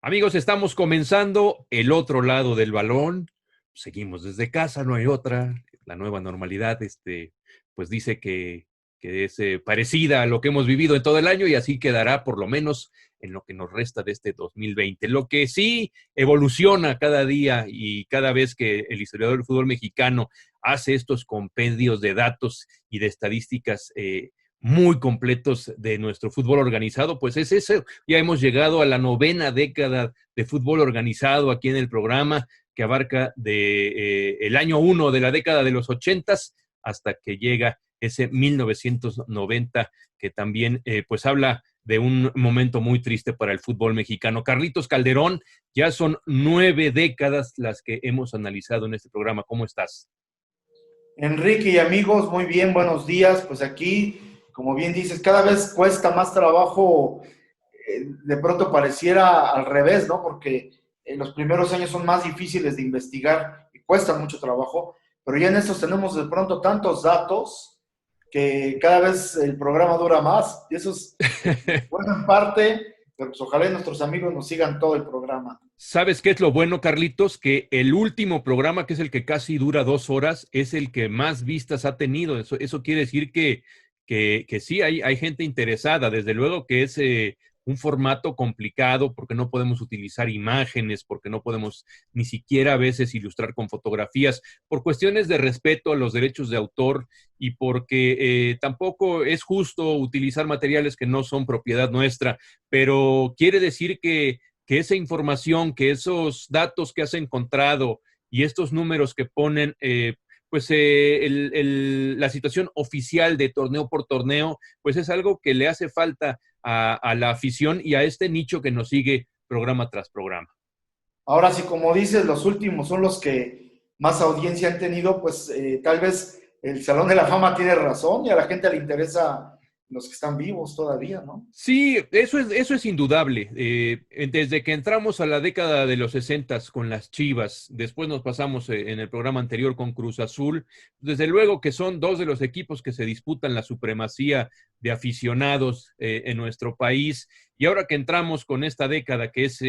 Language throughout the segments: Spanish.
Amigos, estamos comenzando el otro lado del balón. Seguimos desde casa, no hay otra. La nueva normalidad, pues dice que es parecida a lo que hemos vivido en todo el año y así quedará por lo menos en lo que nos resta de este 2020. Lo que sí evoluciona cada día y cada vez que el historiador del fútbol mexicano hace estos compendios de datos y de estadísticas muy completos de nuestro fútbol organizado, pues es eso. Ya hemos llegado a la 9ª década de fútbol organizado aquí en el programa, que abarca de el año 1 de la década de los 80 hasta que llega ese 1990, que también pues habla de un momento muy triste para el fútbol mexicano. Carlitos Calderón, ya son 9 décadas las que hemos analizado en este programa. ¿Cómo estás? Enrique y amigos, muy bien, buenos días. Pues aquí, como bien dices, cada vez cuesta más trabajo, de pronto pareciera al revés, ¿no? Porque los primeros años son más difíciles de investigar y cuestan mucho trabajo, pero ya en estos tenemos de pronto tantos datos que cada vez el programa dura más y eso es bueno en parte, pero pues ojalá nuestros amigos nos sigan todo el programa. ¿Sabes qué es lo bueno, Carlitos? Que el último programa, que es el que casi dura 2 horas, es el que más vistas ha tenido. Eso quiere decir que sí, hay gente interesada. Desde luego que es un formato complicado porque no podemos utilizar imágenes, porque no podemos ni siquiera a veces ilustrar con fotografías, por cuestiones de respeto a los derechos de autor y porque tampoco es justo utilizar materiales que no son propiedad nuestra, pero quiere decir que esa información, que esos datos que has encontrado y estos números que ponen, pues la situación oficial de torneo por torneo, pues es algo que le hace falta a la afición y a este nicho que nos sigue programa tras programa. Ahora sí, como dices, los últimos son los que más audiencia han tenido, pues tal vez el Salón de la Fama tiene razón y a la gente le interesa los que están vivos todavía, ¿no? Sí, eso es indudable. Desde que entramos a la década de los 60 con las Chivas, después nos pasamos en el programa anterior con Cruz Azul, desde luego que son dos de los equipos que se disputan la supremacía de aficionados en nuestro país. Y ahora que entramos con esta década, que es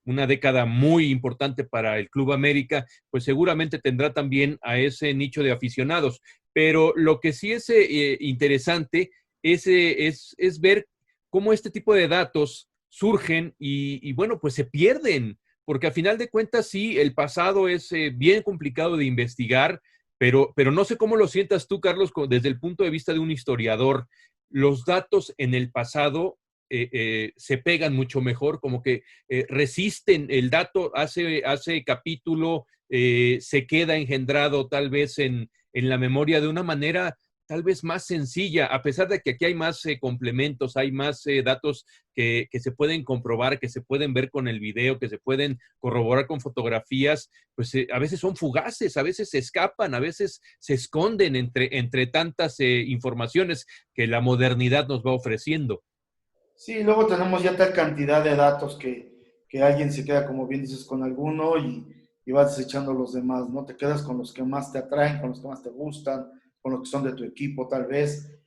una década muy importante para el Club América, pues seguramente tendrá también a ese nicho de aficionados. Pero lo que sí es interesante es ver cómo este tipo de datos surgen y bueno, pues se pierden, porque a final de cuentas sí, el pasado es bien complicado de investigar, pero no sé cómo lo sientas tú, Carlos, desde el punto de vista de un historiador. Los datos en el pasado se pegan mucho mejor, como que resisten el dato, hace capítulo, se queda engendrado tal vez en la memoria de una manera tal vez más sencilla, a pesar de que aquí hay más complementos, hay más datos que se pueden comprobar, que se pueden ver con el video, que se pueden corroborar con fotografías, pues a veces son fugaces, a veces se escapan, a veces se esconden entre tantas informaciones que la modernidad nos va ofreciendo. Sí, luego tenemos ya tal cantidad de datos que alguien se queda, como bien dices, con alguno y vas desechando los demás, ¿no? Te quedas con los que más te atraen, con los que más te gustan, con los que son de tu equipo, tal vez,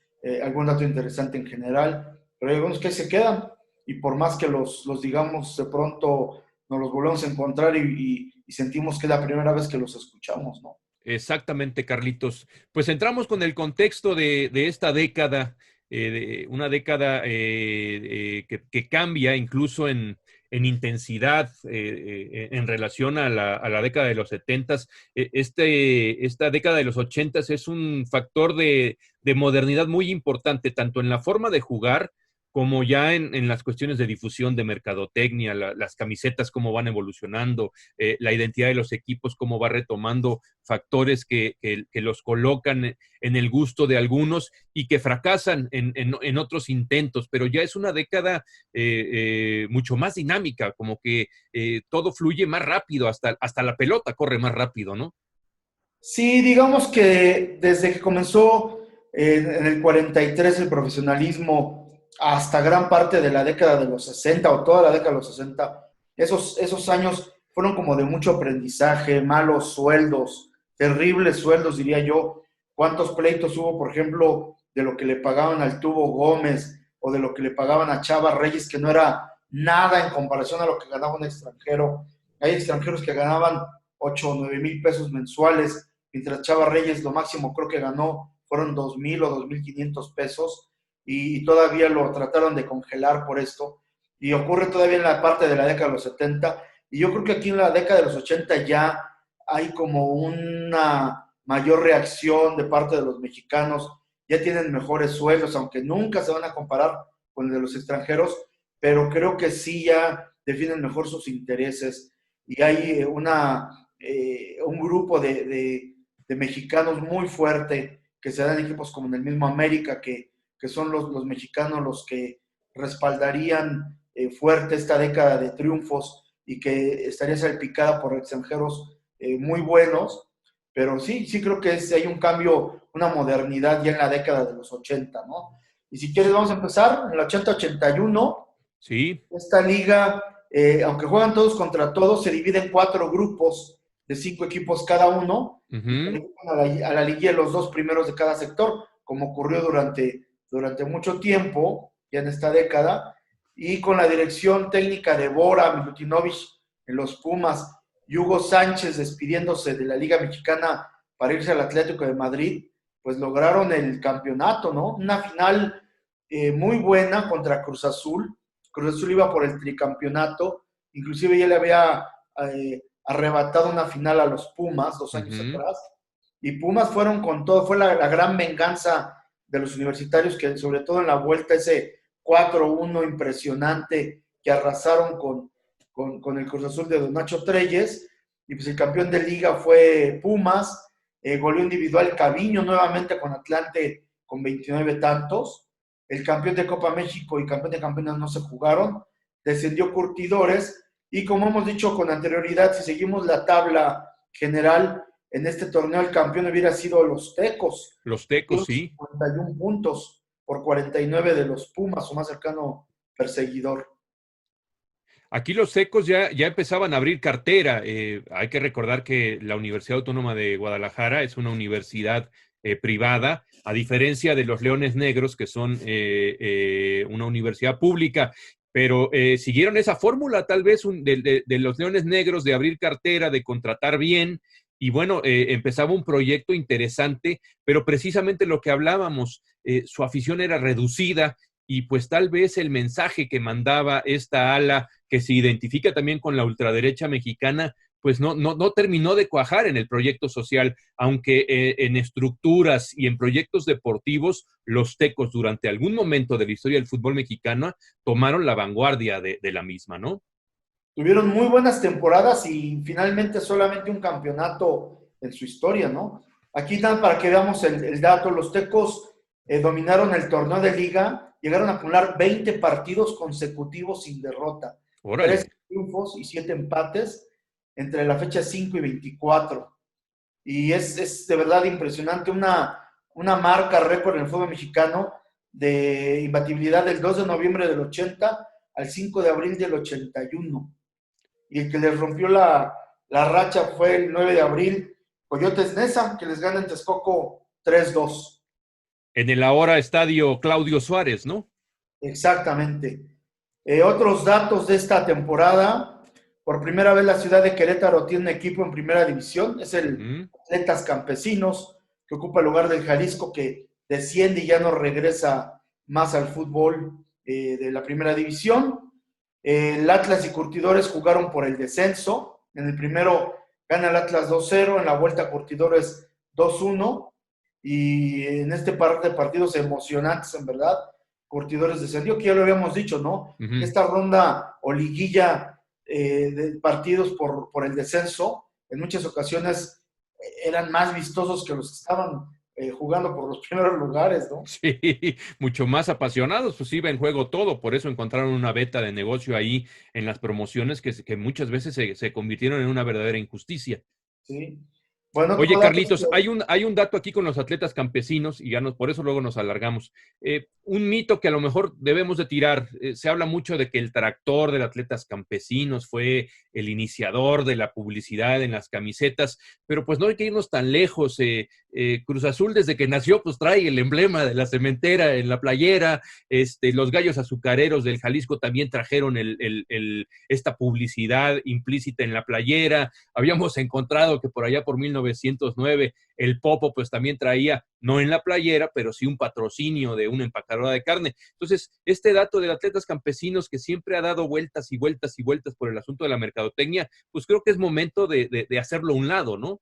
algún dato interesante en general, pero hay algunos que se quedan y por más que los digamos, de pronto nos los volvemos a encontrar y sentimos que es la primera vez que los escuchamos, ¿no? Exactamente, Carlitos. Pues entramos con el contexto de esta década, de una década que cambia incluso en intensidad en relación a la década de los 70. Esta década de los 80 es un factor de modernidad muy importante, tanto en la forma de jugar como ya en las cuestiones de difusión, de mercadotecnia, las camisetas, cómo van evolucionando, la identidad de los equipos, cómo va retomando factores que los colocan en el gusto de algunos y que fracasan en otros intentos, pero ya es una década mucho más dinámica, como que todo fluye más rápido, hasta la pelota corre más rápido, ¿no? Sí, digamos que desde que comenzó en el 43 el profesionalismo hasta gran parte de la década de los 60 o toda la década de los 60, esos años fueron como de mucho aprendizaje, malos sueldos, terribles sueldos, diría yo. ¿Cuántos pleitos hubo, por ejemplo, de lo que le pagaban al Tubo Gómez o de lo que le pagaban a Chava Reyes, que no era nada en comparación a lo que ganaba un extranjero. Hay extranjeros que ganaban 8 o 9 mil pesos mensuales, mientras Chava Reyes lo máximo creo que ganó fueron 2,000 o 2,500 pesos y todavía lo trataron de congelar por esto. Y ocurre todavía en la parte de la década de los 70. Y yo creo que aquí en la década de los 80 ya hay como una mayor reacción de parte de los mexicanos, ya tienen mejores sueldos, aunque nunca se van a comparar con el de los extranjeros, pero creo que sí ya definen mejor sus intereses y hay un grupo de mexicanos muy fuerte que se dan equipos como en el mismo América, que son los mexicanos los que respaldarían fuerte esta década de triunfos y que estaría salpicada por extranjeros muy buenos, pero sí, sí creo que hay un cambio, una modernidad ya en la década de los 80, ¿no? Y si quieres vamos a empezar, en el 80-81, Sí. esta liga, aunque juegan todos contra todos, se divide en 4 grupos de 5 equipos cada uno, y Uh-huh. califican a la liguilla los 2 primeros de cada sector, como ocurrió durante mucho tiempo, ya en esta década, y con la dirección técnica de Bora Milutinovic en los Pumas y Hugo Sánchez despidiéndose de la Liga Mexicana para irse al Atlético de Madrid, pues lograron el campeonato, ¿no? Una final muy buena contra Cruz Azul. Cruz Azul iba por el tricampeonato, inclusive ya le había arrebatado una final a los Pumas 2 años Uh-huh. atrás, y Pumas fueron con todo, fue la gran venganza de los universitarios, que sobre todo en la vuelta ese 4-1 impresionante que arrasaron con el Cruz Azul de Don Nacho Treyes, y pues el campeón de liga fue Pumas, goleó individual Caviño nuevamente con Atlante con 29 tantos, el campeón de Copa México y campeón de campeones no se jugaron, descendió Curtidores, y como hemos dicho con anterioridad, si seguimos la tabla general, en este torneo el campeón hubiera sido los Tecos, Los Tecos, sí. 51 puntos por 49 de los Pumas, su más cercano perseguidor. Aquí los Tecos ya empezaban a abrir cartera. Hay que recordar que la Universidad Autónoma de Guadalajara es una universidad privada, a diferencia de los Leones Negros, que son una universidad pública. Pero siguieron esa fórmula, tal vez, de los Leones Negros, de abrir cartera, de contratar bien. Y bueno, empezaba un proyecto interesante, pero precisamente lo que hablábamos, su afición era reducida y pues tal vez el mensaje que mandaba esta ala que se identifica también con la ultraderecha mexicana, pues no terminó de cuajar en el proyecto social, aunque en estructuras y en proyectos deportivos, los Tecos durante algún momento de la historia del fútbol mexicano tomaron la vanguardia de la misma, ¿no? Tuvieron muy buenas temporadas y finalmente solamente un campeonato en su historia, ¿no? Aquí dan para que veamos el dato, los Tecos dominaron el torneo de liga, llegaron a acumular 20 partidos consecutivos sin derrota, 13 Órale. triunfos y 7 empates entre la fecha 5 y 24. Y es de verdad impresionante, una marca récord en el fútbol mexicano de imbatibilidad del 2 de noviembre del 80 al 5 de abril del 81. Y el que les rompió la racha fue el 9 de abril, Coyotes Neza, que les gana en Texcoco 3-2. En el ahora estadio Claudio Suárez, ¿no? Exactamente. Otros datos de esta temporada. Por primera vez la ciudad de Querétaro tiene un equipo en primera división. Es el Uh-huh. Atletas Campesinos, que ocupa el lugar del Jalisco, que desciende y ya no regresa más al fútbol de la primera división. El Atlas y Curtidores jugaron por el descenso. En el primero gana el Atlas 2-0, en la vuelta Curtidores 2-1. Y en este par de partidos emocionantes, en verdad, Curtidores descendió, que ya lo habíamos dicho, ¿no? Uh-huh. Esta ronda o liguilla de partidos por el descenso, en muchas ocasiones eran más vistosos que los que estaban jugando por los primeros lugares, ¿no? Sí, mucho más apasionados, pues iba en juego todo, por eso encontraron una beta de negocio ahí en las promociones que muchas veces se convirtieron en una verdadera injusticia. ¿Sí? Bueno, te Oye, puedo dar Carlitos, hay un dato aquí con los atletas campesinos y por eso luego nos alargamos. Un mito que a lo mejor debemos de tirar. Se habla mucho de que el tractor de atletas campesinos fue el iniciador de la publicidad en las camisetas, pero pues no hay que irnos tan lejos. Cruz Azul desde que nació pues trae el emblema de la cementera en la playera. Los gallos azucareros del Jalisco también trajeron esta publicidad implícita en la playera. Habíamos encontrado que por allá por 1909 el Popo pues también traía, no en la playera, pero sí un patrocinio de una empacadora de carne. Entonces, este dato de atletas campesinos que siempre ha dado vueltas y vueltas y vueltas por el asunto de la mercadotecnia, pues creo que es momento de hacerlo a un lado, ¿no?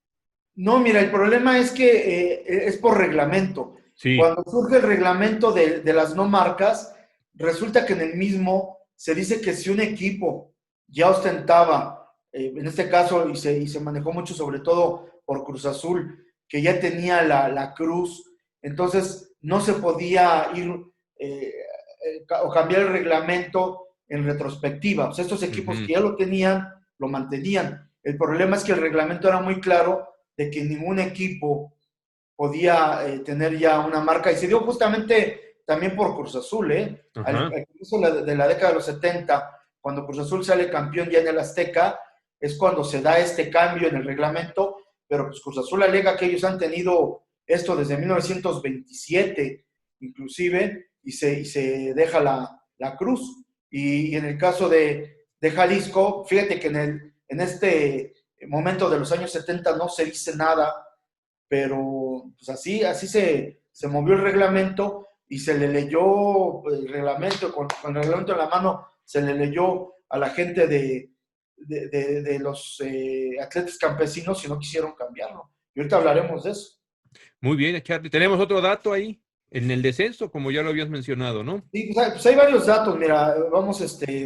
No, mira, el problema es que es por reglamento. Sí. Cuando surge el reglamento de las no marcas, resulta que en el mismo se dice que si un equipo ya ostentaba, en este caso, y se manejó mucho sobre todo por Cruz Azul, que ya tenía la cruz, entonces no se podía ir o cambiar el reglamento en retrospectiva. O sea, estos equipos Uh-huh. que ya lo tenían, lo mantenían. El problema es que el reglamento era muy claro de que ningún equipo podía tener ya una marca y se dio justamente también por Cruz Azul, Uh-huh. al inicio de la década de los 70, cuando Cruz Azul sale campeón ya en el Azteca, es cuando se da este cambio en el reglamento, pero pues Cruz Azul alega que ellos han tenido esto desde 1927, inclusive, y se deja la cruz. Y en el caso de Jalisco, fíjate que en este momento de los años 70 no se dice nada, pero pues así se movió el reglamento y se le leyó el reglamento, con el reglamento en la mano, se le leyó a la gente de los atletas campesinos y no quisieron cambiarlo. Y ahorita hablaremos de eso. Muy bien, Charlie. Tenemos otro dato ahí en el descenso, como ya lo habías mencionado, ¿no? Sí, pues hay varios datos, mira, vamos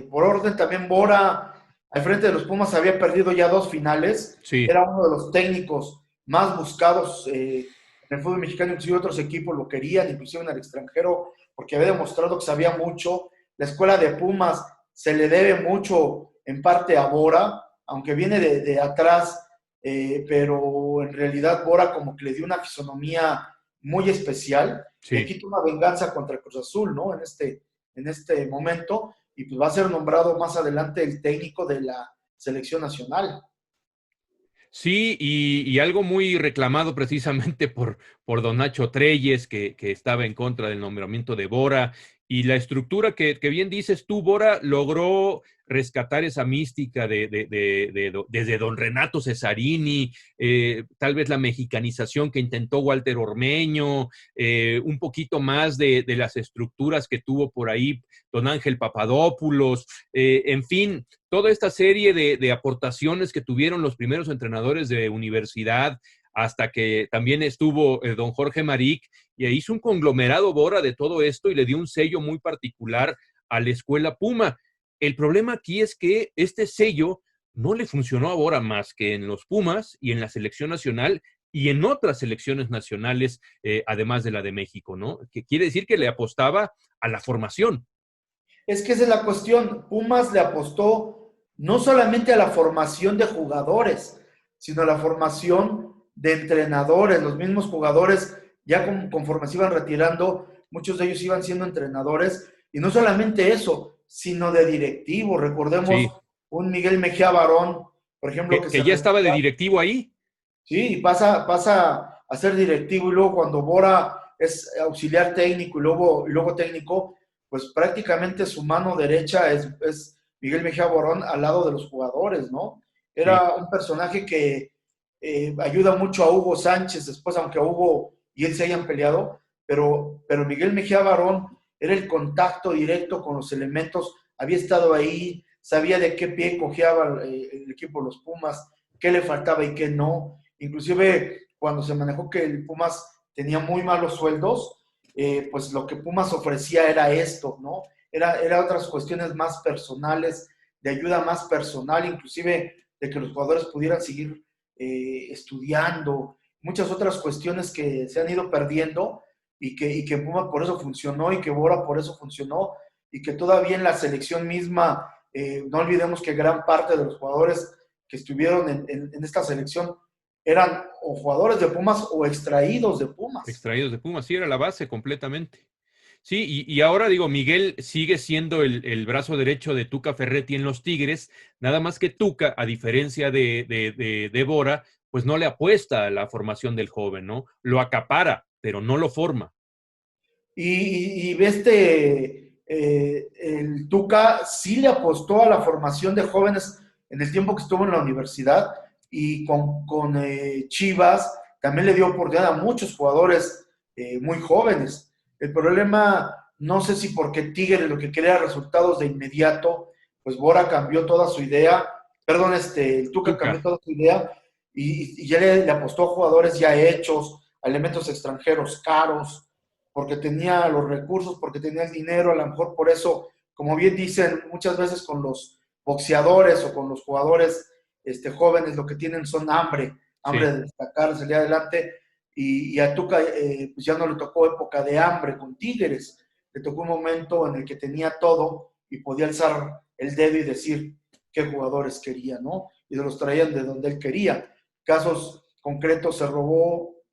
por orden, también Bora, al frente de los Pumas, había perdido ya 2 finales, Sí. era uno de los técnicos más buscados en el fútbol mexicano, inclusive otros equipos lo querían, inclusive en el extranjero, porque había demostrado que sabía mucho. La escuela de Pumas se le debe mucho en parte a Bora, aunque viene de atrás, pero en realidad Bora como que le dio una fisonomía muy especial y Sí. aquí toma venganza contra Cruz Azul, ¿no? En este momento, y pues va a ser nombrado más adelante el técnico de la selección nacional. Sí, y algo muy reclamado precisamente por don Nacho Treyes, que estaba en contra del nombramiento de Bora, y la estructura que bien dices tú, Bora logró rescatar esa mística desde don Renato Cesarini, tal vez la mexicanización que intentó Walter Ormeño, un poquito más de las estructuras que tuvo por ahí don Ángel Papadopoulos, en fin, toda esta serie de aportaciones que tuvieron los primeros entrenadores de universidad, hasta que también estuvo don Jorge Maric, y hizo un conglomerado Bora de todo esto y le dio un sello muy particular a la escuela Puma. El problema aquí es que este sello no le funcionó a Bora más que en los Pumas y en la selección nacional y en otras selecciones nacionales, además de la de México, ¿no? Que quiere decir que le apostaba a la formación. Es que esa es la cuestión. Pumas le apostó no solamente a la formación de jugadores, sino a la formación de entrenadores. Los mismos jugadores, ya conforme se iban retirando, muchos de ellos iban siendo entrenadores. Y no solamente eso, sino de directivos. Recordemos Sí, un Miguel Mejía Barón, por ejemplo, que se que ya estaba de retira. directivo ahí. Sí, y pasa a ser directivo y luego cuando Bora es auxiliar técnico y luego técnico, pues prácticamente su mano derecha es Miguel Mejía Barón al lado de los jugadores, ¿no? Sí. Era un personaje que ayuda mucho a Hugo Sánchez después, aunque Hugo y él se hayan peleado, pero Miguel Mejía Barón era el contacto directo con los elementos, había estado ahí, sabía de qué pie cojeaba el equipo de los Pumas, qué le faltaba y qué no. Inclusive cuando se manejó que el Pumas tenía muy malos sueldos, pues lo que Pumas ofrecía era esto, ¿no? Era otras cuestiones más personales, de ayuda más personal, inclusive de que los jugadores pudieran seguir estudiando, muchas otras cuestiones que se han ido perdiendo y que Pumas por eso funcionó y que Bora por eso funcionó y que todavía en la selección misma, no olvidemos que gran parte de los jugadores que estuvieron en esta selección eran o jugadores de Pumas o extraídos de Pumas. Extraídos de Pumas, sí, era la base completamente. Sí, y ahora digo, Miguel sigue siendo el brazo derecho de Tuca Ferretti en los Tigres, nada más que Tuca, a diferencia de Bora, pues no le apuesta a la formación del joven, ¿no? Lo acapara, pero no lo forma. Y el Tuca sí le apostó a la formación de jóvenes en el tiempo que estuvo en la universidad y con Chivas también le dio oportunidad a muchos jugadores muy jóvenes. El problema, no sé si porque Tigre lo que quería era resultados de inmediato, pues Bora cambió toda su idea, perdón, el Tuca cambió Tuca, toda su idea y ya le apostó a jugadores ya hechos, a elementos extranjeros caros, porque tenía los recursos, porque tenía el dinero, a lo mejor por eso, como bien dicen muchas veces con los boxeadores o con los jugadores jóvenes, lo que tienen son hambre sí. de destacar, salir adelante, y a Tuca pues ya no le tocó época de hambre con Tigres, le tocó un momento en el que tenía todo y podía alzar el dedo y decir qué jugadores quería, ¿no? Y se los traían de donde él quería. Casos concretos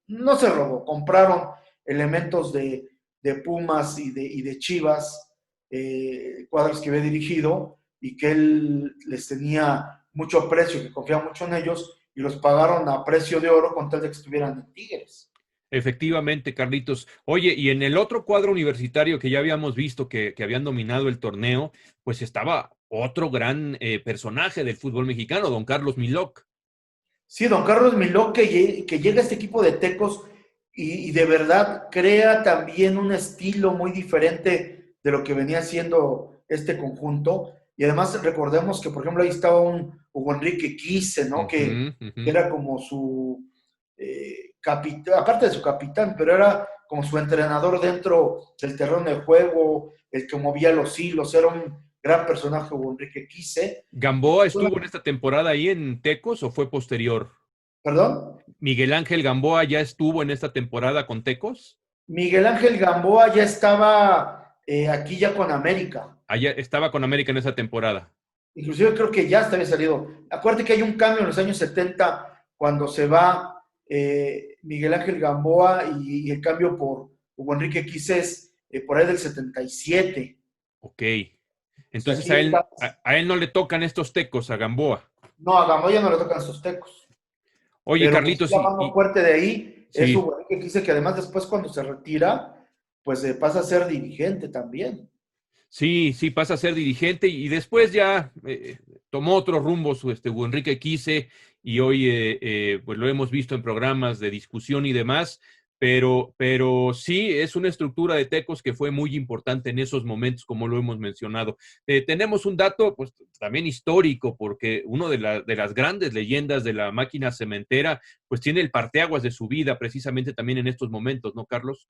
no se robó, compraron elementos de Pumas y de Chivas, cuadros que había dirigido y que él les tenía mucho aprecio, que confiaba mucho en ellos y los pagaron a precio de oro con tal de que estuvieran en Tigres. Efectivamente, Carlitos. Oye, y en el otro cuadro universitario que ya habíamos visto que habían dominado el torneo, pues estaba otro gran personaje del fútbol mexicano, don Carlos Milok. Sí, don Carlos Miló, que llega a este equipo de Tecos y de verdad crea también un estilo muy diferente de lo que venía siendo este conjunto. Y además recordemos que, por ejemplo, ahí estaba un Hugo Enrique Quise, ¿no? Ujú, Que ujú. era como su capitán, aparte de su capitán, pero era como su entrenador dentro del terreno de juego, el que movía los hilos, era un gran personaje Hugo Enrique Quise. ¿Gamboa estuvo en esta temporada ahí en Tecos o fue posterior? ¿Perdón? ¿Miguel Ángel Gamboa ya estuvo en esta temporada con Tecos? Miguel Ángel Gamboa ya estaba aquí ya con América. Allá estaba con América en esa temporada. Inclusive creo que ya hasta había salido. Acuérdate que hay un cambio en los años 70 cuando se va Miguel Ángel Gamboa y el cambio por Hugo Enrique Quises por ahí del 77. Ok. O sea, Entonces aquí está. a él no le tocan estos Tecos, a Gamboa. No, a Gamboa ya no le tocan esos tecos. Oye, Pero pues Carlitos, la mano fuerte de ahí es sí, Hugo Enrique Quise, que además después cuando se retira, pues pasa a ser dirigente también. sí, sí, pasa a ser dirigente y después ya tomó otro rumbo su Hugo Enrique Quise y hoy pues lo hemos visto en programas de discusión y demás, pero sí es una estructura de Tecos que fue muy importante en esos momentos, como lo hemos mencionado. Tenemos un dato pues también histórico, porque uno de las grandes leyendas de la máquina cementera pues tiene el parteaguas de su vida precisamente también en estos momentos, ¿no, Carlos?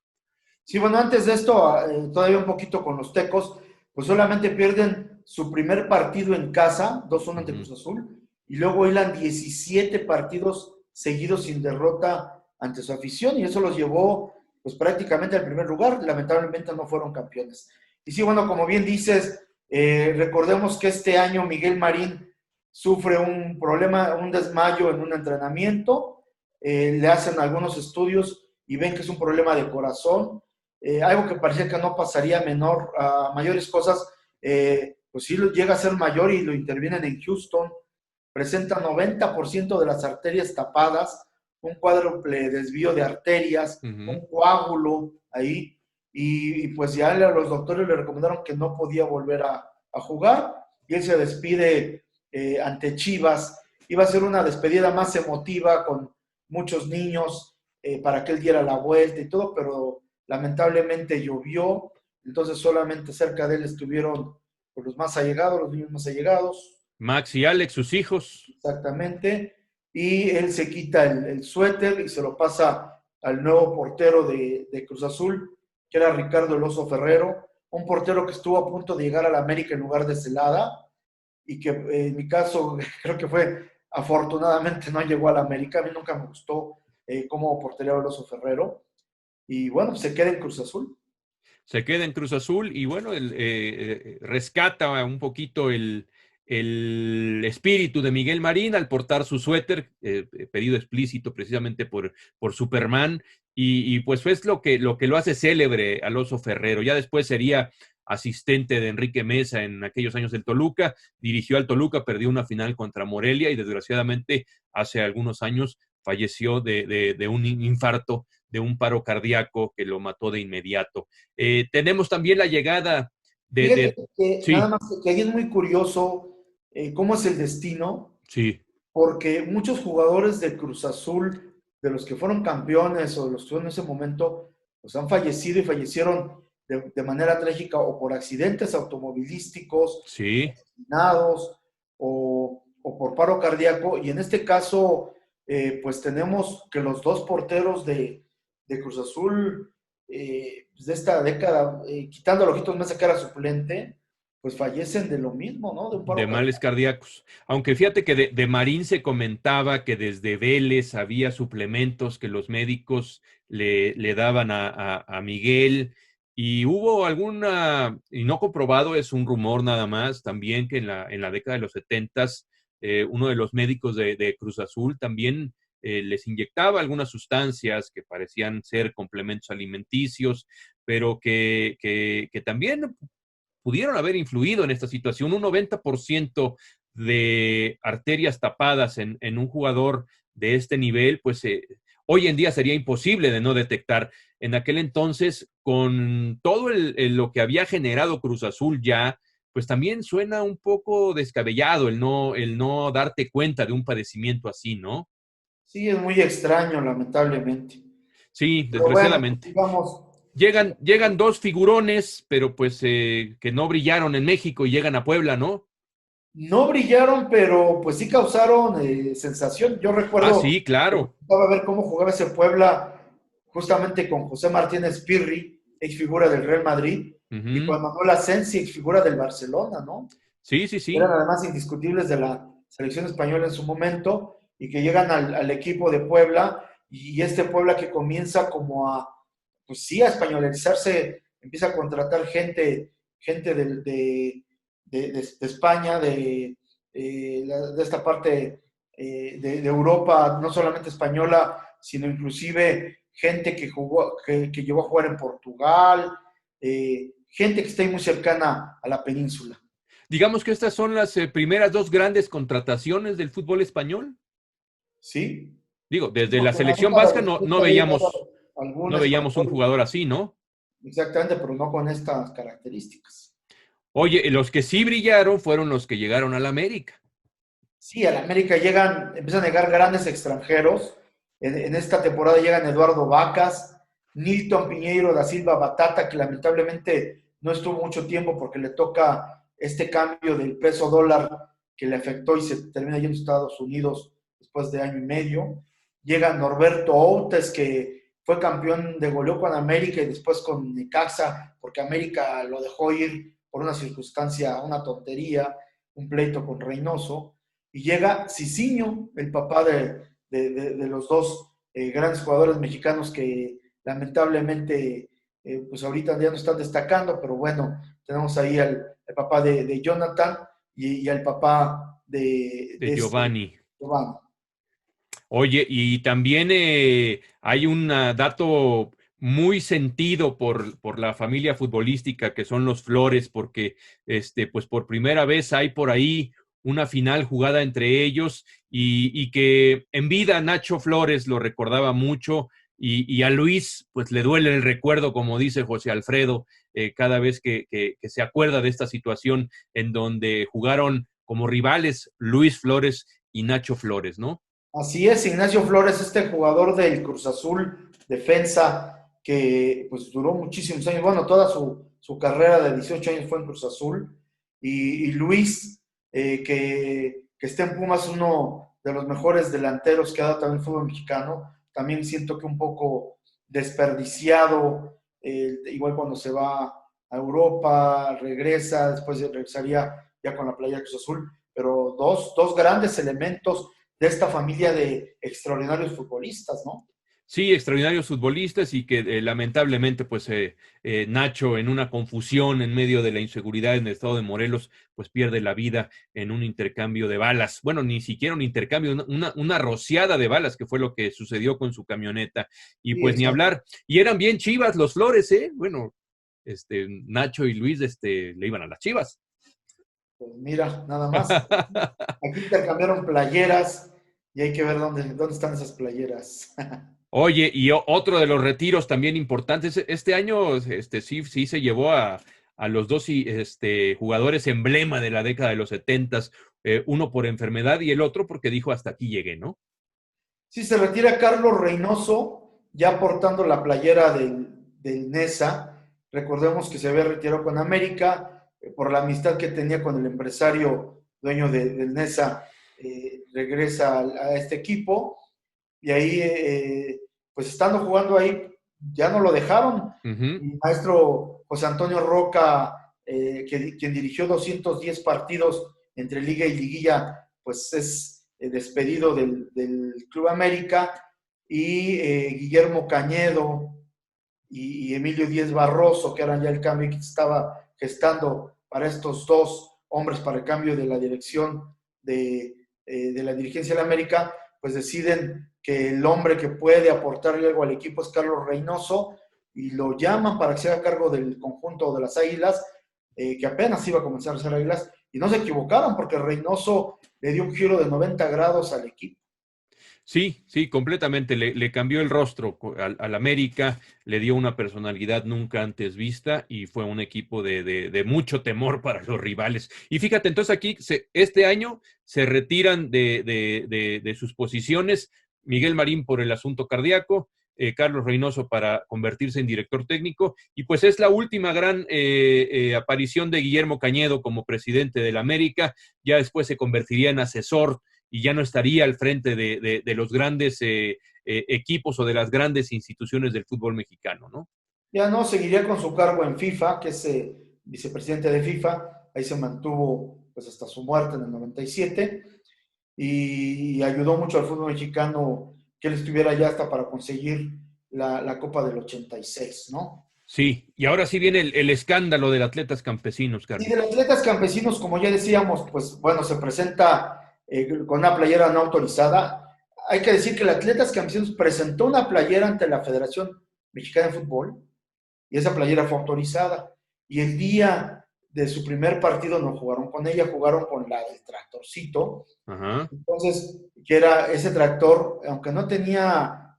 Sí, bueno, antes de esto, todavía un poquito con los Tecos, pues solamente pierden su primer partido en casa, 2-1 ante Ujú. Cruz Azul, y luego hilan 17 partidos seguidos sin derrota ante su afición, y eso los llevó pues prácticamente al primer lugar. Lamentablemente no fueron campeones. Y sí, bueno, como bien dices, recordemos que este año Miguel Marín sufre un problema, un desmayo en un entrenamiento, le hacen algunos estudios y ven que es un problema de corazón, algo que parecía que no pasaría a mayores cosas, pues sí lo llega a ser mayor y lo intervienen en Houston, presenta 90% de las arterias tapadas, un cuádruple desvío de arterias, Ujú. un coágulo ahí, pues ya los doctores le recomendaron que no podía volver a jugar, y él se despide ante Chivas. Iba a ser una despedida más emotiva con muchos niños para que él diera la vuelta y todo, pero lamentablemente llovió, entonces solamente cerca de él estuvieron pues, los más allegados, los niños más allegados, Max y Alex, sus hijos. exactamente, y él se quita el suéter y se lo pasa al nuevo portero de Cruz Azul, que era Ricardo El Oso Ferrero, un portero que estuvo a punto de llegar a la América en lugar de Celada, y que en mi caso creo que fue, afortunadamente no llegó a la América, a mí nunca me gustó cómo portería El Oso Ferrero, y bueno, se queda en Cruz Azul. Se queda en Cruz Azul y bueno, rescata un poquito el espíritu de Miguel Marín al portar su suéter, pedido explícito precisamente por Superman, y pues es lo que lo hace célebre al Oso Ferrero. Ya después sería asistente de Enrique Mesa en aquellos años del Toluca, dirigió al Toluca, perdió una final contra Morelia y desgraciadamente hace algunos años falleció de un infarto, de un paro cardíaco que lo mató de inmediato. Tenemos también la llegada Fíjate que nada sí, más que ahí es muy curioso cómo es el destino, sí, porque muchos jugadores de Cruz Azul, de los que fueron campeones o de los que estuvieron en ese momento, pues han fallecido y fallecieron de manera trágica o por accidentes automovilísticos, sí, asesinados o por paro cardíaco. Y en este caso, pues tenemos que los dos porteros de Cruz Azul pues de esta década, quitando a Ojitos Mesa que era suplente, pues fallecen de lo mismo, ¿no? De un de paro males cardíaco. cardíacos. Aunque fíjate que de Marín se comentaba que desde Vélez había suplementos que los médicos le daban a Miguel y hubo alguna, y no comprobado, es un rumor nada más, también que en la década de los setentas, uno de los médicos de Cruz Azul también les inyectaba algunas sustancias que parecían ser complementos alimenticios, pero que también pudieron haber influido en esta situación. Un 90% de arterias tapadas en un jugador de este nivel, pues hoy en día sería imposible de no detectar. En aquel entonces, con todo lo que había generado Cruz Azul ya, pues también suena un poco descabellado el no darte cuenta de un padecimiento así, ¿no? Sí, es muy extraño, lamentablemente. Sí, Pero bueno, pues, desgraciadamente. digamos, Llegan dos figurones, pero pues que no brillaron en México y llegan a Puebla, ¿no? no brillaron, pero pues sí causaron sensación. Yo Ah, recuerdo, sí, claro. estaba a ver cómo jugaba ese Puebla justamente con José Martínez Pirri, ex figura del Real Madrid, y Ujú. con Manuel Asensi, ex figura del Barcelona, ¿no? Sí, sí, Eran sí. además indiscutibles de la selección española en su momento, y que llegan al equipo de Puebla, y este Puebla que comienza como a, pues sí, a españolizarse, empieza a contratar gente de España, de esta parte de Europa, no solamente española, sino inclusive gente que jugó, que llegó a jugar en Portugal, gente que está ahí muy cercana a la península. Digamos que estas son las primeras dos grandes contrataciones del fútbol español. ¿Sí? Digo, Sí, desde la porque en la selección década vasca de los 70 había llegado algún no veíamos un español, jugador así, ¿no? exactamente, pero no con estas características. Oye, los que sí brillaron fueron los que llegaron a la América. Sí, a la América llegan, empiezan a llegar grandes extranjeros. En esta temporada llegan Eduardo Vacas, Nilton Piñeiro da Silva Batata, que lamentablemente no estuvo mucho tiempo porque le toca este cambio del peso dólar que le afectó y se termina yendo a Estados Unidos después de año y medio. Llega Norberto Outes, que fue campeón de goleo con América y después con Necaxa, porque América lo dejó ir por una circunstancia, una tontería, un pleito con Reynoso. Y llega Cicinho, el papá de los dos grandes jugadores mexicanos que lamentablemente pues ahorita ya no están destacando, pero bueno, tenemos ahí al papá de Jonathan y al papá De Giovanni. Giovanni. Oye, y también hay un dato muy sentido por la familia futbolística que son los Flores, porque pues por primera vez hay por ahí una final jugada entre ellos y que en vida Nacho Flores lo recordaba mucho y a Luis pues le duele el recuerdo, como dice José Alfredo, cada vez que se acuerda de esta situación en donde jugaron como rivales Luis Flores y Nacho Flores, ¿no? Así es, Ignacio Flores, este jugador del Cruz Azul, defensa, que pues duró muchísimos años, bueno, toda su carrera de 18 años fue en Cruz Azul, y Luis, que está en Pumas, uno de los mejores delanteros que ha dado también el fútbol mexicano, también siento que un poco desperdiciado, igual cuando se va a Europa, regresa, después regresaría ya con la playa de Cruz Azul, pero dos grandes elementos de esta familia de extraordinarios futbolistas, ¿no? Sí, extraordinarios futbolistas y que lamentablemente pues Nacho en una confusión en medio de la inseguridad en el estado de Morelos pues pierde la vida en un intercambio de balas. Bueno, ni siquiera un intercambio, una rociada de balas que fue lo que sucedió con su camioneta. Y Sí, pues ni exacto. hablar. Y eran bien chivas los Flores, ¿eh? Bueno, Nacho y Luis le iban a las Chivas. Pues mira, nada más. Aquí intercambiaron playeras y hay que ver dónde están esas playeras. Oye, y otro de los retiros también importantes, este año sí se llevó a los dos jugadores emblema de la década de los setentas, uno por enfermedad y el otro porque dijo hasta aquí llegué, ¿no? Sí, se retira Carlos Reynoso, ya portando la playera del Nesa. Recordemos que se había retirado con América por la amistad que tenía con el empresario dueño del Nesa. Regresa a este equipo y ahí, pues estando jugando ahí, ya no lo dejaron. Ujú. El maestro José Antonio Roca, quien dirigió 210 partidos entre Liga y Liguilla, pues es despedido del Club América, y Guillermo Cañedo y Emilio Díez Barroso, que eran ya el cambio que estaba gestando para estos dos hombres para el cambio de la dirección de la dirigencia de la América, pues deciden que el hombre que puede aportarle algo al equipo es Carlos Reynoso y lo llaman para que se haga cargo del conjunto de las Águilas, que apenas iba a comenzar a ser Águilas, y no se equivocaron porque Reynoso le dio un giro de 90 grados al equipo. Sí, sí, completamente. Le cambió el rostro al América, le dio una personalidad nunca antes vista y fue un equipo de mucho temor para los rivales. Y fíjate, entonces aquí este año se retiran de sus posiciones Miguel Marín por el asunto cardíaco, Carlos Reynoso para convertirse en director técnico y pues es la última gran aparición de Guillermo Cañedo como presidente del América. Ya después se convertiría en asesor y ya no estaría al frente de los grandes equipos o de las grandes instituciones del fútbol mexicano, ¿no? Ya no, seguiría con su cargo en FIFA, que es vicepresidente de FIFA. Ahí se mantuvo pues hasta su muerte en el 97 y ayudó mucho al fútbol mexicano que él estuviera ya hasta para conseguir la Copa del 86, ¿no? Sí, y ahora sí viene el escándalo del Atletas Campesinos, Y de Carlos. los atletas campesinos, como ya decíamos, pues bueno, se presenta con una playera no autorizada. Hay que decir que el Atletas Campesinos presentó una playera ante la Federación Mexicana de Fútbol y esa playera fue autorizada. Y el día de su primer partido no jugaron con ella, jugaron con la del tractorcito. Ajá. Entonces, que era ese tractor, aunque no tenía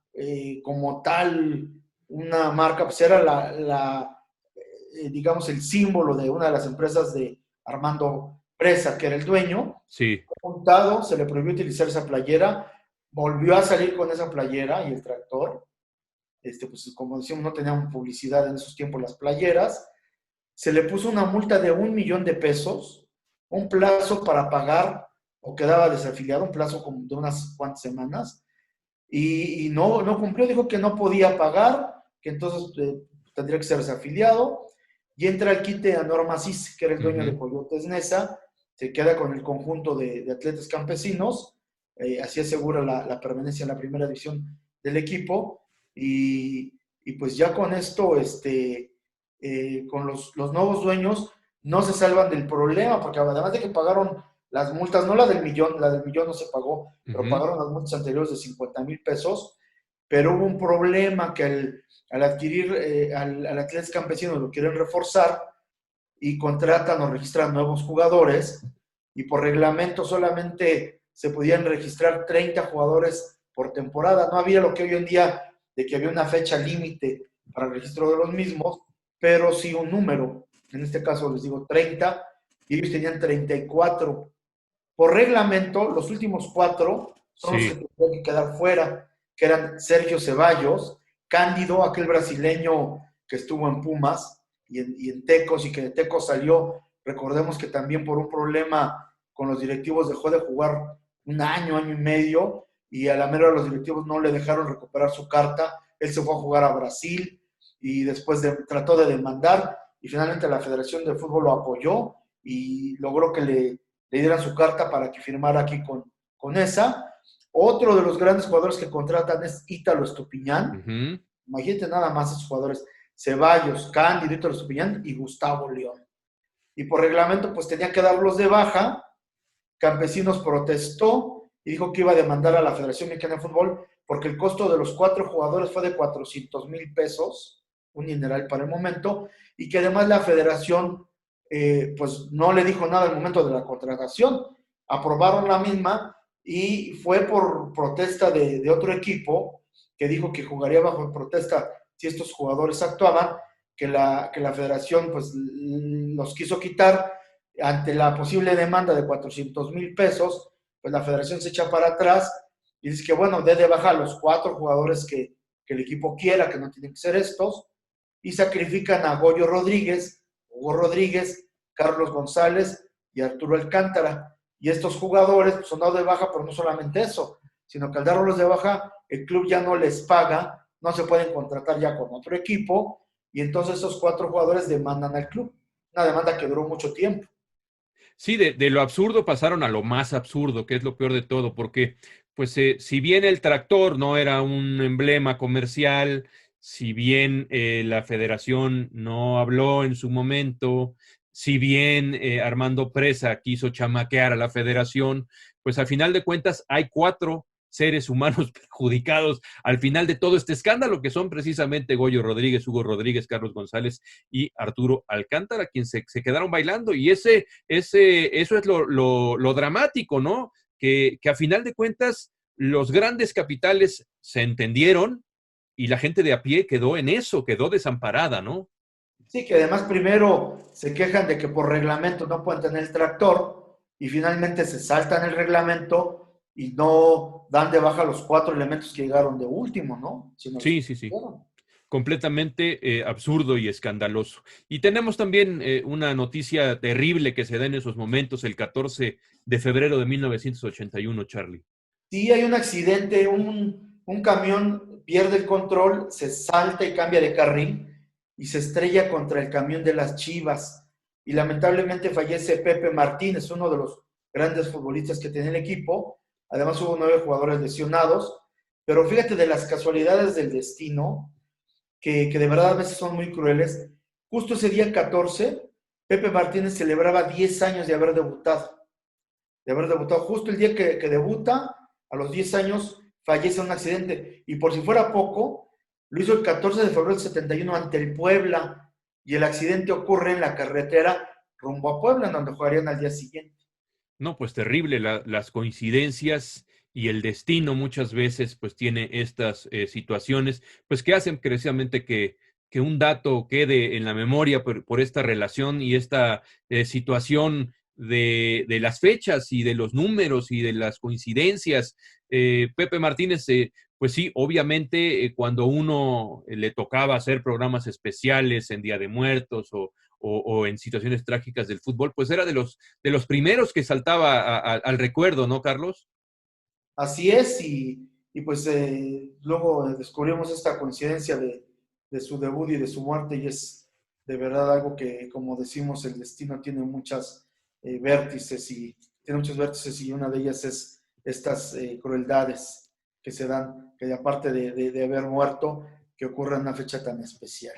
como tal una marca, pues era digamos, el símbolo de una de las empresas de Armando Presa, que era el dueño. Sí. Juntado, se le prohibió utilizar esa playera, volvió a salir con esa playera y el tractor. Pues como decíamos, no tenían publicidad en esos tiempos las playeras. Se le puso una multa de 1 millón de pesos, un plazo para pagar o quedaba desafiliado, un plazo como de unas cuantas semanas, y no cumplió, dijo que no podía pagar, que entonces tendría que ser desafiliado, y entra al quite a Norma Cis, que era el dueño de Ujú. Coyotes Nesa, se queda con el conjunto de atletas campesinos, así asegura la permanencia en la primera división del equipo, y pues ya con esto, con los nuevos dueños, no se salvan del problema, porque además de que pagaron las multas, no la del millón no se pagó, pero Ujú. pagaron las multas anteriores de 50,000 pesos, pero hubo un problema que al adquirir al Atlético Campesino lo quieren reforzar y contratan o registran nuevos jugadores y por reglamento solamente se podían registrar 30 jugadores por temporada. No había lo que hoy en día de que había una fecha límite para el registro de los mismos, pero sí un número. En este caso les digo 30 y ellos tenían 34. Por reglamento, los últimos 4 son los que Sí. tendrían que quedar fuera, que eran Sergio Ceballos, Cándido, aquel brasileño que estuvo en Pumas y en Tecos, y que de Tecos salió, recordemos que también por un problema con los directivos dejó de jugar un año, año y medio, y a la mera los directivos no le dejaron recuperar su carta, él se fue a jugar a Brasil y después trató de demandar y finalmente la Federación de Fútbol lo apoyó y logró que le dieran su carta para que firmara aquí con esa. Otro de los grandes jugadores que contratan es Ítalo Estupiñán. Ujú. Imagínate nada más esos jugadores. Ceballos, Cándido, Ítalo Estupiñán y Gustavo León. Y por reglamento, pues tenía que darlos de baja. Campesinos protestó y dijo que iba a demandar a la Federación Mexicana de Fútbol porque el costo de los 4 jugadores fue de 400,000 pesos, un dineral para el momento, y que además la Federación pues no le dijo nada al momento de la contratación. Aprobaron la misma y fue por protesta de otro equipo que dijo que jugaría bajo protesta si estos jugadores actuaban, que la Federación pues los quiso quitar ante la posible demanda de 400,000 pesos. Pues la Federación se echa para atrás y dice que bueno, dé de baja a los 4 jugadores que el equipo quiera, que no tienen que ser estos, y sacrifican a Goyo Rodríguez, Hugo Rodríguez, Carlos González y Arturo Alcántara. Y estos jugadores pues, son dados de baja, pero no solamente eso, sino que al darlos de baja, el club ya no les paga, no se pueden contratar ya con otro equipo, y entonces esos 4 jugadores demandan al club. Una demanda que duró mucho tiempo. Sí, de lo absurdo pasaron a lo más absurdo, que es lo peor de todo, porque pues si bien el tractor no era un emblema comercial, si bien la federación no habló en su momento, si bien Armando Presa quiso chamaquear a la federación, pues al final de cuentas hay 4 seres humanos perjudicados al final de todo este escándalo, que son precisamente Goyo Rodríguez, Hugo Rodríguez, Carlos González y Arturo Alcántara, quienes se quedaron bailando. Y eso es lo dramático, ¿no? Que a final de cuentas los grandes capitales se entendieron y la gente de a pie quedó en eso, quedó desamparada, ¿no? Sí, que además primero se quejan de que por reglamento no pueden tener el tractor y finalmente se saltan el reglamento y no dan de baja los 4 elementos que llegaron de último, ¿no? Sino los Sí, que sí, sí. llegaron. Completamente absurdo y escandaloso. Y tenemos también una noticia terrible que se da en esos momentos, el 14 de febrero de 1981, Charlie. Sí, hay un accidente, un camión pierde el control, se salta y cambia de carril y se estrella contra el camión de las Chivas. Y lamentablemente fallece Pepe Martínez, uno de los grandes futbolistas que tiene el equipo. Además hubo 9 jugadores lesionados. Pero fíjate de las casualidades del destino, que de verdad a veces son muy crueles. Justo ese día 14, Pepe Martínez celebraba 10 años de haber debutado. De haber debutado justo el día que debuta, a los 10 años, fallece en un accidente. Y por si fuera poco, lo hizo el 14 de febrero del 71 ante el Puebla. Y el accidente ocurre en la carretera rumbo a Puebla, en donde jugarían al día siguiente. No, pues terrible, las coincidencias y el destino muchas veces pues tiene estas situaciones pues que hacen precisamente que un dato quede en la memoria por esta relación y esta situación de las fechas y de los números y de las coincidencias. Pepe Martínez, pues sí, obviamente cuando uno le tocaba hacer programas especiales en Día de Muertos o en situaciones trágicas del fútbol, pues era de los primeros que saltaba al recuerdo, ¿no, Carlos? Así es, y pues luego descubrimos esta coincidencia de su debut y de su muerte, y es de verdad algo que, como decimos, el destino tiene muchas vértices y tiene muchos vértices, y una de ellas es estas crueldades que se dan, que aparte de haber muerto, que ocurre en una fecha tan especial.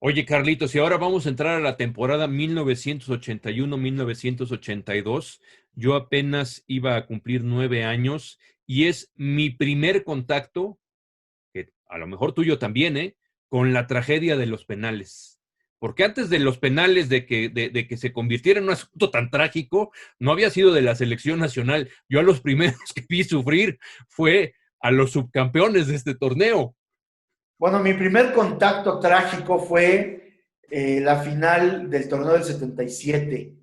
Oye, Carlitos, y ahora vamos a entrar a la temporada 1981-1982. Yo apenas iba a cumplir 9 años y es mi primer contacto, que a lo mejor tuyo también, con la tragedia de los penales. Porque antes de los penales, de que se convirtiera en un asunto tan trágico, no había sido de la selección nacional. Yo a los primeros que vi sufrir fue a los subcampeones de este torneo. Bueno, mi primer contacto trágico fue la final del torneo del 77,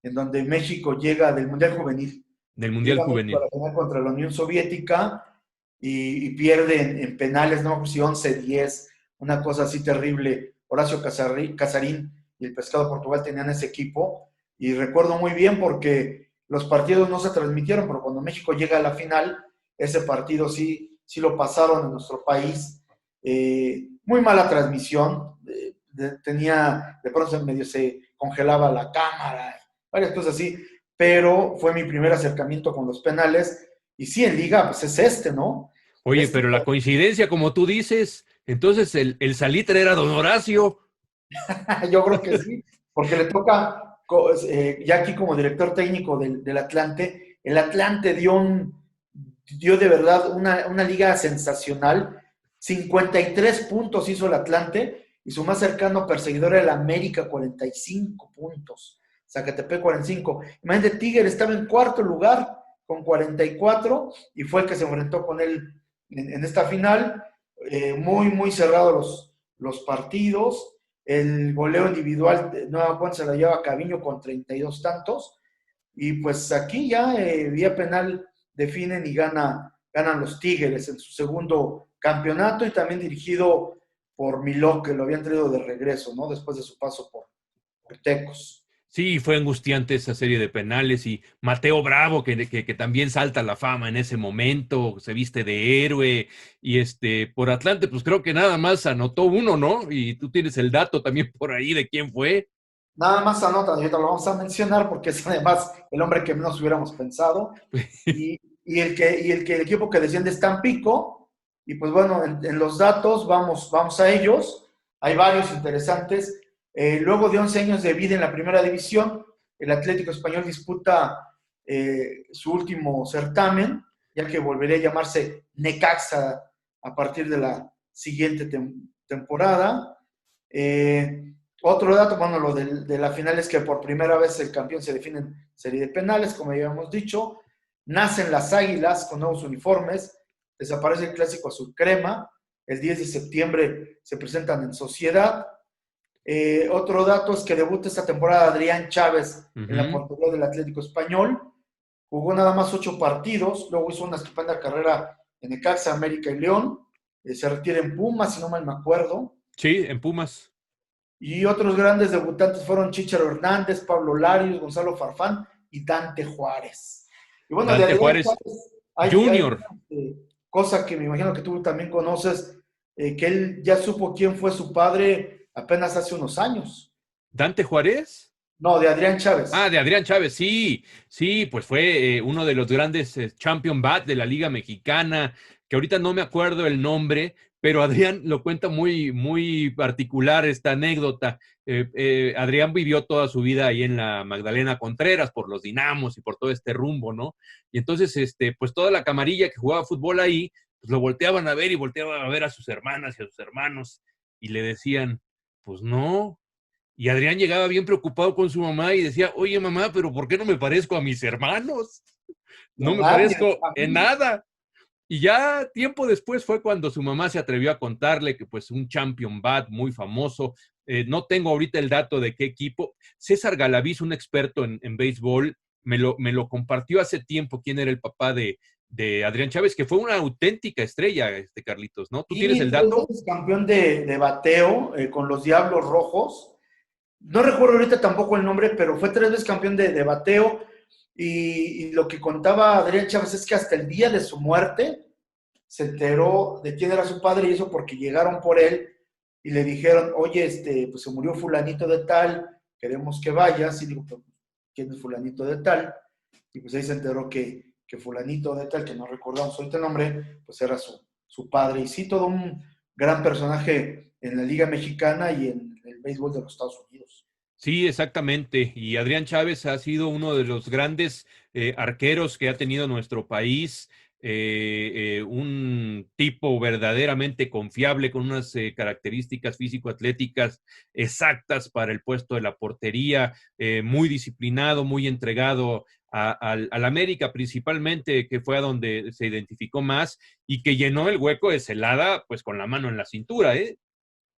en donde México llega del Mundial Juvenil. Del Mundial Llega México a Juvenil. la final contra la Unión Soviética y pierde en penales, no, si 11-10, una cosa así terrible. Horacio Casarín y el Pescado Portugal tenían ese equipo, y recuerdo muy bien porque los partidos no se transmitieron, pero cuando México llega a la final, ese partido sí lo pasaron en nuestro país. Muy mala transmisión, de pronto en medio se congelaba la cámara, varias cosas así, pero fue mi primer acercamiento con los penales Y sí, en liga, pues es ¿no? Oye, Este, pero la coincidencia, como tú dices, entonces el salitre era don Horacio. yo creo que sí, porque le toca, ya aquí como director técnico del Atlante, el Atlante dio de verdad una liga sensacional. 53 puntos hizo el Atlante y su más cercano perseguidor era el América, 45 puntos. Zacatepec 45. Imagínate, Tigre estaba en cuarto lugar con 44 y fue el que se enfrentó con él en esta final. Muy, muy cerrados los partidos. El goleo individual, nueva cuenta se la lleva Caviño con 32 tantos. Y pues aquí ya vía penal definen y ganan los Tigres en su segundo campeonato y también dirigido por Miló, que lo habían traído de regreso, ¿no? Después de su paso por Tecos. Sí, fue angustiante esa serie de penales y Mateo Bravo, que también salta a la fama en ese momento, se viste de héroe y por Atlante, pues creo que nada más anotó uno, ¿no? Y tú tienes el dato también por ahí de quién fue. Nada más anotan, ahorita lo vamos a mencionar porque es además el hombre que menos hubiéramos pensado. Y el equipo que desciende es Tampico. Y pues bueno, en los datos vamos a ellos. Hay varios interesantes. Luego de 11 años de vida en la primera división, el Atlético Español disputa su último certamen, ya que volvería a llamarse Necaxa a partir de la siguiente temporada. Otro dato, bueno, lo de la final es que por primera vez el campeón se define en serie de penales, como ya habíamos dicho. Nacen las Águilas con nuevos uniformes, desaparece el clásico azul crema, el 10 de septiembre se presentan en Sociedad. Otro dato es que debuta esta temporada Adrián Chávez en la Ujú. portería del Atlético Español. Jugó nada más 8 partidos, luego hizo una estupenda carrera en Necaxa, América y León. Se retira en Pumas, si no mal me acuerdo. Sí, en Pumas. Y otros grandes debutantes fueron Chicharo Hernández, Pablo Larios, Gonzalo Farfán y Dante Juárez. Y bueno, de Dante Adrián Juárez Juárez hay Junior. una cosa que me imagino que tú también conoces, que él ya supo quién fue su padre apenas hace unos años. ¿Dante Juárez? No, de Adrián Ah, Chávez. de Adrián Chávez, sí, sí, pues fue uno de los grandes champion bat de la Liga Mexicana, que ahorita no me acuerdo el nombre, pero Adrián lo cuenta muy, muy particular esta anécdota. Adrián vivió toda su vida ahí en la Magdalena Contreras por los Dinamos y por todo este rumbo, ¿no? Y entonces, pues toda la camarilla que jugaba fútbol ahí, pues lo volteaban a ver y volteaban a ver a sus hermanas y a sus hermanos y le decían, pues no. Y Adrián llegaba bien preocupado con su mamá y decía, oye mamá, pero ¿por qué no me parezco a mis hermanos? De No me nadie, de parezco en familia. nada. Y ya tiempo después fue cuando su mamá se atrevió a contarle que pues un champion bat muy famoso, no tengo ahorita el dato de qué equipo, César Galaviz, un experto en béisbol, me lo compartió hace tiempo quién era el papá de Adrián Chávez, que fue una auténtica estrella, Carlitos, ¿no? ¿Tú tienes Y el tres dato? veces campeón de bateo con los Diablos Rojos. No recuerdo ahorita tampoco el nombre, pero fue 3 veces campeón de bateo. Y lo que contaba Adrián Chávez es que hasta el día de su muerte se enteró de quién era su padre y eso porque llegaron por él y le dijeron, oye, pues se murió fulanito de tal, queremos que vayas. Y digo, pues, ¿quién es fulanito de tal? Y pues ahí se enteró que fulanito de tal, que no recordamos ahorita el nombre, pues era su padre. Y sí, todo un gran personaje en la Liga Mexicana y en el béisbol de los Estados Unidos. Sí, exactamente. Y Adrián Chávez ha sido uno de los grandes arqueros que ha tenido nuestro país. Un tipo verdaderamente confiable con unas características físico-atléticas exactas para el puesto de la portería, muy disciplinado, muy entregado al América principalmente, que fue a donde se identificó más y que llenó el hueco de Celada pues con la mano en la cintura, ¿eh?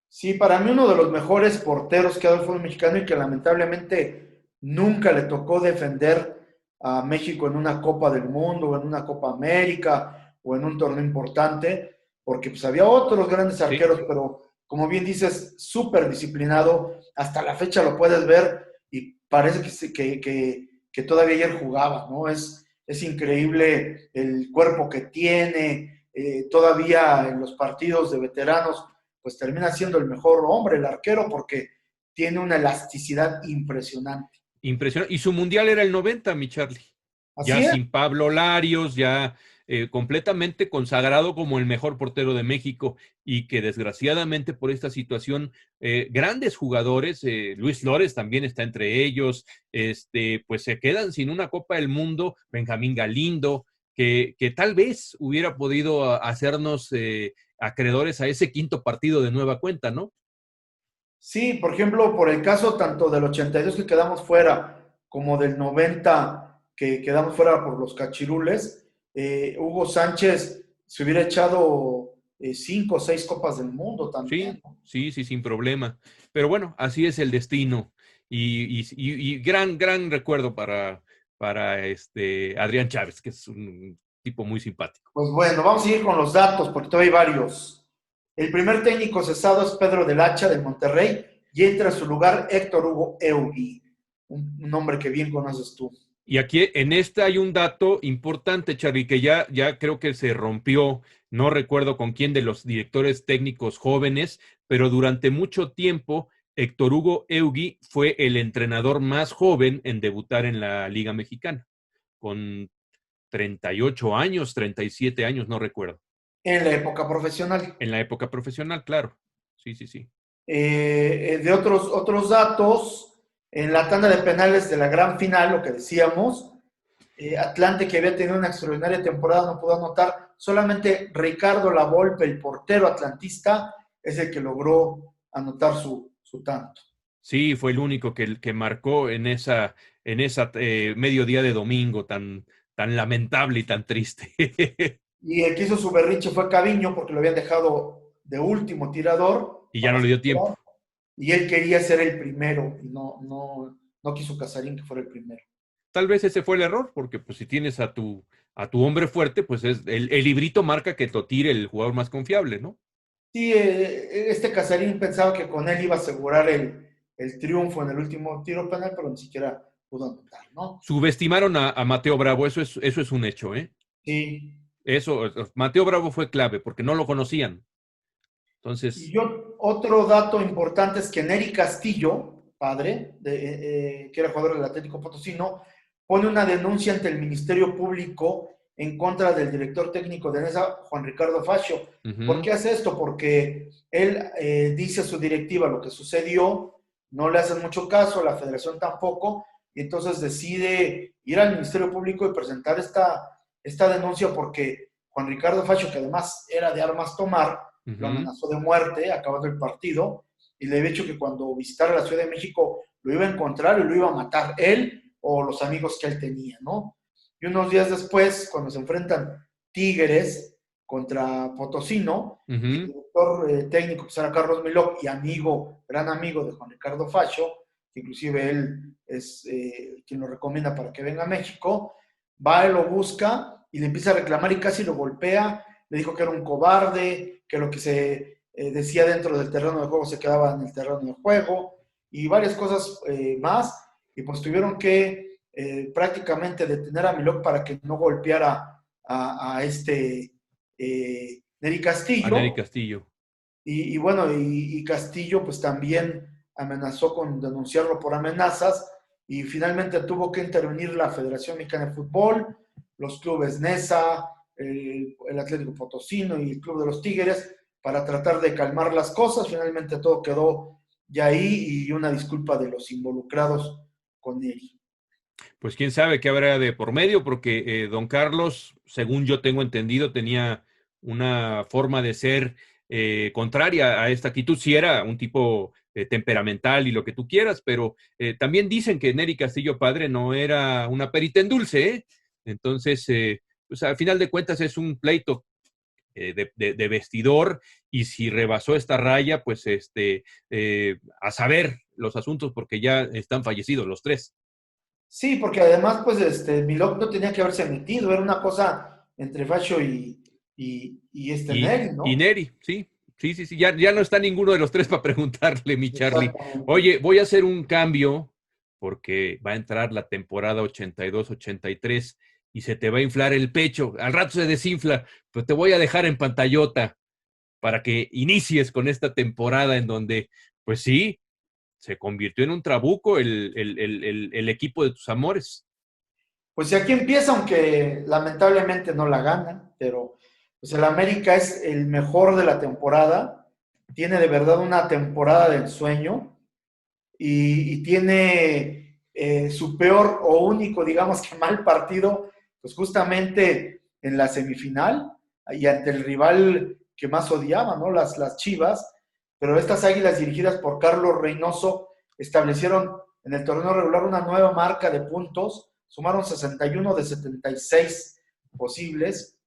Sí, para mí uno de los mejores porteros que ha dado el fútbol mexicano y que lamentablemente nunca le tocó defender a México en una Copa del Mundo o en una Copa América o en un torneo importante, porque pues había otros grandes Sí. arqueros, pero como bien dices, súper disciplinado, hasta la fecha lo puedes ver y parece que todavía ayer jugaba, ¿no? Es increíble el cuerpo que tiene, todavía en los partidos de veteranos pues termina siendo el mejor hombre, el arquero, porque tiene una elasticidad impresionante. Impresionante. Y su mundial era el 90, mi Charlie. Así ya es. sin Pablo Larios, ya completamente consagrado como el mejor portero de México y que desgraciadamente por esta situación, grandes jugadores, Luis Flores también está entre ellos, pues se quedan sin una Copa del Mundo, Benjamín Galindo, que tal vez hubiera podido hacernos acreedores a ese quinto partido de nueva cuenta, ¿no? Sí, por ejemplo, por el caso tanto del 82 que quedamos fuera como del 90 que quedamos fuera por los cachirules, Hugo Sánchez se hubiera echado 5 o 6 copas del mundo también, Sí, ¿no? sí, sí, sin problema. Pero bueno, así es el destino. Y gran, gran recuerdo para Adrián Chávez, que es un tipo muy simpático. Pues bueno, vamos a ir con los datos porque todavía hay varios. El primer técnico cesado es Pedro del Hacha de Monterrey y entra a su lugar Héctor Hugo Eugui, un nombre que bien conoces tú. Y aquí en este hay un dato importante, Charly, que ya creo que se rompió, no recuerdo con quién de los directores técnicos jóvenes, pero durante mucho tiempo Héctor Hugo Eugui fue el entrenador más joven en debutar en la Liga Mexicana, con 38 años, 37 años, no recuerdo. En la época profesional. En la época profesional, claro. Sí, sí, sí. De otros datos, en la tanda de penales de la gran final, lo que decíamos, Atlante, que había tenido una extraordinaria temporada, no pudo anotar. Solamente Ricardo Lavolpe, el portero atlantista, es el que logró anotar su tanto. Sí, fue el único que marcó en esa mediodía de domingo tan lamentable y tan triste. Y el que hizo su berrinche fue Caviño, porque lo habían dejado de último tirador Y ya para no le dio tiempo. celebrar, y él quería ser el primero, y no quiso Casarín que fuera el primero. Tal vez ese fue el error, porque pues si tienes a tu hombre fuerte, pues el librito marca que Totire el jugador más confiable, ¿no? Sí, este Casarín pensaba que con él iba a asegurar el triunfo en el último tiro penal, pero ni siquiera pudo anotar, ¿no? Subestimaron a Mateo Bravo, eso es un hecho, ¿eh? Sí. Eso, Mateo Bravo fue clave, porque no lo conocían. Y Entonces, otro dato importante es que Neri Castillo, padre, que era jugador del Atlético Potosino, pone una denuncia ante el Ministerio Público en contra del director técnico de NESA, Juan Ricardo Facio. ¿Por ujú, qué hace esto? Porque él dice a su directiva lo que sucedió, no le hacen mucho caso, la federación tampoco, y entonces decide ir al Ministerio Público y presentar esta denuncia porque Juan Ricardo Facio, que además era de armas tomar, lo ujú. amenazó de muerte acabando el partido y le había dicho que cuando visitara la Ciudad de México lo iba a encontrar y lo iba a matar él o los amigos que él tenía, ¿no? Y unos días después, cuando se enfrentan Tigres contra Potosino, y el Ujú. director técnico, pues era Carlos Milok, y amigo, gran amigo de Juan Ricardo Facho, que inclusive él es quien lo recomienda para que venga a México, va, él lo busca y le empieza a reclamar y casi lo golpea, le dijo que era un cobarde, que lo que se decía dentro del terreno de juego se quedaba en el terreno de juego, y varias cosas más, y pues tuvieron que prácticamente detener a Milok para que no golpeara a este Neri A Nery Castillo, Castillo. y bueno, y Castillo pues también amenazó con denunciarlo por amenazas, y finalmente tuvo que intervenir la Federación Mexicana de Fútbol, los clubes NESA, el Atlético Potosino y el Club de los Tigres para tratar de calmar las cosas. Finalmente todo quedó ya ahí y una disculpa de los involucrados con él. Pues quién sabe qué habrá de por medio, porque don Carlos, según yo tengo entendido, tenía una forma de ser contraria a esta actitud. Sí era un tipo temperamental y lo que tú quieras, pero también dicen que Nery Castillo padre no era una perita en dulce, ¿eh? Entonces, pues al final de cuentas es un pleito de vestidor y si rebasó esta raya, pues a saber los asuntos porque ya están fallecidos los tres. Sí, porque además, pues, Milok no tenía que haberse metido, era una cosa entre Facho y este Y, Neri, y ¿no? Neri, sí, sí, sí, sí, ya no está ninguno de los tres para preguntarle, mi Charlie. Exactamente. Oye, voy a hacer un cambio porque va a entrar la temporada 82-83 y se te va a inflar el pecho. Al rato se desinfla, pero te voy a dejar en pantallota para que inicies con esta temporada en donde, pues sí, se convirtió en un trabuco el equipo de tus amores. Pues aquí empieza, aunque lamentablemente no la gana, pero pues el América es el mejor de la temporada, tiene de verdad una temporada de ensueño y tiene su peor o único, digamos que mal partido, pues justamente en la semifinal y ante el rival que más odiaba, ¿no? Las Chivas, pero estas Águilas dirigidas por Carlos Reynoso establecieron en el torneo regular una nueva marca de puntos, sumaron 61 de 76 posibles,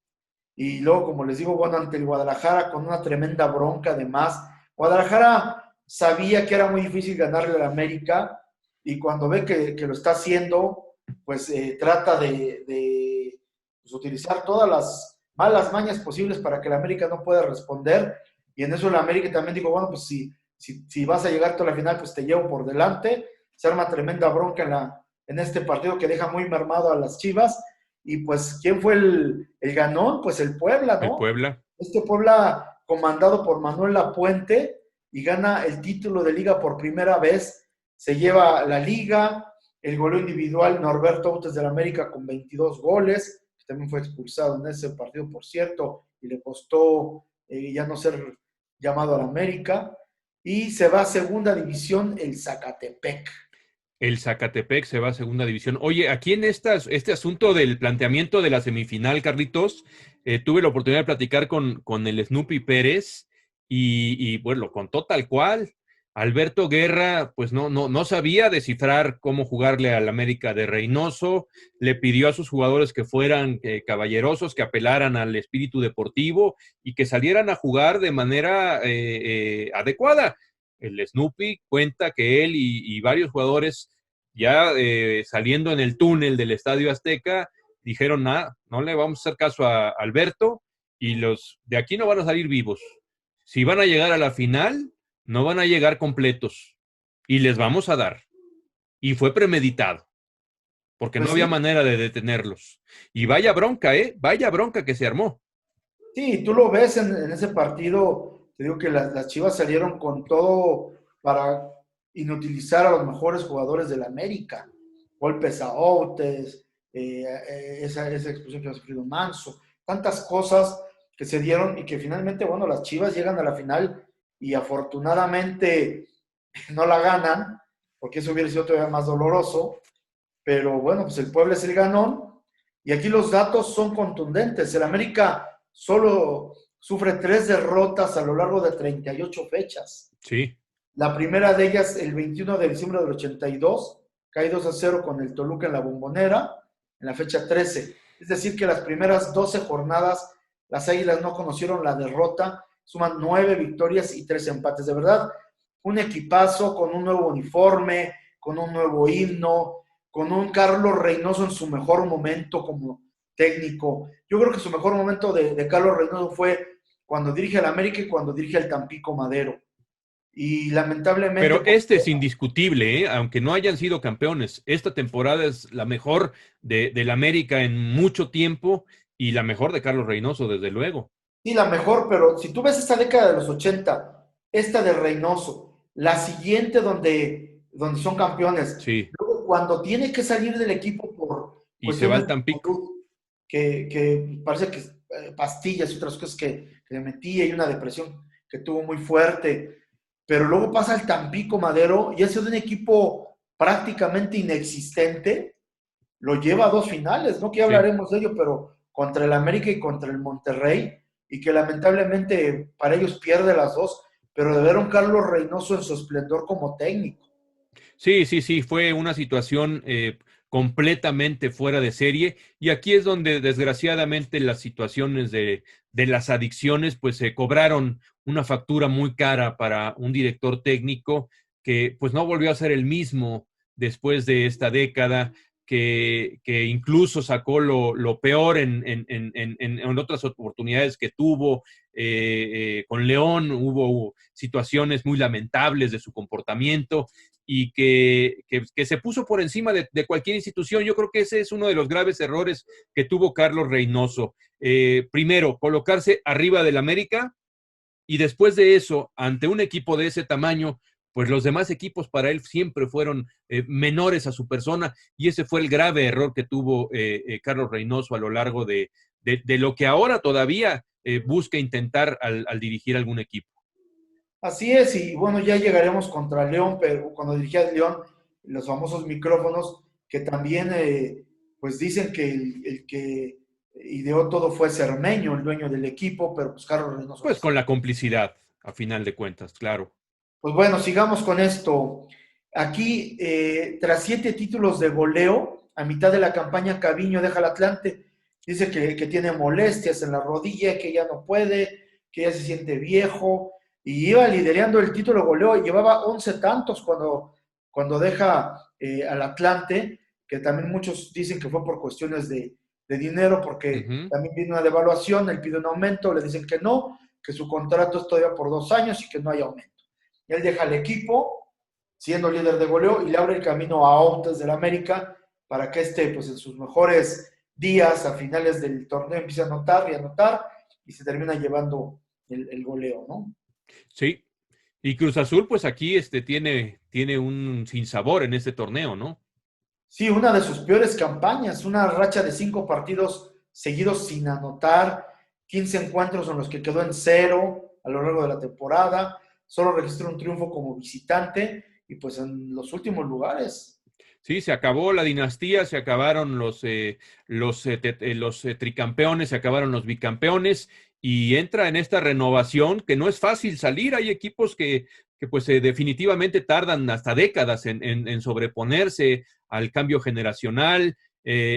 y luego, como les digo, bueno, ante el Guadalajara con una tremenda bronca además. Guadalajara sabía que era muy difícil ganarle al América y cuando ve que lo está haciendo, pues trata de pues, utilizar todas las malas mañas posibles para que el América no pueda responder. Y en eso el América también dijo, bueno, pues si vas a llegar toda la final, pues te llevo por delante. Se arma tremenda bronca en este partido que deja muy mermado a las Chivas. Y pues, ¿quién fue el ganón? Pues el Puebla, El ¿no? Puebla. Este Puebla, comandado por Manuel Lapuente, y gana el título de liga por primera vez. Se lleva la liga, el goleo individual Norberto Autes del América con 22 goles, que también fue expulsado en ese partido, por cierto, y le costó ya no ser llamado al América. Y se va a segunda división el Zacatepec. El Zacatepec se va a segunda división. Oye, aquí en este asunto del planteamiento de la semifinal, Carlitos, tuve la oportunidad de platicar con el Snoopy Pérez y bueno, lo contó tal cual. Alberto Guerra, pues no sabía descifrar cómo jugarle al América de Reynoso, le pidió a sus jugadores que fueran caballerosos, que apelaran al espíritu deportivo y que salieran a jugar de manera adecuada. El Snoopy cuenta que él y varios jugadores ya saliendo en el túnel del Estadio Azteca dijeron, no le vamos a hacer caso a Alberto y los de aquí no van a salir vivos. Si van a llegar a la final, no van a llegar completos y les vamos a dar. Y fue premeditado, porque no Pues había sí, manera de detenerlos. Y vaya bronca, vaya bronca que se armó. sí, tú lo ves en ese partido, te digo que las Chivas salieron con todo para inutilizar a los mejores jugadores de la América. Golpes a Outes, esa expulsión que ha sufrido Manso, tantas cosas que se dieron y que finalmente, bueno, las Chivas llegan a la final y afortunadamente no la ganan, porque eso hubiera sido todavía más doloroso, pero bueno, pues el Puebla es el ganón y aquí los datos son contundentes. El América solo sufre 3 derrotas a lo largo de 38 fechas. Sí. La primera de ellas el 21 de diciembre del 82, cae 2-0 con el Toluca en la Bombonera, en la fecha 13. Es decir, que las primeras 12 jornadas las Águilas no conocieron la derrota, suman 9 victorias y 3 empates. De verdad, un equipazo con un nuevo uniforme, con un nuevo himno, con un Carlos Reynoso en su mejor momento como técnico. Yo creo que su mejor momento de Carlos Reynoso fue cuando dirige al América y cuando dirige al Tampico Madero. Y lamentablemente, Pero pues, este es indiscutible, aunque no hayan sido campeones. Esta temporada es la mejor del América en mucho tiempo y la mejor de Carlos Reynoso, desde luego. sí, la mejor, pero si tú ves esta década de los 80, esta de Reynoso, la siguiente donde son campeones, Sí, luego cuando tiene que salir del equipo por y se va cuestiones al de Tampico. salud, que parece que pastillas y otras cosas que le metía y una depresión que tuvo muy fuerte, pero luego pasa al Tampico Madero y ha sido un equipo prácticamente inexistente, lo lleva a 2 finales, ¿no? Que ya Sí. hablaremos de ello, pero contra el América y contra el Monterrey, y que lamentablemente para ellos pierde las dos, pero de ver a un Carlos Reynoso en su esplendor como técnico. Sí, fue una situación completamente fuera de serie y aquí es donde desgraciadamente las situaciones de las adicciones pues se cobraron una factura muy cara para un director técnico que pues no volvió a ser el mismo después de esta década, que incluso sacó lo peor en otras oportunidades que tuvo. Con León hubo situaciones muy lamentables de su comportamiento y que se puso por encima de cualquier institución. Yo creo que ese es uno de los graves errores que tuvo Carlos Reynoso. Primero, colocarse arriba del América y después de eso, ante un equipo de ese tamaño, pues los demás equipos para él siempre fueron menores a su persona, y ese fue el grave error que tuvo Carlos Reynoso a lo largo de lo que ahora todavía busca intentar al dirigir algún equipo. Así es, y bueno, ya llegaremos contra León, pero cuando dirigía León, los famosos micrófonos, que también, pues dicen que el que ideó todo fue Cermeño, el dueño del equipo, pero pues Carlos Reynoso Pues así. con la complicidad, a final de cuentas, claro. Pues bueno, sigamos con esto. Aquí, tras 7 títulos de goleo, a mitad de la campaña, Caviño deja el Atlante. Dice que tiene molestias en la rodilla, que ya no puede, que ya se siente viejo. Y iba liderando el título de goleo, llevaba 11 tantos cuando deja al Atlante, que también muchos dicen que fue por cuestiones de dinero, porque Ujú. también vino una devaluación, él pide un aumento, le dicen que no, que su contrato es todavía por 2 años y que no hay aumento. Él deja el equipo, siendo líder de goleo, y le abre el camino a Autos del América para que pues en sus mejores días, a finales del torneo, empiece a anotar, y se termina llevando el goleo, ¿no? Sí. Y Cruz Azul, pues aquí tiene un sinsabor en este torneo, ¿no? Sí, una de sus peores campañas, una racha de 5 partidos seguidos sin anotar, 15 encuentros en los que quedó en 0 a lo largo de la temporada, solo registró un triunfo como visitante y pues en los últimos lugares. Sí, se acabó la dinastía, se acabaron los tricampeones, se acabaron los bicampeones, y entra en esta renovación que no es fácil salir. Hay equipos que pues definitivamente tardan hasta décadas en sobreponerse al cambio generacional.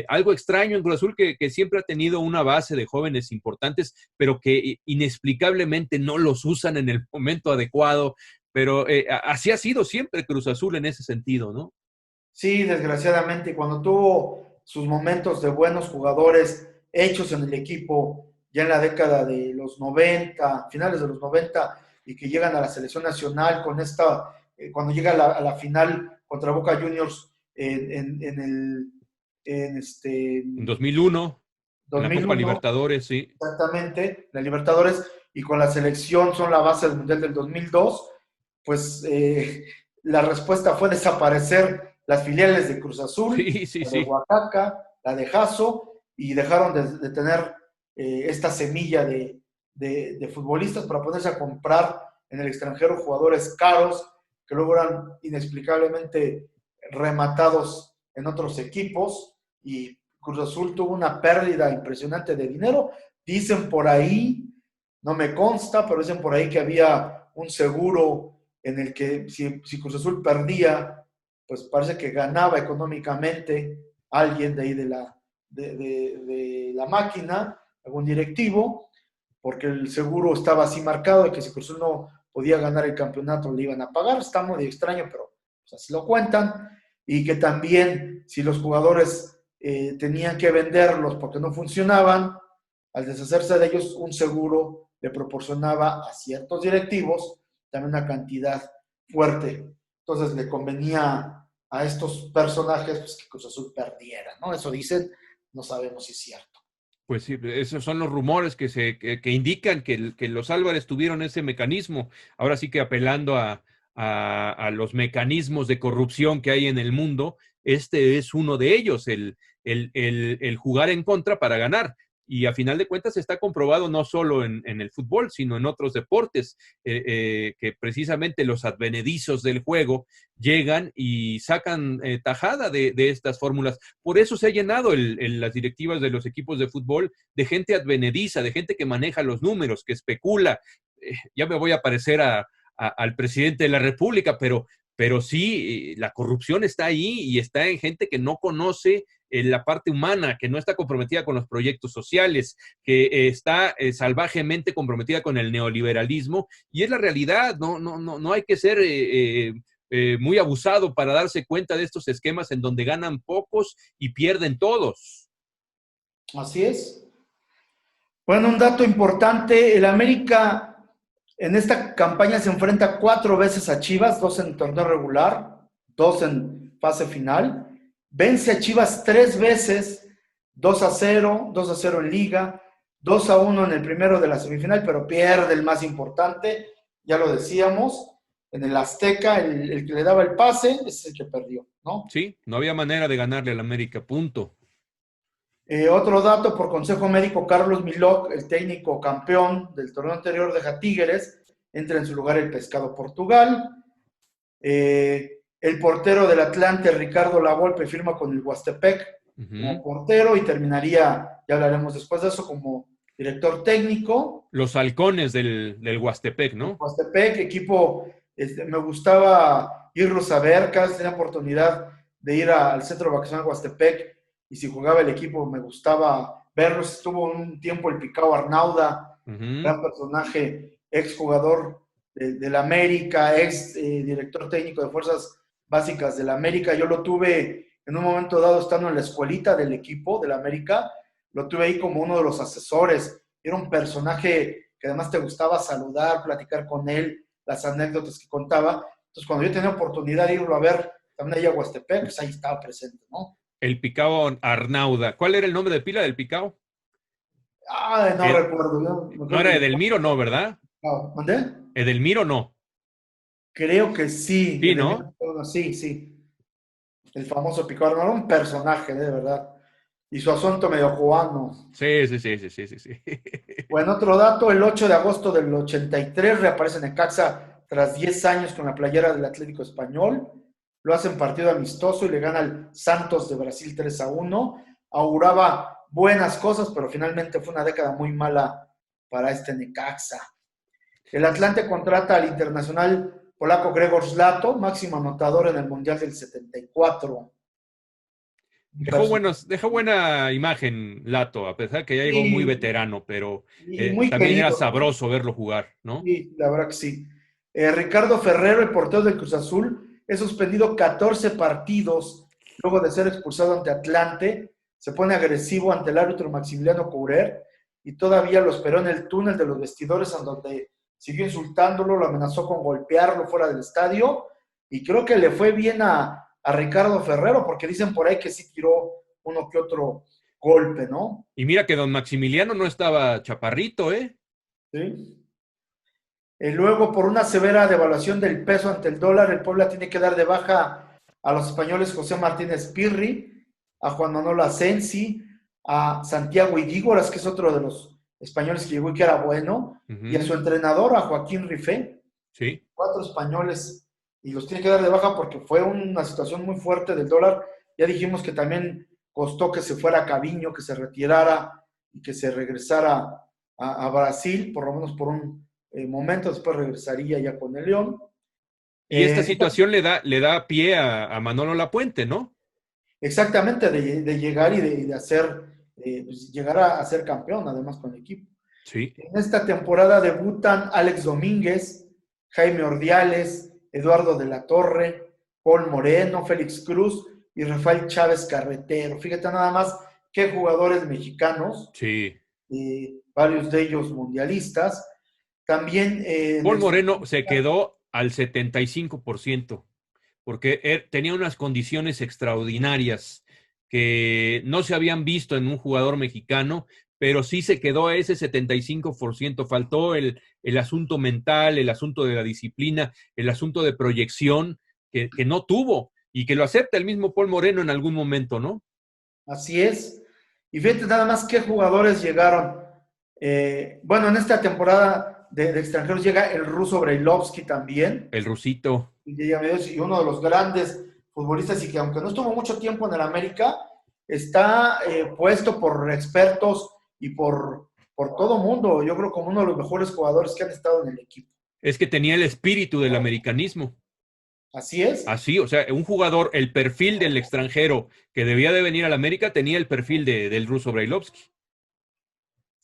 Algo extraño en Cruz Azul, que siempre ha tenido una base de jóvenes importantes, pero que inexplicablemente no los usan en el momento adecuado. Pero así ha sido siempre Cruz Azul en ese sentido, ¿no? Sí, desgraciadamente, cuando tuvo sus momentos de buenos jugadores hechos en el equipo ya en la década de los 90, finales de los 90, y que llegan a la selección nacional con cuando llega a la final contra Boca Juniors en el En 2001, en la Copa 2001, Libertadores, sí. exactamente, la Libertadores, y con la selección son la base del Mundial del 2002, pues la respuesta fue desaparecer las filiales de Cruz Azul, Sí, sí, la de sí. Oaxaca, la de Jaso, y dejaron de tener esta semilla de futbolistas para ponerse a comprar en el extranjero jugadores caros que luego eran inexplicablemente rematados en otros equipos, y Cruz Azul tuvo una pérdida impresionante de dinero. Dicen por ahí, no me consta, pero dicen por ahí que había un seguro en el que si Cruz Azul perdía, pues parece que ganaba económicamente alguien de ahí de la máquina, algún directivo, porque el seguro estaba así marcado de que si Cruz Azul no podía ganar el campeonato le iban a pagar. Está muy extraño, pero pues, así lo cuentan. Y que también si los jugadores tenían que venderlos porque no funcionaban, al deshacerse de ellos, un seguro le proporcionaba a ciertos directivos también una cantidad fuerte. Entonces le convenía a estos personajes pues, que Cruz Azul perdiera, ¿no? Eso dicen, no sabemos si es cierto. Pues sí, esos son los rumores que indican que los Álvarez tuvieron ese mecanismo. Ahora sí que apelando a los mecanismos de corrupción que hay en el mundo, este es uno de ellos, el jugar en contra para ganar. Y a final de cuentas está comprobado no solo en el fútbol, sino en otros deportes, que precisamente los advenedizos del juego llegan y sacan tajada de estas fórmulas. Por eso se ha llenado las directivas de los equipos de fútbol de gente advenediza, de gente que maneja los números, que especula. Ya me voy a parecer al presidente de la República, pero sí, la corrupción está ahí y está en gente que no conoce la parte humana, que no está comprometida con los proyectos sociales, que está salvajemente comprometida con el neoliberalismo, y es la realidad. No hay que ser muy abusado para darse cuenta de estos esquemas en donde ganan pocos y pierden todos. Así es. Bueno, un dato importante, el América en esta campaña se enfrenta 4 veces a Chivas, 2 en torneo regular, 2 en fase final. Vence a Chivas 3 veces, 2-0, 2-0 en liga, 2-1 en el primero de la semifinal, pero pierde el más importante, ya lo decíamos. en el Azteca, el que le daba el pase, ese es el que perdió, ¿no? Sí, no había manera de ganarle al América, punto. Otro dato, por consejo médico, Carlos Milok, el técnico campeón del torneo anterior, deja Tigres, entra en su lugar el Pescado Portugal. El portero del Atlante, Ricardo Lavolpe, firma con el Huastepec como portero y terminaría, ya hablaremos después de eso, como director técnico. Los halcones del Huastepec, El ¿no? Huastepec, equipo, me gustaba irlos a ver, cada vez tenía oportunidad de ir al centro de vacaciones Huastepec y si jugaba el equipo me gustaba verlos. Estuvo un tiempo el Picao Arnauda, gran personaje, ex jugador del América, ex director técnico de Fuerzas Básicas del América. Yo lo tuve en un momento dado estando en la escuelita del equipo del América, lo tuve ahí como uno de los asesores. Era un personaje que además te gustaba saludar, platicar con él, las anécdotas que contaba. Entonces, cuando yo tenía oportunidad de irlo a ver también allá a Huastepec, pues ahí estaba presente, ¿no? El Picao Arnauda. ¿Cuál era el nombre de pila del Picao? No recuerdo. No era Edelmiro, no, ¿verdad? ¿Mandé? Edelmiro, no. Creo que sí. Sí, ¿no? Sí, sí. El famoso Picao era un personaje, de verdad. Y su asunto medio cubano. Sí, sí, sí, sí, sí, sí, sí. Bueno, otro dato, el 8 de agosto del 83 reaparece Necaxa tras 10 años con la playera del Atlético Español. Lo hacen partido amistoso y le gana al Santos de Brasil 3-1. Auguraba buenas cosas, pero finalmente fue una década muy mala para este Necaxa. El Atlante contrata al internacional polaco Gregor Zlato, máximo anotador en el Mundial del 74. Dejó buena imagen Lato, a pesar que ya llegó muy Y, veterano, pero y muy también era querido, ¿no? sabroso verlo jugar, ¿no? Sí, la verdad que sí. Ricardo Ferrero, el portero del Cruz Azul, es suspendido 14 partidos luego de ser expulsado ante Atlante. Se pone agresivo ante el árbitro Maximiliano Courer y todavía lo esperó en el túnel de los vestidores, en donde siguió insultándolo, lo amenazó con golpearlo fuera del estadio. Y creo que le fue bien a Ricardo Ferrero, porque dicen por ahí que sí tiró uno que otro golpe, ¿no? Y mira que don Maximiliano no estaba chaparrito, ¿eh? Sí. Luego, por una severa devaluación del peso ante el dólar, el Puebla tiene que dar de baja a los españoles José Martínez Pirri, a Juan Manuel Asensi, a Santiago Idígoras, que es otro de los españoles que llegó y que era bueno, y a su entrenador, a Joaquín Rifé. Sí. 4 españoles, y los tiene que dar de baja porque fue una situación muy fuerte del dólar. Ya dijimos que también costó que se fuera Caviño, que se retirara y que se regresara a Brasil, por lo menos por un momento, después regresaría ya con el León. Y esta situación le da pie a Manolo Lapuente, ¿no? Exactamente, de llegar y de hacer, pues llegar a ser campeón, además con el equipo. Sí. En esta temporada debutan Alex Domínguez, Jaime Ordiales, Eduardo de la Torre, Paul Moreno, Félix Cruz y Rafael Chávez Carretero. Fíjate nada más qué jugadores mexicanos, Sí. varios de ellos mundialistas. También Paul Moreno se quedó al 75%, porque tenía unas condiciones extraordinarias que no se habían visto en un jugador mexicano, pero sí se quedó a ese 75%. Faltó el asunto mental, el asunto de la disciplina, el asunto de proyección que no tuvo y que lo acepta el mismo Paul Moreno en algún momento, ¿no? Así es. Y fíjate nada más qué jugadores llegaron. Bueno, en esta temporada de extranjeros llega el ruso Brailovsky también. El rusito. Y uno de los grandes futbolistas y que aunque no estuvo mucho tiempo en el América, está puesto por expertos y por todo mundo. Yo creo como uno de los mejores jugadores que han estado en el equipo. Es que tenía el espíritu del americanismo. Así es. Así, o sea, un jugador, el perfil del extranjero que debía de venir al América tenía el perfil del ruso Brailovsky.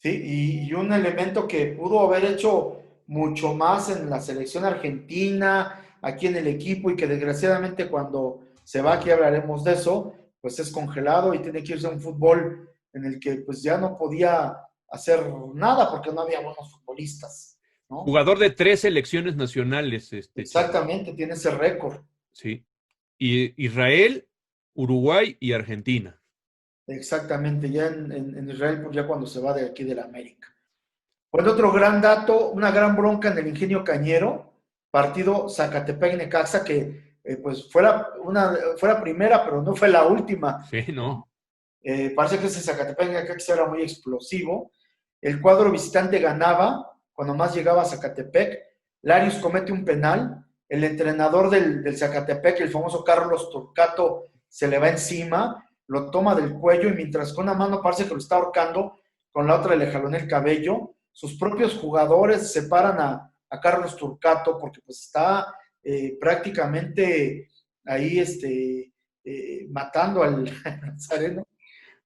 Sí, y un elemento que pudo haber hecho mucho más en la selección argentina, aquí en el equipo, y que desgraciadamente cuando se va, aquí hablaremos de eso, pues es congelado y tiene que irse a un fútbol en el que pues ya no podía hacer nada porque no había buenos futbolistas, ¿no? Jugador de 3 selecciones nacionales, Charlie. Exactamente, tiene ese récord. Sí. Y Israel, Uruguay y Argentina. Exactamente, ya en Israel, pues ya cuando se va de aquí de la América. Pues otro gran dato, una gran bronca en el Ingenio Cañero partido Zacatepec-Necaxa, que pues fue la primera, pero no fue la última. Sí, ¿no? Parece que ese Zacatepec-Necaxa era muy explosivo. El cuadro visitante ganaba cuando más llegaba a Zacatepec. Larios comete un penal. El entrenador del Zacatepec, el famoso Carlos Turcato, se le va encima, lo toma del cuello y mientras con una mano parece que lo está ahorcando, con la otra le jaló en el cabello. Sus propios jugadores separan a Carlos Turcato porque pues está prácticamente ahí matando al Nazareno.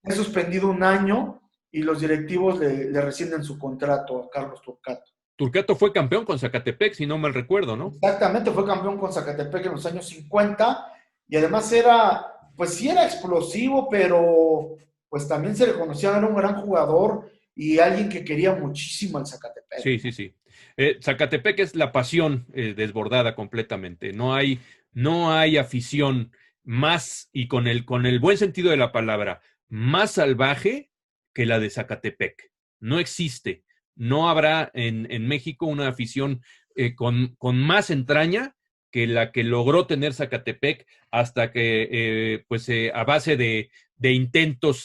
Es suspendido un año y los directivos le rescinden su contrato a Carlos Turcato. Turcato fue campeón con Zacatepec, si no mal recuerdo, ¿no? Exactamente, fue campeón con Zacatepec en los años 50 y además pues sí era explosivo, pero pues también se le conocía, era un gran jugador y alguien que quería muchísimo al Zacatepec. Sí, sí, sí. Zacatepec es la pasión desbordada completamente. No hay afición más, y con el buen sentido de la palabra, más salvaje que la de Zacatepec. No existe. No habrá en México una afición con más entraña que la que logró tener Zacatepec hasta que, pues, a base de intentos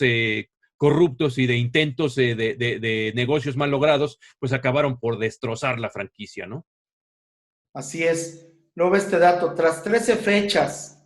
corruptos y de intentos de negocios mal logrados, pues acabaron por destrozar la franquicia, ¿no? Así es. Luego este dato, tras 13 fechas,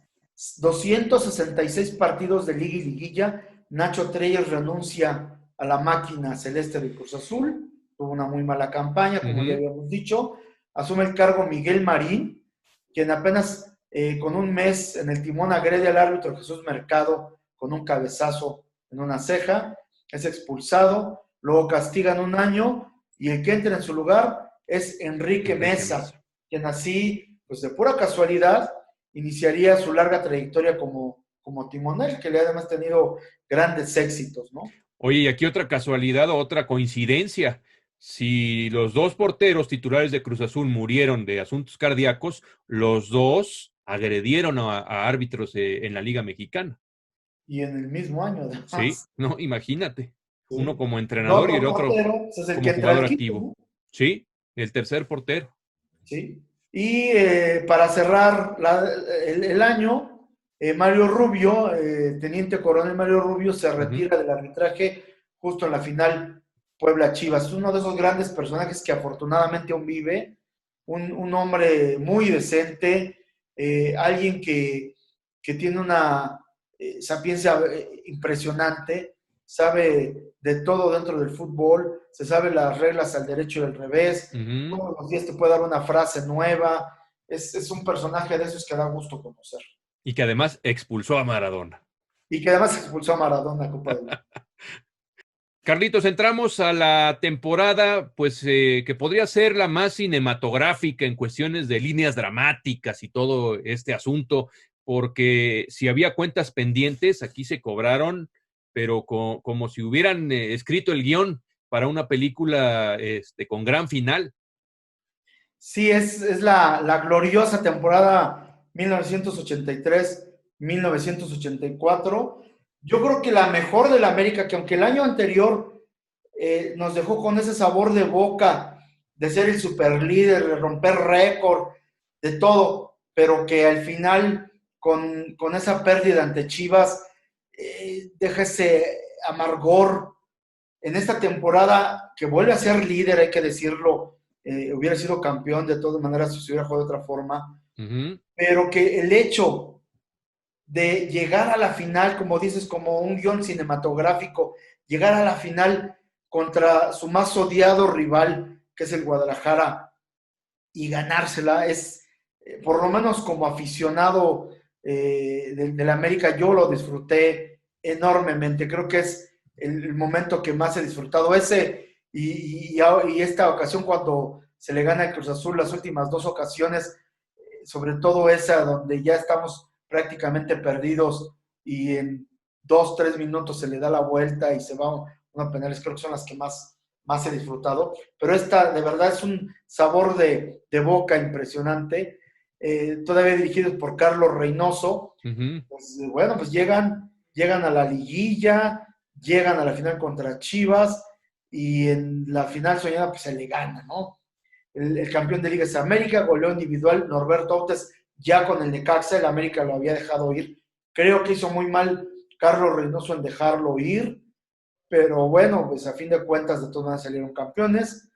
266 partidos de Liga y Liguilla, Nacho Treyes renuncia a la máquina celeste de Cruz Azul, tuvo una muy mala campaña, como ya habíamos dicho, asume el cargo Miguel Marín, quien apenas con un mes en el timón agrede al árbitro Jesús Mercado con un cabezazo en una ceja, es expulsado, luego castigan un año y el que entra en su lugar es Enrique Mesa, quien así, pues de pura casualidad, iniciaría su larga trayectoria como timonel, que le ha además tenido grandes éxitos, ¿no? Oye, y aquí otra casualidad o otra coincidencia. Si los dos porteros titulares de Cruz Azul murieron de asuntos cardíacos, los dos agredieron a árbitros en la Liga Mexicana. Y en el mismo año, Sí, además. no, imagínate. Uno Sí. como El entrenador y otro el otro portero pues, es el que como entra jugador al quinto, activo. ¿no? Sí, el tercer portero. ¿Sí? Y para cerrar el año, Mario Rubio, teniente coronel Mario Rubio, se Ujú. retira del arbitraje justo en la final Puebla-Chivas. Es uno de esos grandes personajes que afortunadamente aún vive, un hombre muy decente, alguien que tiene una sapiencia impresionante, sabe de todo dentro del fútbol, se sabe las reglas al derecho y al revés, Ujú. todos los días te puede dar una frase nueva, es un personaje de esos que da gusto conocer. Y que además expulsó a Maradona. Y que además expulsó a Maradona a Copa del Mundo. Carlitos, entramos a la temporada, pues que podría ser la más cinematográfica en cuestiones de líneas dramáticas y todo este asunto, porque si había cuentas pendientes, aquí se cobraron, pero como si hubieran escrito el guión para una película con gran final. Sí, es la gloriosa temporada 1983-1984. Yo creo que la mejor de la América, que aunque el año anterior nos dejó con ese sabor de boca de ser el superlíder, de romper récord, de todo, pero que al final con esa pérdida ante Chivas deja ese amargor en esta temporada que vuelve a ser líder, hay que decirlo, hubiera sido campeón de todas maneras si se hubiera jugado de otra forma, Uh-huh. pero que el hecho de llegar a la final, como dices, como un guión cinematográfico, llegar a la final contra su más odiado rival, que es el Guadalajara, y ganársela, es, por lo menos como aficionado de la América, yo lo disfruté enormemente. Creo que es el momento que más he disfrutado. Ese y esta ocasión cuando se le gana el Cruz Azul, las últimas dos ocasiones, sobre todo esa donde ya estamos prácticamente perdidos y en 2, 3 minutos se le da la vuelta y se va una penales, creo que son las que más he disfrutado, pero esta de verdad es un sabor de boca impresionante, todavía dirigidos por Carlos Reynoso, Uh-huh. pues bueno, pues llegan a la liguilla, llegan a la final contra Chivas y en la final soñada pues se le gana, ¿no? el campeón de Liga es América, goleo individual Norberto Autes ya con el Necaxa, el América lo había dejado ir. Creo que hizo muy mal Carlos Reynoso en dejarlo ir, pero bueno, pues a fin de cuentas de todas maneras salieron campeones.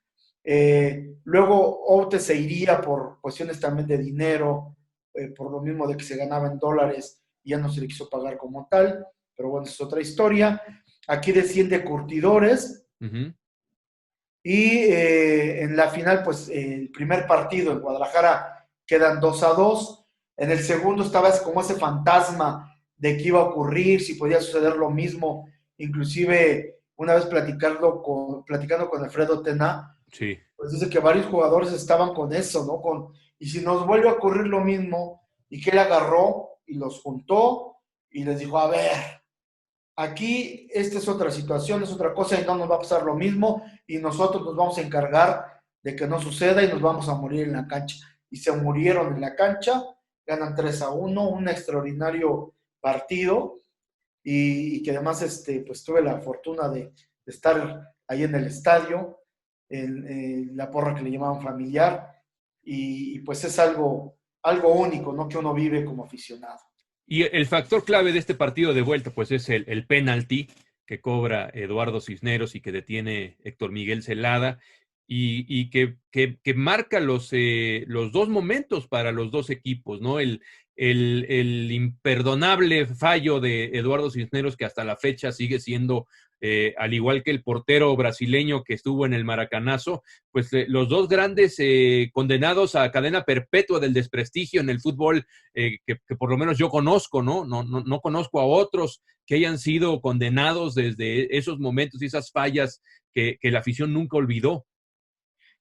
Luego Oute se iría por cuestiones también de dinero, por lo mismo de que se ganaba en dólares y ya no se le quiso pagar como tal, pero bueno, es otra historia. Aquí desciende Curtidores y en la final, pues el primer partido en Guadalajara quedan 2-2. En el segundo estaba como ese fantasma de que iba a ocurrir, si podía suceder lo mismo. Inclusive, una vez platicando con Alfredo Tena, Sí. pues dice que varios jugadores estaban con eso, ¿no? Y si nos vuelve a ocurrir lo mismo, y que él agarró y los juntó y les dijo, a ver, aquí esta es otra situación, es otra cosa y no nos va a pasar lo mismo y nosotros nos vamos a encargar de que no suceda y nos vamos a morir en la cancha. Y se murieron en la cancha, ganan 3-1, un extraordinario partido y que además pues tuve la fortuna de estar ahí en el estadio, en la porra que le llamaban familiar y pues es algo único, ¿no? Que uno vive como aficionado. Y el factor clave de este partido de vuelta, pues es el penalti que cobra Eduardo Cisneros y que detiene Héctor Miguel Celada y que marca los dos momentos para los dos equipos, ¿no? El imperdonable fallo de Eduardo Cisneros que hasta la fecha sigue siendo, al igual que el portero brasileño que estuvo en el Maracanazo, pues los dos grandes condenados a cadena perpetua del desprestigio en el fútbol que por lo menos yo conozco, ¿no? No conozco a otros que hayan sido condenados desde esos momentos y esas fallas que la afición nunca olvidó.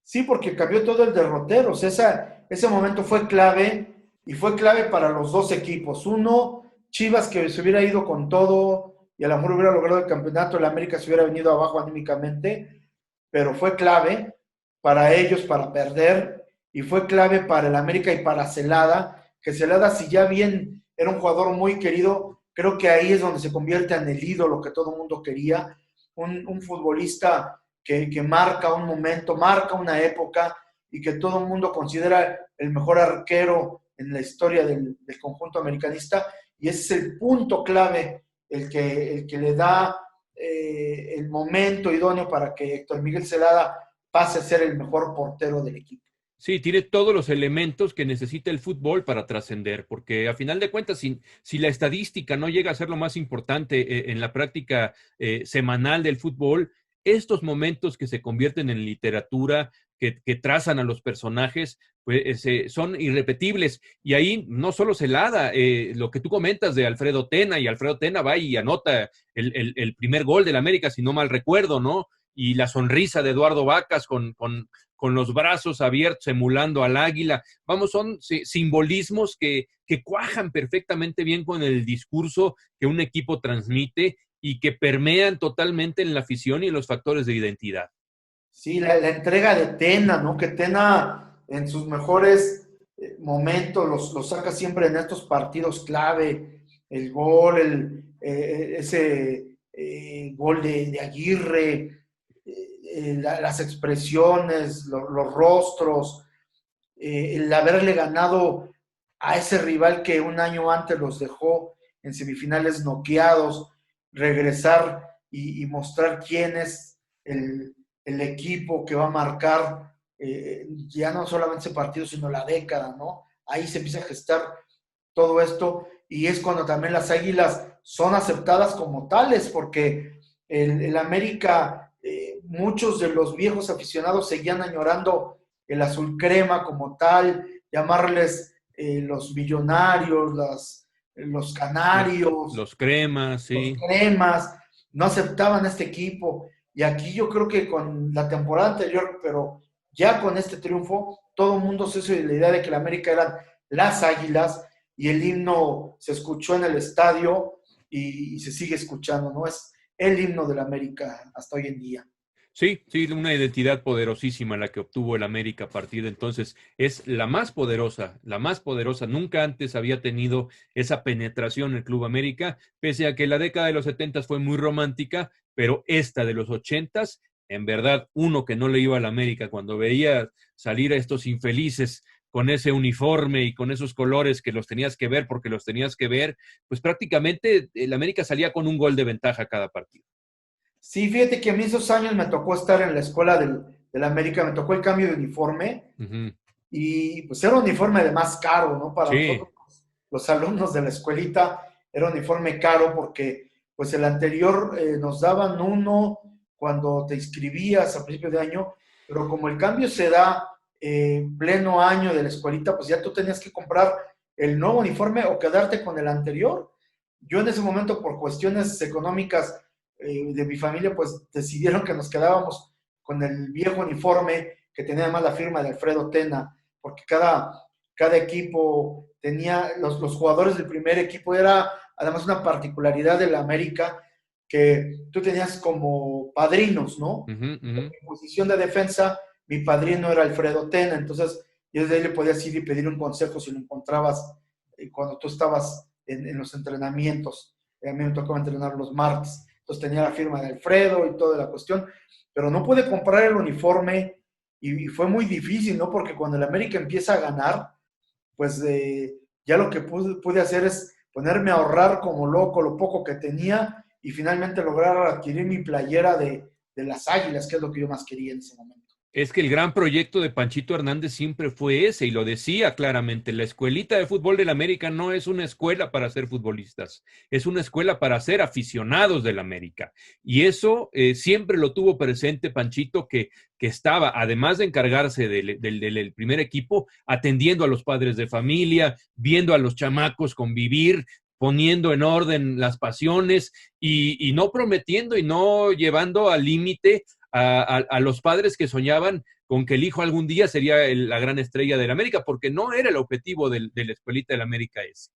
Sí, porque cambió todo el derrotero. O sea, ese momento fue clave y fue clave para los dos equipos. Uno, Chivas que se hubiera ido con todo y a lo mejor hubiera logrado el campeonato, el América se hubiera venido abajo anímicamente, pero fue clave para ellos para perder y fue clave para el América y para Celada, que Celada si ya bien era un jugador muy querido, creo que ahí es donde se convierte en el ídolo que todo el mundo quería, un futbolista que marca un momento, marca una época y que todo el mundo considera el mejor arquero en la historia del conjunto americanista. Y ese es el punto clave, el que le da el momento idóneo para que Héctor Miguel Celada pase a ser el mejor portero del equipo. Sí, tiene todos los elementos que necesita el fútbol para trascender, porque a final de cuentas, si la estadística no llega a ser lo más importante en la práctica semanal del fútbol, estos momentos que se convierten en literatura, que trazan a los personajes, pues son irrepetibles. Y ahí no solo Celada, lo que tú comentas de Alfredo Tena, y Alfredo Tena va y anota el primer gol del América, si no mal recuerdo, ¿no? Y la sonrisa de Eduardo Vacas con los brazos abiertos, emulando al águila. Vamos, son simbolismos que cuajan perfectamente bien con el discurso que un equipo transmite y que permean totalmente en la afición y en los factores de identidad. Sí, la entrega de Tena, ¿no? Que Tena en sus mejores momentos los saca siempre en estos partidos clave. El gol, ese gol de Aguirre, las expresiones, los rostros, el haberle ganado a ese rival que un año antes los dejó en semifinales noqueados, regresar y mostrar quién es el equipo que va a marcar ya no solamente ese partido, sino la década, ¿no? Ahí se empieza a gestar todo esto y es cuando también las Águilas son aceptadas como tales, porque el América, muchos de los viejos aficionados seguían añorando el azul crema como tal, llamarles los millonarios, los canarios, Los cremas, los sí. cremas, no aceptaban este equipo. Y aquí yo creo que con la temporada anterior, pero ya con este triunfo, todo el mundo se hizo la idea de que la América eran las Águilas y el himno se escuchó en el estadio y se sigue escuchando, ¿no? Es el himno de la América hasta hoy en día. Sí, sí, una identidad poderosísima la que obtuvo el América a partir de entonces. Es la más poderosa, la más poderosa. Nunca antes había tenido esa penetración el Club América, pese a que la década de los 70 fue muy romántica, pero esta de los 80 en verdad, uno que no le iba a la América, cuando veía salir a estos infelices con ese uniforme y con esos colores que los tenías que ver porque los tenías que ver, pues prácticamente el América salía con un gol de ventaja cada partido. Sí, fíjate que a mí esos años me tocó estar en la escuela del América, me tocó el cambio de uniforme Uh-huh. y pues era un uniforme de más caro, ¿no? Para Sí. nosotros, los alumnos de la escuelita, era un uniforme caro porque pues el anterior nos daban uno cuando te inscribías a principio de año, pero como el cambio se da pleno año de la escuelita, pues ya tú tenías que comprar el nuevo uniforme o quedarte con el anterior. Yo en ese momento, por cuestiones económicas de mi familia, pues decidieron que nos quedábamos con el viejo uniforme que tenía además la firma de Alfredo Tena, porque cada equipo tenía, los jugadores del primer equipo era además una particularidad de la América que tú tenías como padrinos, ¿no? Uh-huh, uh-huh. En posición de defensa, mi padrino era Alfredo Tena, entonces yo desde ahí le podías ir y pedir un consejo si lo encontrabas cuando tú estabas en los entrenamientos. A mí me tocaba entrenar los martes, entonces tenía la firma de Alfredo y toda la cuestión, pero no pude comprar el uniforme y fue muy difícil, ¿no? Porque cuando el América empieza a ganar, pues ya lo que pude hacer es ponerme a ahorrar como loco lo poco que tenía y finalmente lograr adquirir mi playera de las Águilas, que es lo que yo más quería en ese momento. Es que el gran proyecto de Panchito Hernández siempre fue ese, y lo decía claramente, la escuelita de fútbol del América no es una escuela para ser futbolistas, es una escuela para ser aficionados del América. Y eso siempre lo tuvo presente Panchito, que estaba, además de encargarse del primer equipo, atendiendo a los padres de familia, viendo a los chamacos convivir, poniendo en orden las pasiones y no prometiendo y no llevando al límite a los padres que soñaban con que el hijo algún día sería la gran estrella del América, porque no era el objetivo de la escuelita del América ese.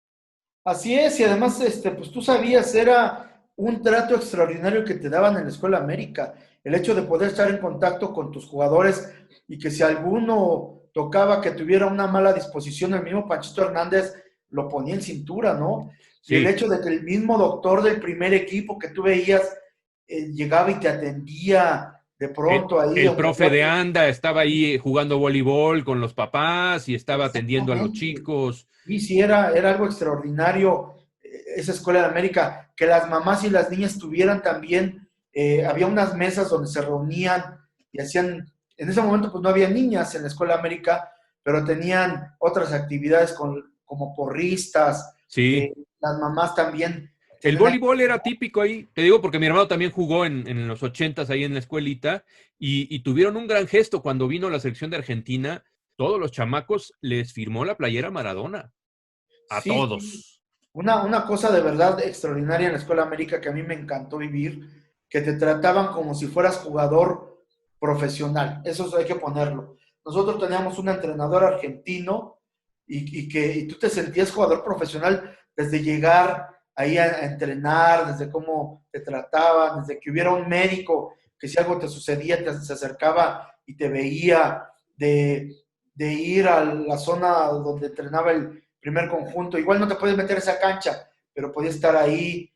Así es, y además, pues tú sabías, era un trato extraordinario que te daban en la Escuela América. El hecho de poder estar en contacto con tus jugadores y que si alguno tocaba que tuviera una mala disposición, el mismo Panchito Hernández lo ponía en cintura, ¿no? Y el Sí, hecho de que el mismo doctor del primer equipo que tú veías llegaba y te atendía de pronto ahí, el aunque profe de Anda estaba ahí jugando voleibol con los papás y estaba atendiendo a los exactamente. chicos. Y sí, era algo extraordinario esa escuela de América, que las mamás y las niñas tuvieran también, había unas mesas donde se reunían y hacían, en ese momento pues no había niñas en la escuela de América, pero tenían otras actividades como porristas, Sí, las mamás también el tenían... voleibol era típico ahí, te digo porque mi hermano también jugó en los ochentas ahí en la escuelita y tuvieron un gran gesto cuando vino la selección de Argentina, todos los chamacos les firmó la playera Maradona, a Sí, sí, todos. una cosa de verdad extraordinaria en la Escuela América que a mí me encantó vivir, que te trataban como si fueras jugador profesional, eso hay que ponerlo. Nosotros teníamos un entrenador argentino y tú te sentías jugador profesional desde llegar ahí a entrenar, desde cómo te trataban, desde que hubiera un médico que si algo te sucedía se acercaba y te veía, de ir a la zona donde entrenaba el primer conjunto. Igual no te puedes meter a esa cancha, pero podías estar ahí,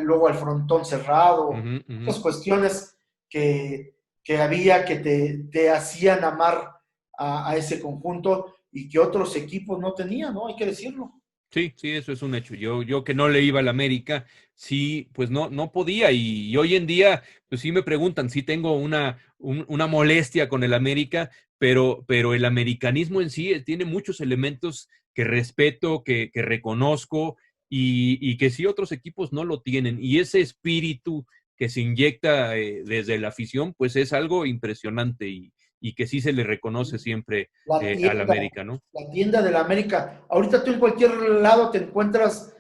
luego al frontón cerrado. Ujú, ujú. Muchas cuestiones que había que te hacían amar a ese conjunto y que otros equipos no tenían, ¿no? Hay que decirlo. Sí, sí, eso es un hecho. Yo que no le iba al América, sí, pues no podía. Y hoy en día, pues sí me preguntan, sí tengo una molestia con el América, pero el americanismo en sí tiene muchos elementos que respeto, que reconozco y que sí otros equipos no lo tienen. Y ese espíritu que se inyecta desde la afición, pues es algo impresionante y que sí se le reconoce siempre La al tienda, América, ¿no? la tienda de la América. Ahorita tú en cualquier lado te encuentras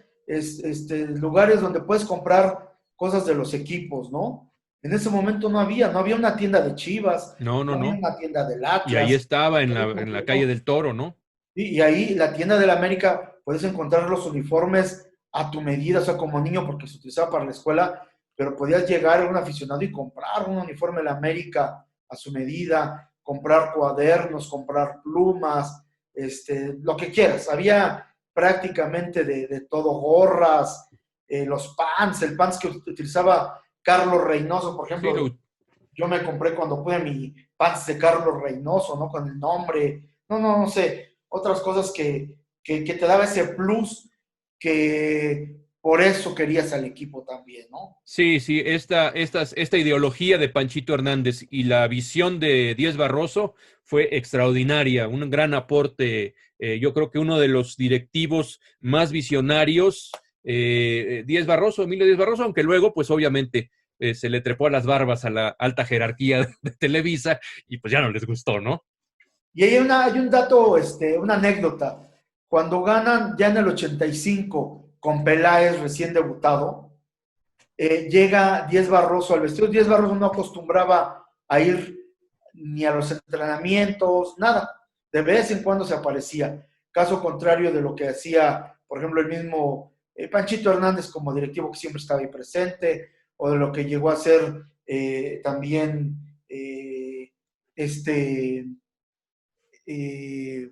lugares donde puedes comprar cosas de los equipos, ¿no? En ese momento no había una tienda de Chivas, No, no, no había no. una tienda del Y ahí Atlas. estaba en la calle del Toro, ¿no? Y ahí la tienda de la América puedes encontrar los uniformes a tu medida, o sea, como niño, porque se utilizaba para la escuela, pero podías llegar a un aficionado y comprar un uniforme de la América a su medida, comprar cuadernos, comprar plumas, lo que quieras. Había prácticamente de todo, gorras, los pants, el pants que utilizaba Carlos Reynoso, por Sí, ejemplo, yo me compré cuando pude mi Pants de Carlos Reynoso, ¿no? Con el nombre, no sé, otras cosas que te daba ese plus que por eso querías al equipo también, ¿no? Sí, sí, esta ideología de Panchito Hernández y la visión de Díez Barroso fue extraordinaria, un gran aporte. Yo creo que uno de los directivos más visionarios, Emilio Díez Barroso, aunque luego, pues obviamente, se le trepó a las barbas a la alta jerarquía de Televisa y pues ya no les gustó, ¿no? Y hay un dato, una anécdota. Cuando ganan ya en el 85 con Peláez recién debutado, llega Díez Barroso al vestido. Díez Barroso no acostumbraba a ir ni a los entrenamientos, nada. De vez en cuando se aparecía. Caso contrario de lo que hacía, por ejemplo, el mismo Panchito Hernández como directivo que siempre estaba ahí presente, o de lo que llegó a ser también este eh,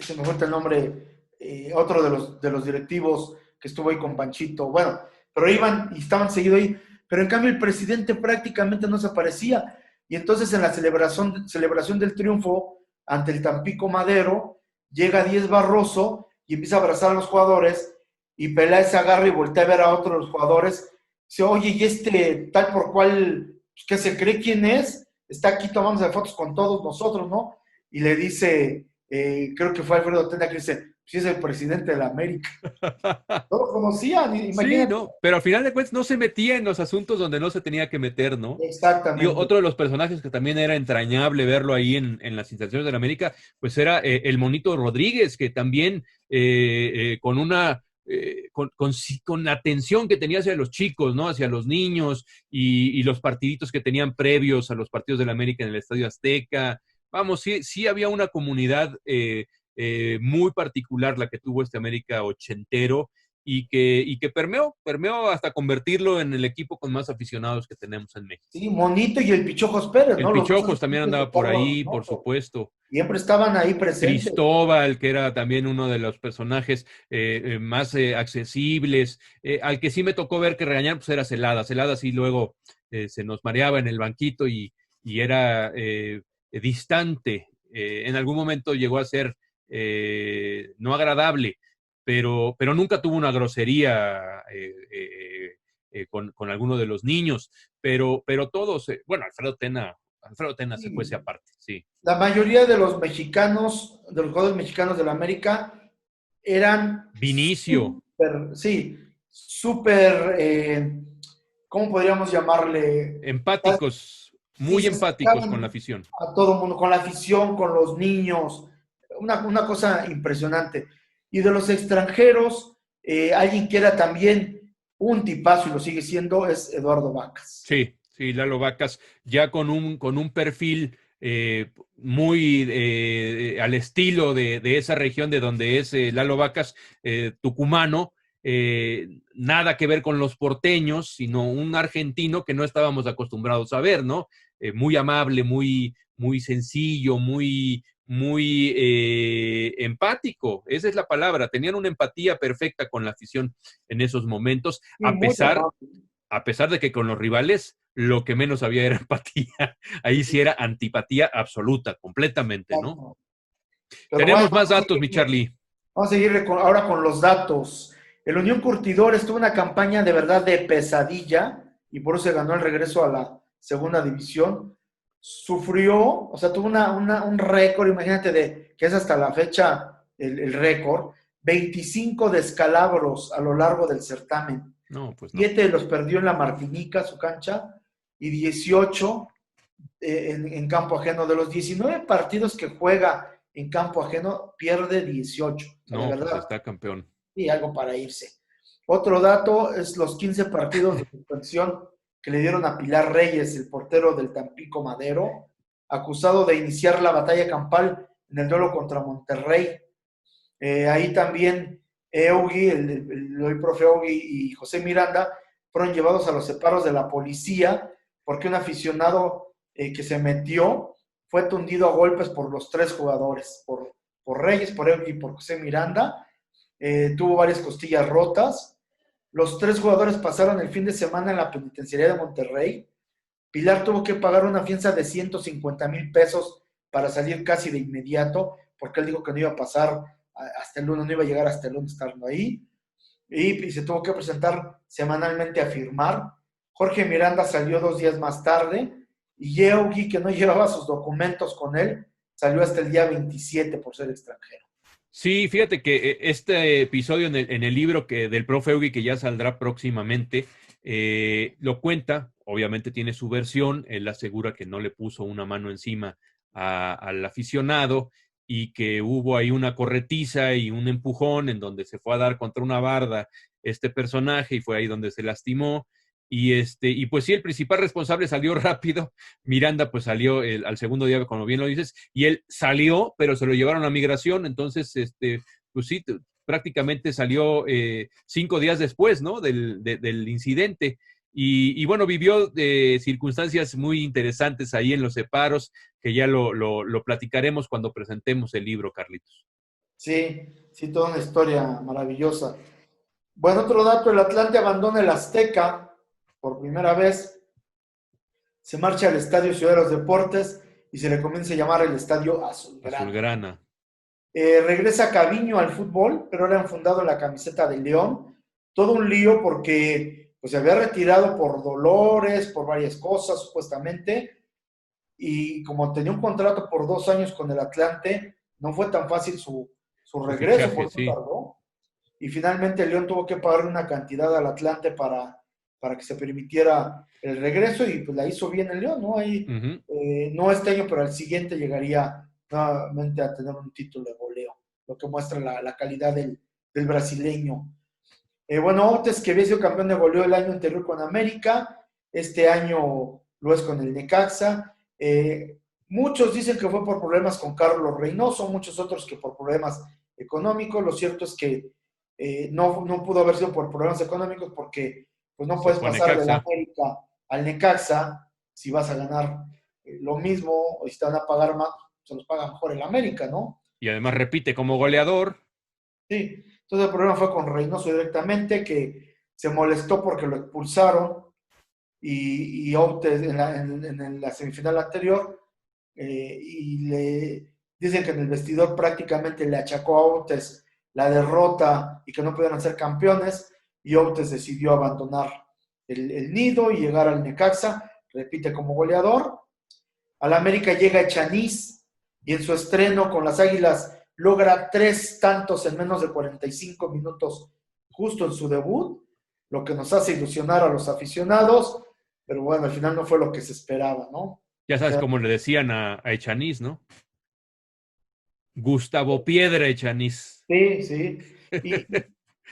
se me falta el nombre, otro de los directivos que estuvo ahí con Panchito, bueno, pero iban y estaban seguido ahí, pero en cambio el presidente prácticamente no se aparecía, y entonces en la celebración del triunfo ante el Tampico Madero, llega Díez Barroso y empieza a abrazar a los jugadores, y Peláez se agarra y voltea a ver a otros de los jugadores, dice, oye, y tal por cual, que se cree quién es, está aquí tomándose fotos con todos nosotros, ¿no? Y le dice, creo que fue Alfredo Tena que dice, si es el presidente de la América. No lo conocían, Sí, imagínate. no, pero al final de cuentas no se metía en los asuntos donde no se tenía que meter, ¿no? Digo, Exactamente. otro de los personajes que también era entrañable verlo ahí en las instalaciones de la América, pues era el Monito Rodríguez, que también con una con la atención que tenía hacia los chicos, ¿no? Hacia los niños y los partiditos que tenían previos a los partidos de la América en el Estadio Azteca. Vamos, sí, sí había una comunidad muy particular la que tuvo este América ochentero y que permeó hasta convertirlo en el equipo con más aficionados que tenemos en México. Sí, Monito y el Pichojos Pérez, El ¿no? Los dos Pichojos también asistentes de andaba por Carlos ahí, por Reynoso. supuesto. Siempre estaban ahí presentes. Cristóbal, que era también uno de los personajes más accesibles, al que sí me tocó ver que regañar, pues era Celada. Celada sí luego se nos mareaba en el banquito y era distante. En algún momento llegó a ser no agradable, pero nunca tuvo una grosería con alguno de los niños. Pero todos, bueno, Alfredo Tena se fuese Sí. aparte, sí. La mayoría de los mexicanos, de los jugadores mexicanos de la América, eran Vinicio, súper, sí, súper, ¿cómo podríamos llamarle? empáticos, Sí, muy se empáticos con la acercaban afición. a todo el mundo, con la afición, con los niños, una cosa impresionante. Y de los extranjeros, alguien que era también un tipazo y lo sigue siendo es Eduardo Vacas. Sí, sí, Lalo Vacas, ya con un perfil muy al estilo de esa región de donde es Lalo Vacas, tucumano, nada que ver con los porteños, sino un argentino que no estábamos acostumbrados a ver, ¿no? Muy amable, muy sencillo, muy empático, esa es la palabra, tenían una empatía perfecta con la afición en esos momentos, Sí, muy amable. a pesar de que con los rivales lo que menos había era empatía. Ahí sí era antipatía absoluta, completamente, ¿no? Exacto. Pero bueno, Tenemos más datos, mi Charlie. vamos a seguir ahora con los datos. El Unión Curtidores tuvo una campaña de verdad de pesadilla y por eso se ganó el regreso a la segunda división. Sufrió, o sea, tuvo un récord, imagínate, que es hasta la fecha el récord, 25 descalabros a lo largo del certamen. No, pues no. 7 los perdió en la Martinica, su cancha, y 18 en campo ajeno. De los 19 partidos que juega en campo ajeno, pierde 18. O sea, de No, pues verdad, está campeón. sí, algo para irse. Otro dato es los 15 partidos de suspensión que le dieron a Pilar Reyes, el portero del Tampico Madero, acusado de iniciar la batalla campal en el duelo contra Monterrey. Ahí también Eugui, el profe Eugui y José Miranda fueron llevados a los separos de la policía porque un aficionado que se metió fue tundido a golpes por los tres jugadores, por Reyes, por Eugui y por José Miranda. Tuvo varias costillas rotas. Los tres jugadores pasaron el fin de semana en la penitenciaría de Monterrey. Pilar tuvo que pagar una fianza de 150,000 pesos para salir casi de inmediato, porque él dijo que no iba a pasar hasta el lunes, no iba a llegar hasta el lunes estando ahí, y se tuvo que presentar semanalmente a firmar. Jorge Miranda salió 2 días más tarde, y Yeogi, que no llevaba sus documentos con él, salió hasta el día 27 por ser extranjero. Sí, fíjate que este episodio en el libro del profe Eugi, que ya saldrá próximamente, lo cuenta, obviamente tiene su versión, él asegura que no le puso una mano encima al aficionado y que hubo ahí una corretiza y un empujón en donde se fue a dar contra una barda este personaje y fue ahí donde se lastimó. Y pues sí, el principal responsable salió rápido. Miranda pues salió al segundo día, como bien lo dices, y él salió, pero se lo llevaron a migración, entonces, pues sí, prácticamente salió 5 días después, ¿no? Del incidente. Y bueno, vivió circunstancias muy interesantes ahí en los separos, que ya lo platicaremos cuando presentemos el libro, Carlitos. Sí, sí, toda una historia maravillosa. Bueno, otro dato, el Atlante abandona el Azteca por primera vez, se marcha al Estadio Ciudad de los Deportes y se le comienza a llamar el Estadio Azulgrana. Azulgrana. Regresa Caviño al fútbol, pero era enfundado en la camiseta del León. Todo un lío porque pues, se había retirado por dolores, por varias cosas supuestamente, y como tenía un contrato por 2 años con el Atlante, no fue tan fácil su regreso, Fichaje, por eso sí. tardó. Y finalmente el León tuvo que pagar una cantidad al Atlante para que se permitiera el regreso y pues la hizo bien el León, ¿no? Ahí, Uh-huh. no este año, pero al siguiente llegaría nuevamente a tener un título de goleo, lo que muestra la calidad del brasileño. Bueno, Outes, que había sido campeón de goleo el año anterior con América, este año lo es con el Necaxa. Muchos dicen que fue por problemas con Carlos Reynoso, muchos otros que por problemas económicos. Lo cierto es que no pudo haber sido por problemas económicos porque pues no Se puedes fue a pasar del Necaxa. América al Necaxa si vas a ganar lo mismo o si te van a pagar más, se los paga mejor el América, ¿no? Y además repite como goleador. Sí, entonces el problema fue con Reynoso directamente, que se molestó porque lo expulsaron y Outes en la semifinal anterior, y le dicen que en el vestidor prácticamente le achacó a Outes la derrota y que no pudieron ser campeones, y Outes decidió abandonar el nido y llegar al Necaxa, repite como goleador. Al América llega Echaniz y en su estreno con las Águilas logra 3 tantos en menos de 45 minutos justo en su debut, lo que nos hace ilusionar a los aficionados, pero bueno, al final no fue lo que se esperaba, ¿no? Ya sabes cómo le decían a Echaniz, ¿no? Gustavo Piedra Echaniz. Sí, sí. Y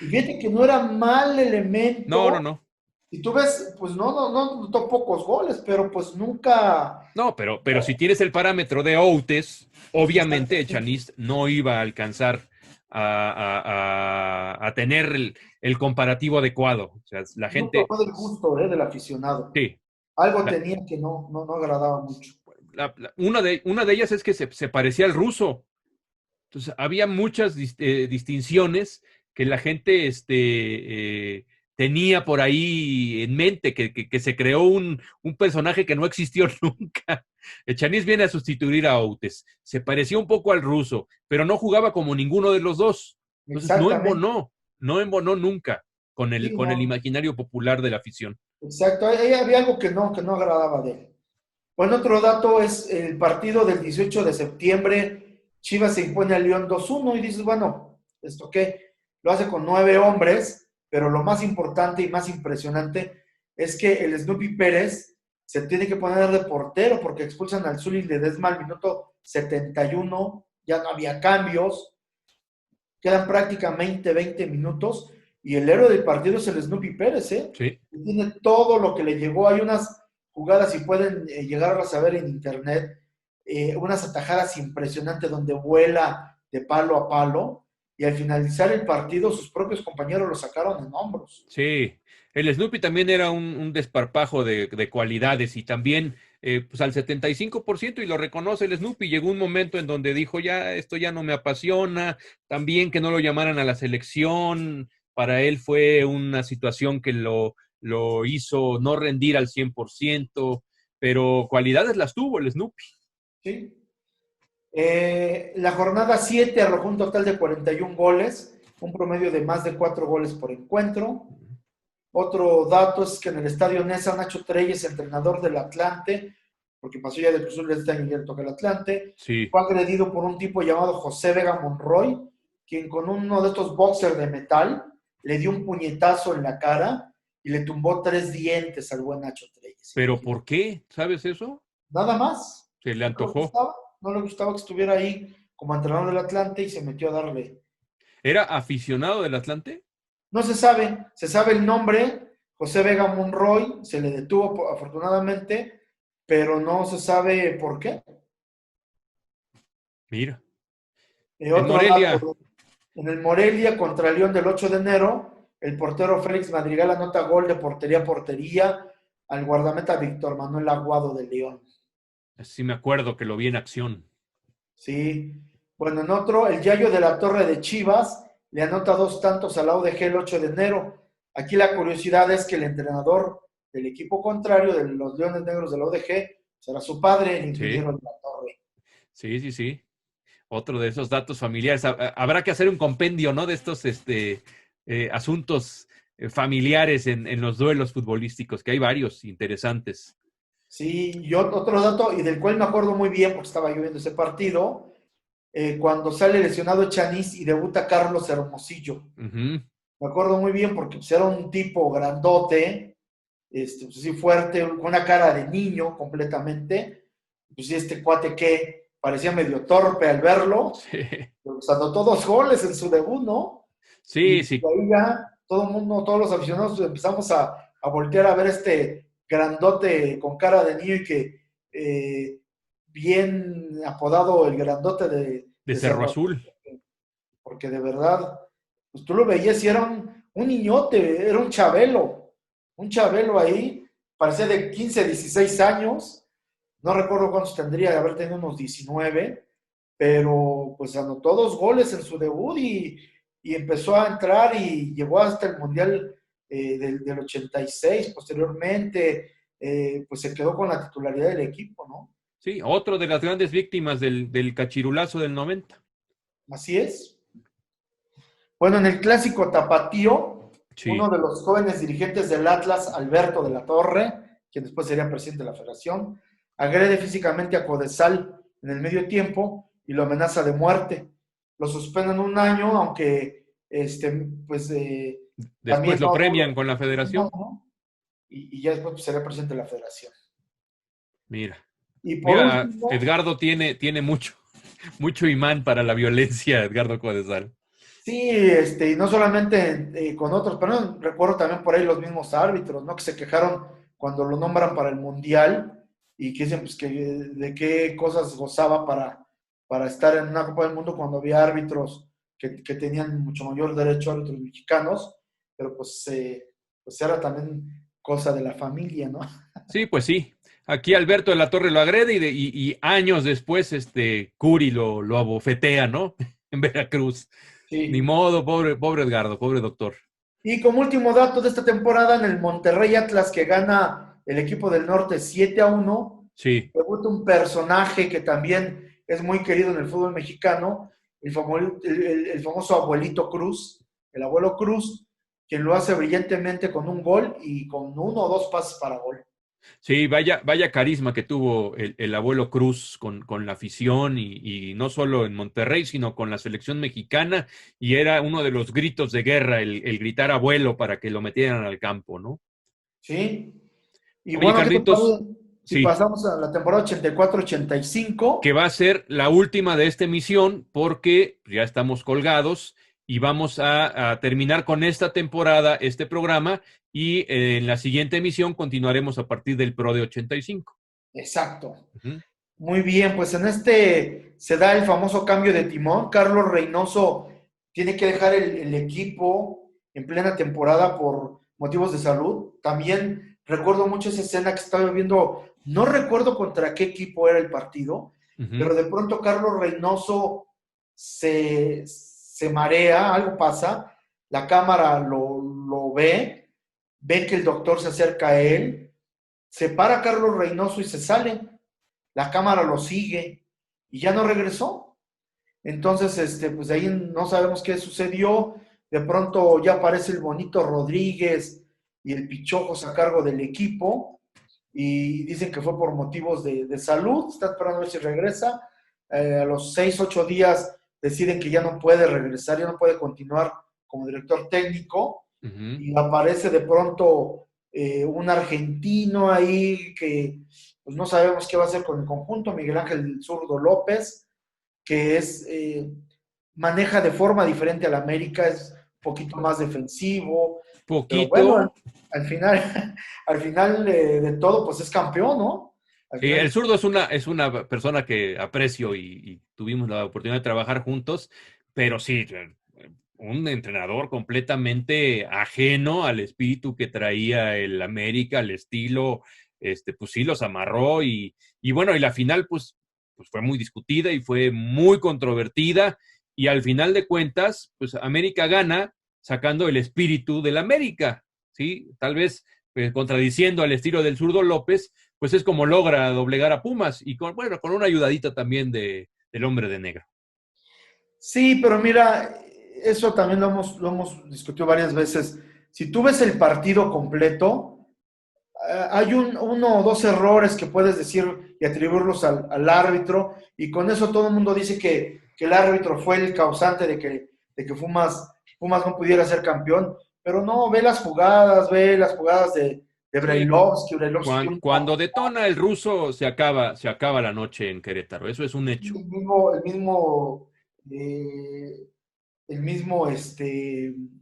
fíjate que no era mal No, no, elemento. no. Si tú ves, pues no notó pocos goles, pero pues nunca. No, pero si tienes el parámetro de Outes, obviamente Exactamente. Echaniz no iba a alcanzar a tener el comparativo adecuado. O sea, la Nunca gente, fue del gusto, del aficionado. sí. Algo La- tenía que no agradaba mucho. una de ellas es que se parecía al ruso. Entonces, había muchas distinciones que la gente tenía por ahí en mente, que se creó un personaje que no existió nunca. Echaniz viene a sustituir a Outes. Se parecía un poco al ruso, pero no jugaba como ninguno de los dos. Entonces, Exactamente. no embonó nunca Sí, con el no. imaginario popular de la afición. Exacto. Ahí había algo que no agradaba de él. Bueno, otro dato es el partido del 18 de septiembre. Chivas se impone al León 2-1 y dices, bueno, ¿esto qué? Lo hace con 9 hombres, pero lo más importante y más impresionante es que el Snoopy Pérez se tiene que poner de portero porque expulsan al Zuli Ledesma al minuto 71, ya no había cambios, quedan prácticamente 20 minutos y el héroe del partido es el Snoopy Pérez, ¿eh? Sí. Tiene todo lo que le llegó. Hay unas jugadas, y pueden llegarlas a ver en internet, unas atajadas impresionantes donde vuela de palo a palo y al finalizar el partido sus propios compañeros lo sacaron en hombros. Sí, el Snoopy también era un desparpajo de cualidades y también pues al 75% y lo reconoce el Snoopy, llegó un momento en donde dijo ya, esto ya no me apasiona, también que no lo llamaran a la selección, para él fue una situación que lo hizo no rendir al 100%, pero cualidades las tuvo el Snoopy. Sí. La jornada 7 arrojó un total de 41 goles, un promedio de más de 4 goles por encuentro. Otro dato es que en el estadio Nesa, Nacho Treyes, entrenador del Atlante, porque pasó ya de Cruz Azul este año y ya toca el Atlante, Sí, fue agredido por un tipo llamado José Vega Monroy, quien con uno de estos boxers de metal le dio un puñetazo en la cara y le tumbó 3 dientes al buen Nacho Treyes. pero Imagínate. ¿por qué? ¿Sabes eso? Nada más. Se le No le antojó. gustaba, no le gustaba que estuviera ahí como entrenador del Atlante y se metió a darle. ¿Era aficionado del Atlante? No se sabe el nombre, José Vega Monroy, se le detuvo afortunadamente, pero no se sabe por qué. Mira. En Otro Morelia, dato, en el Morelia contra León del 8 de enero, el portero Félix Madrigal anota gol de portería a portería al guardameta Víctor Manuel Aguado de León. sí me acuerdo que lo vi en acción. Sí. Bueno, en otro, el Yayo de la Torre de Chivas le anota 2 tantos al UDG el 8 de enero. Aquí la curiosidad es que el entrenador del equipo contrario, de los Leones Negros del UDG, será su padre, el Sí, ingeniero de la Torre. sí, sí, sí. Otro de esos datos familiares. Habrá que hacer un compendio, ¿no? De estos asuntos familiares en los duelos futbolísticos, que hay varios interesantes. Sí, y otro dato, y del cual me acuerdo muy bien porque estaba yo viendo ese partido, cuando sale lesionado Chanis y debuta Carlos Hermosillo. Ujú. Me acuerdo muy bien porque pues, era un tipo grandote, pues, sí fuerte, con una cara de niño completamente. Pues sí, este cuate que parecía medio torpe al verlo, Sí, pues anotó 2 goles en su debut, ¿no? sí, Y sí, ahí ya todo el mundo, todos los aficionados empezamos a voltear a ver este grandote con cara de niño y que bien apodado el grandote de de Cerro Cerro, Azul. porque de verdad, pues tú lo veías y era un niñote, era un chabelo ahí, parecía de 15, 16 años, no recuerdo cuántos tendría, de haber tenido unos 19, pero pues anotó 2 goles en su debut y empezó a entrar y llegó hasta el Mundial del 86, posteriormente, pues se quedó con la titularidad del equipo, ¿no? Sí, otro de las grandes víctimas del cachirulazo del 90. Así es. Bueno, en el clásico tapatío, uno Sí. de los jóvenes dirigentes del Atlas, Alberto de la Torre, quien después sería presidente de la federación, agrede físicamente a Codesal en el medio tiempo y lo amenaza de muerte. Lo suspenden un año, aunque pues Después también lo no, premian con la federación. ¿no? Y ya después pues, sería presidente de la federación. Mira, Y por mira, último, Edgardo tiene mucho, mucho imán para la violencia, Edgardo Codesal. sí, y no solamente con otros, pero no, recuerdo también por ahí los mismos árbitros, ¿no? Que se quejaron cuando lo nombran para el Mundial y que dicen pues, que de qué cosas gozaba para estar en una Copa del Mundo cuando había árbitros que tenían mucho mayor derecho, árbitros mexicanos, pero pues era también cosa de la familia, ¿no? Sí, pues sí. Aquí Alberto de la Torre lo agrede y años después Curi lo abofetea, ¿no? En Veracruz. Ni Sí. modo, pobre Edgardo, pobre doctor. Y como último dato de esta temporada, en el Monterrey Atlas que gana el equipo del norte 7-1, Sí. debuta un personaje que también es muy querido en el fútbol mexicano, el famoso abuelito Cruz, el abuelo Cruz, quien lo hace brillantemente con un gol y con 1 o 2 pases para gol. Sí, vaya carisma que tuvo el abuelo Cruz con la afición y no solo en Monterrey, sino con la selección mexicana, y era uno de los gritos de guerra, el gritar abuelo para que lo metieran al campo, ¿no? ¿Sí? Y Oye, bueno, ¿qué te Carlitos, parece si sí, pasamos a la temporada 84-85? que va a ser la última de esta emisión porque ya estamos colgados y vamos a terminar con esta temporada, este programa, y en la siguiente emisión continuaremos a partir del Pro de 85. Exacto. Ujú. Muy bien, pues en se da el famoso cambio de timón. Carlos Reynoso tiene que dejar el equipo en plena temporada por motivos de salud. También recuerdo mucho esa escena que estaba viendo, no recuerdo contra qué equipo era el partido, Ujú. pero de pronto Carlos Reynoso se marea, algo pasa, la cámara lo ve que el doctor se acerca a él, se para Carlos Reynoso y se sale. La cámara lo sigue y ya no regresó. Entonces, pues ahí no sabemos qué sucedió. De pronto ya aparece el Bonito Rodríguez y el Pichojos a cargo del equipo y dicen que fue por motivos de salud. Está esperando a ver si regresa. A los 6, 8 días deciden que ya no puede regresar, ya no puede continuar como director técnico. Uh-huh. Y aparece de pronto un argentino ahí que pues no sabemos qué va a hacer con el conjunto, Miguel Ángel Zurdo López, que maneja de forma diferente al América, es un poquito más defensivo, pero Poquito. bueno, al final, al final de todo, pues es campeón, ¿no? Al Sí, final el zurdo es una persona que aprecio y tuvimos la oportunidad de trabajar juntos, pero sí, un entrenador completamente ajeno al espíritu que traía el América, al estilo, pues sí, los amarró y bueno, y la final pues fue muy discutida y fue muy controvertida y al final de cuentas, pues América gana sacando el espíritu del América, ¿sí? Tal vez contradiciendo al estilo del zurdo López, pues es como logra doblegar a Pumas y bueno, con una ayudadita también del hombre de negro. sí, pero mira, eso también lo hemos discutido varias veces. Si tú ves el partido completo, hay uno o dos errores que puedes decir y atribuirlos al árbitro, y con eso todo el mundo dice que el árbitro fue el causante de que Pumas no pudiera ser campeón, pero no, ve las jugadas de Sí, Brailovsky, cuando detona el ruso se acaba la noche en Querétaro, eso es un hecho. eh, el mismo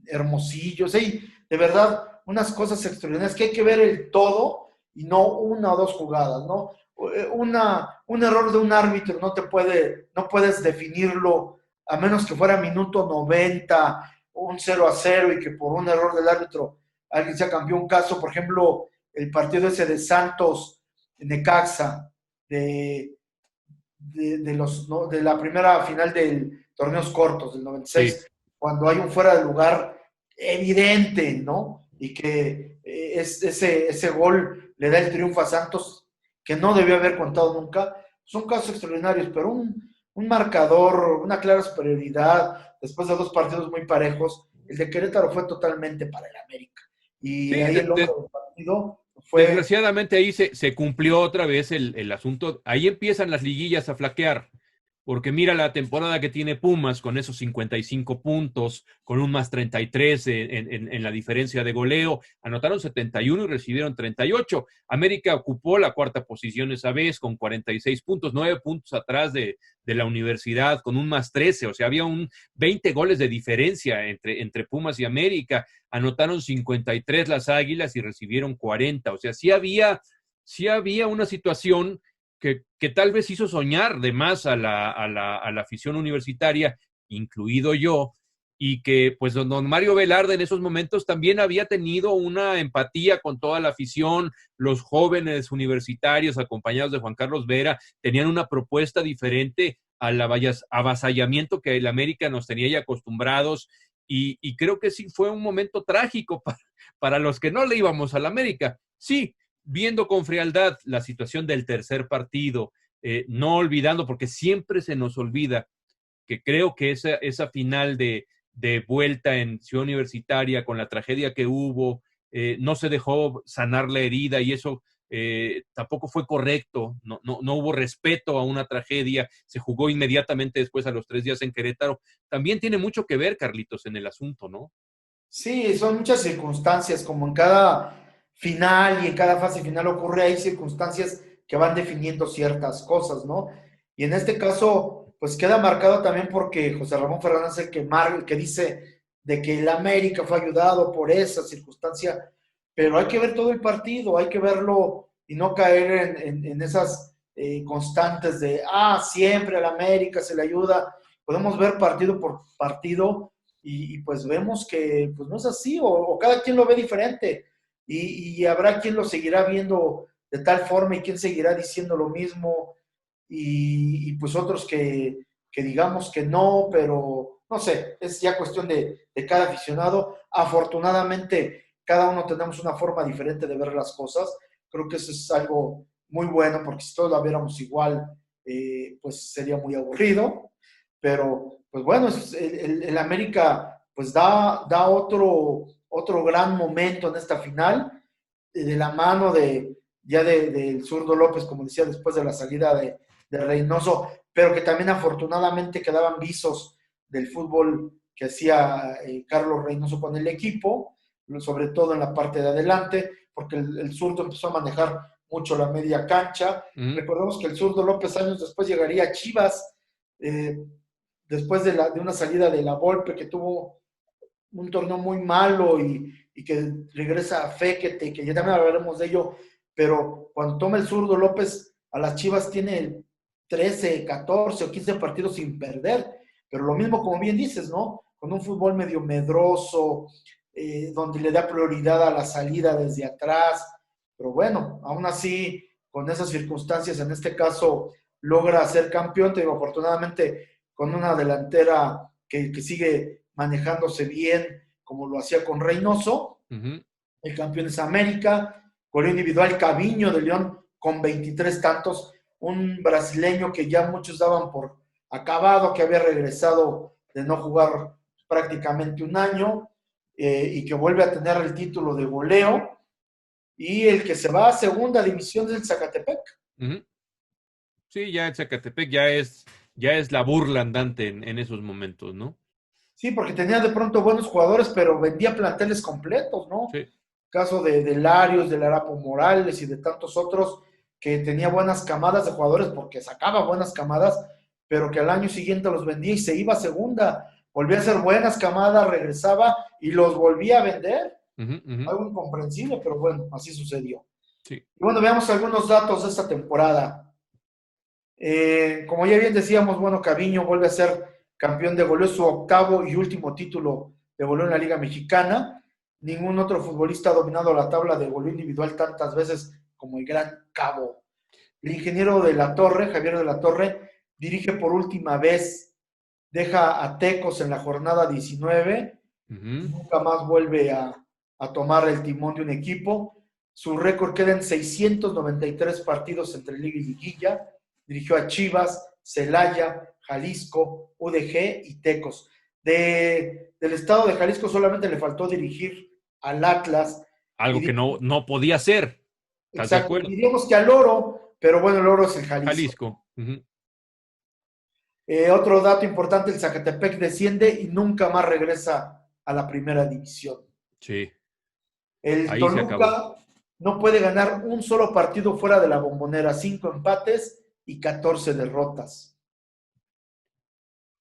Hermosillo, sí, de verdad, unas cosas extraordinarias que hay que ver el todo y no una o dos jugadas, ¿no? Un error de un árbitro no puedes definirlo a menos que fuera minuto 90, un 0-0 y que por un error del árbitro alguien sea campeón. Un caso, por ejemplo, el partido ese de Santos, Necaxa, de, ¿no? De la primera final del torneos cortos del Sí, 96, cuando hay un fuera de lugar evidente, ¿no? Y que ese gol le da el triunfo a Santos, que no debió haber contado nunca. Son casos extraordinarios, pero un marcador, una clara superioridad, después de dos partidos muy parejos, el de Querétaro fue totalmente para el América. Y sí, ahí el otro del partido fue. desgraciadamente ahí se cumplió otra vez el asunto. Ahí empiezan las liguillas a flaquear, porque mira la temporada que tiene Pumas con esos 55 puntos, con un más 33 en la diferencia de goleo. Anotaron 71 y recibieron 38. América ocupó la cuarta posición esa vez con 46 puntos, 9 puntos atrás de la Universidad con un más 13. O sea, había 20 goles de diferencia entre Pumas y América. Anotaron 53 las Águilas y recibieron 40. O sea, sí había una situación que tal vez hizo soñar de más a la afición universitaria, incluido yo, y que pues don Mario Velarde en esos momentos también había tenido una empatía con toda la afición, los jóvenes universitarios acompañados de Juan Carlos Vera tenían una propuesta diferente al avasallamiento que el América nos tenía ya acostumbrados y creo que sí fue un momento trágico para los que no le íbamos al América. Sí, viendo con frialdad la situación del tercer partido, no olvidando, porque siempre se nos olvida que creo que esa final de vuelta en Ciudad Universitaria con la tragedia que hubo, no se dejó sanar la herida y eso tampoco fue correcto, no hubo respeto a una tragedia, se jugó inmediatamente después a los 3 días en Querétaro. También tiene mucho que ver, Carlitos, en el asunto, ¿no? Sí, son muchas circunstancias, como en cada final y en cada fase final ocurre, hay circunstancias que van definiendo ciertas cosas, ¿no? Y en este caso, pues queda marcado también porque José Ramón Fernández es el que dice de que el América fue ayudado por esa circunstancia, pero hay que ver todo el partido, hay que verlo y no caer en esas constantes de, siempre al América se le ayuda. Podemos ver partido por partido pues vemos que pues no es así, o cada quien lo ve diferente, y habrá quien lo seguirá viendo de tal forma y quien seguirá diciendo lo mismo, pues otros que digamos que no, pero no sé, es ya cuestión de cada aficionado. Afortunadamente, cada uno tenemos una forma diferente de ver las cosas, Creo que eso es algo muy bueno, porque si todos la viéramos igual, pues sería muy aburrido. Pero, pues bueno, el América pues da otro gran momento en esta final, de la mano del zurdo López, como decía, después de la salida de Reynoso, pero que también afortunadamente quedaban visos del fútbol que hacía Carlos Reynoso con el equipo, sobre todo en la parte de adelante, porque el zurdo empezó a manejar mucho la media cancha. Recordemos que el zurdo López años después llegaría a Chivas, después de una salida de la Volpe, que tuvo un torneo muy malo y que regresa a Féquete, que ya también hablaremos de ello, pero cuando toma el zurdo López a las Chivas tiene 13, 14 o 15 partidos sin perder, pero lo mismo como bien dices, ¿no? Con un fútbol medio medroso, donde le da prioridad a la salida desde atrás, pero bueno, aún así, con esas circunstancias, en este caso, logra ser campeón, te digo, afortunadamente con una delantera que sigue manejándose bien, como lo hacía con Reynoso. El campeón es América, goleo individual Caviño de León con 23 tantos, un brasileño que ya muchos daban por acabado, que había regresado de no jugar prácticamente un año, y que vuelve a tener el título de goleo, y el que se va a segunda división es el Zacatepec. Sí, ya el Zacatepec ya es la burla andante en esos momentos, ¿no? Sí, porque tenía de pronto buenos jugadores, pero vendía planteles completos, ¿no? Sí. Caso de Larios, de Larapo Morales y de tantos otros, que tenía buenas camadas de jugadores porque sacaba buenas camadas, pero que al año siguiente los vendía y se iba a segunda. Volvía a hacer buenas camadas, regresaba y los volvía a vender. Algo incomprensible, pero bueno, así sucedió. Sí. Y bueno, veamos algunos datos de esta temporada. Como ya bien decíamos, bueno, Caviño vuelve a ser campeón de goleo, su octavo y último título de goleo en la Liga Mexicana. Ningún otro futbolista ha dominado la tabla de goleo individual tantas veces como el Gran Cabo. El ingeniero de la Torre, Javier de la Torre, dirige por última vez, deja a Tecos en la jornada 19, nunca más vuelve a tomar el timón de un equipo. Su récord queda en 693 partidos entre Liga y Liguilla. Dirigió a Chivas, Celaya, Jalisco, UDG y Tecos. Del estado de Jalisco solamente le faltó dirigir al Atlas. Algo que no podía ser. ¿Estás de acuerdo? Diríamos que al Oro, pero bueno, el Oro es el Jalisco. Otro dato importante, el Zacatepec desciende y nunca más regresa a la primera división. Sí. El ahí Toluca no puede ganar un solo partido fuera de la Bombonera, 5 empates y 14 derrotas.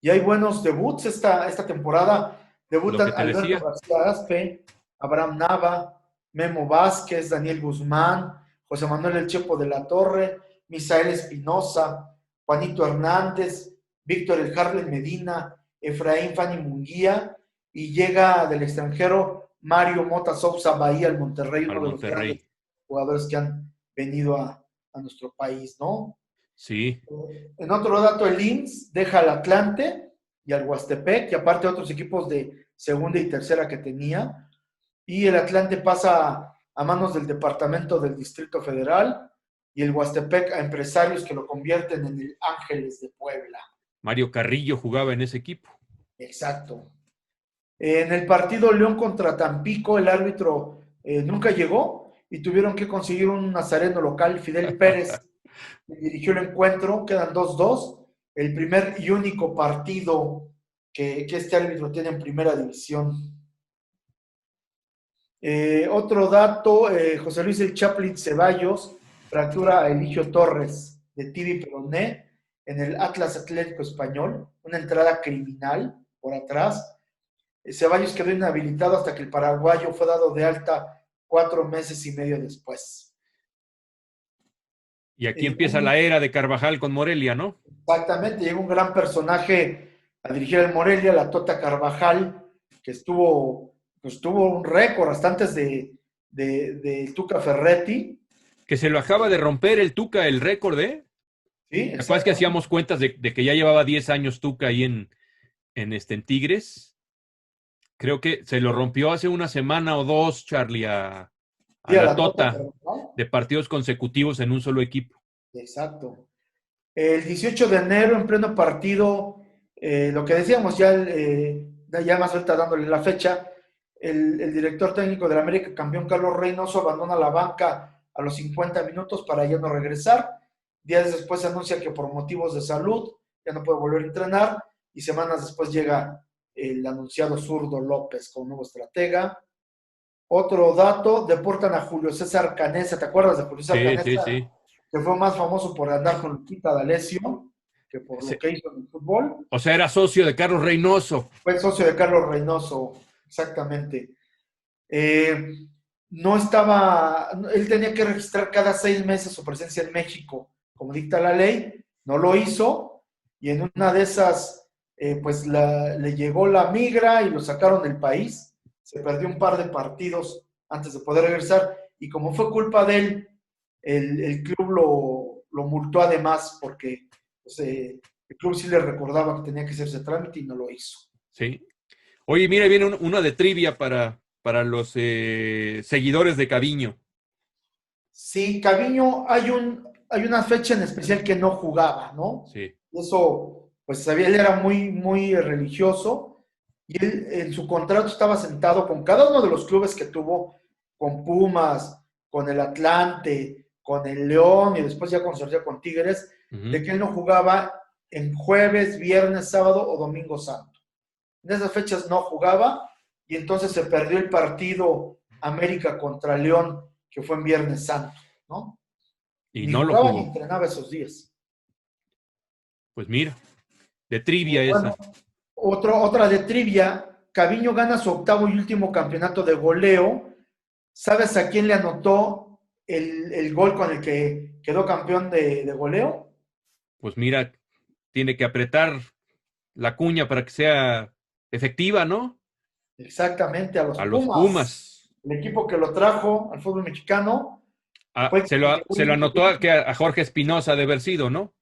Y hay buenos debuts esta temporada. Debutan Alberto García Aspe, Abraham Nava, Memo Vázquez, Daniel Guzmán, José Manuel El Chepo de la Torre, Misael Espinosa, Juanito Hernández, Víctor El Harlen Medina, Efraín Fanny Munguía, y llega del extranjero Mario Mota Sousa Bahía al Monterrey, uno de los grandes jugadores que han venido a nuestro país, ¿no? Sí. En otro dato, el IMSS deja al Atlante y al Huastepec, y aparte otros equipos de segunda y tercera que tenía, y el Atlante pasa a manos del Departamento del Distrito Federal, y el Huastepec a empresarios que lo convierten en el Ángeles de Puebla. Mario Carrillo jugaba en ese equipo. Exacto. En el partido León contra Tampico, el árbitro nunca llegó y tuvieron que conseguir un nazareno local, Fidel Pérez, que dirigió el encuentro. Quedan 2-2. El primer y único partido que este árbitro tiene en primera división. Otro dato, José Luis El Chaplin Ceballos fractura a Eligio Torres de Tibi Peroné en el Atlas Atlético Español, una entrada criminal por atrás. Ceballos quedó inhabilitado hasta que el paraguayo fue dado de alta 4 meses y medio después. Y aquí empieza la era de Carvajal con Morelia, ¿no? Exactamente, llegó un gran personaje a dirigir el Morelia, la Tota Carvajal, que tuvo un récord hasta antes de Tuca Ferretti. Que se lo acaba de romper el Tuca, el récord, ¿eh? Sí, ¿te acuerdas que hacíamos cuentas de que ya llevaba 10 años Tuca ahí en Tigres? Creo que se lo rompió hace una semana o dos, Charlie, a a Sí, a la la tota, tota ¿no? de partidos consecutivos en un solo equipo. Exacto. El 18 de enero, en pleno partido, lo que decíamos ya, ya más ahorita dándole la fecha, el director técnico del América, campeón Carlos Reynoso, abandona la banca a los 50 minutos para ya no regresar. Días después se anuncia que por motivos de salud ya no puede volver a entrenar y semanas después llega el anunciado zurdo López como nuevo estratega. Otro dato, deportan a Julio César Canesa. ¿Te acuerdas de Julio César Sí, sí, Canesa? sí. Que fue más famoso por andar con Lupita D'Alessio que por lo Se- que hizo en el fútbol. o sea, era socio de Carlos Reynoso. Fue socio de Carlos Reynoso, exactamente. Eh, no estaba, él tenía que registrar cada 6 meses su presencia en México, como dicta la ley, no lo hizo, y en una de esas, pues le llegó la migra y lo sacaron del país, se perdió un par de partidos antes de poder regresar, y como fue culpa de él, el club lo multó además, porque pues, el club sí le recordaba que tenía que hacerse trámite y no lo hizo. Sí. Oye, mira, viene una de trivia para los seguidores de Caviño. Sí, Caviño, hay una fecha en especial que no jugaba, ¿no? Sí. Eso, pues sabía, él era muy, muy religioso y él en su contrato estaba sentado con cada uno de los clubes que tuvo, con Pumas, con el Atlante, con el León y después ya consorció con Tigres, de Ujú. que él no jugaba en jueves, viernes, sábado o domingo santo. En esas fechas no jugaba y entonces se perdió el partido América contra León, que fue en Viernes Santo, ¿no? Y Ni no lo jugaba ni jugó. entrenaba esos días. Pues mira, de trivia Bueno, esa. otra de trivia, Caviño gana su octavo y último campeonato de goleo. ¿Sabes a quién le anotó el gol con el que quedó campeón de goleo? Pues mira, tiene que apretar la cuña para que sea efectiva, ¿no? Exactamente, a los A los Pumas. Pumas. El equipo que lo trajo al fútbol mexicano Ah, fue quien llegó se lo anotó a Jorge Espinosa de haber sido, ¿no?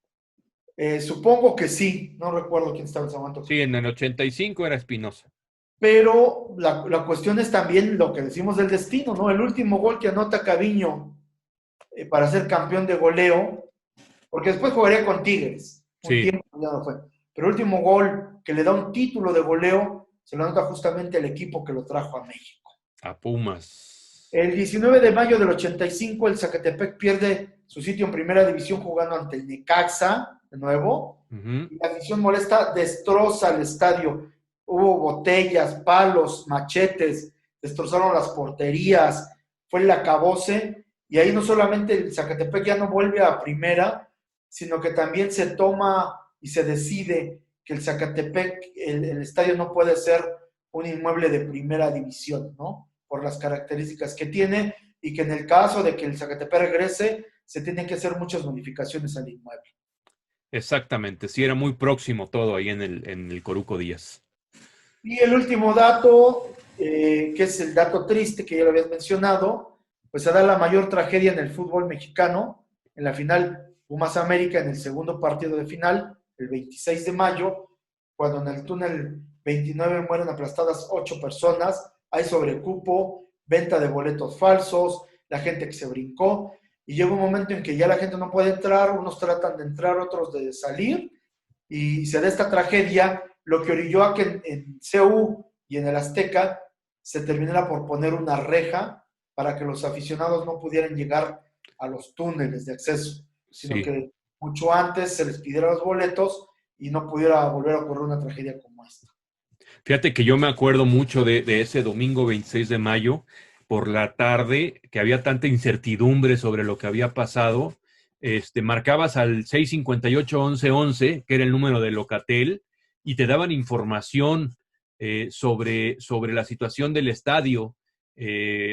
supongo que sí, no recuerdo quién estaba en ese momento. Sí, en el 85 era Espinosa. Pero la cuestión es también lo que decimos del destino, ¿no? El último gol que anota Caviño para ser campeón de goleo, porque después jugaría con Tigres, un Sí, tiempo ya no fue. Pero el último gol que le da un título de goleo se lo anota justamente el equipo que lo trajo a México. a Pumas. El 19 de mayo del 85, el Zacatepec pierde su sitio en primera división jugando ante el Necaxa, de nuevo, Ujú. y la afición molesta destroza el estadio. Hubo botellas, palos, machetes, destrozaron las porterías, fue el acabose, y ahí no solamente el Zacatepec ya no vuelve a primera, sino que también se toma y se decide que el Zacatepec, el estadio no puede ser un inmueble de primera división, ¿no? Por las características que tiene y que en el caso de que el Zacatepec regrese, se tienen que hacer muchas modificaciones al inmueble. Exactamente, sí, era muy próximo todo ahí en el Coruco Díaz. Y el último dato, que es el dato triste que ya lo habías mencionado, pues se da la mayor tragedia en el fútbol mexicano, en la final Pumas América, en el segundo partido de final, el 26 de mayo, cuando en el túnel 29 mueren aplastadas 8 personas, hay sobrecupo, venta de boletos falsos, la gente que se brincó, y llega un momento en que ya la gente no puede entrar, unos tratan de entrar, otros de salir, y se da esta tragedia, lo que orilló a que en CU y en el Azteca se terminara por poner una reja para que los aficionados no pudieran llegar a los túneles de acceso, sino Sí. que mucho antes se les pidiera los boletos y no pudiera volver a ocurrir una tragedia como esta. Fíjate que yo me acuerdo mucho de ese domingo 26 de mayo por la tarde, que había tanta incertidumbre sobre lo que había pasado. Marcabas al 658-1111, que era el número de Locatel, y te daban información sobre la situación del estadio.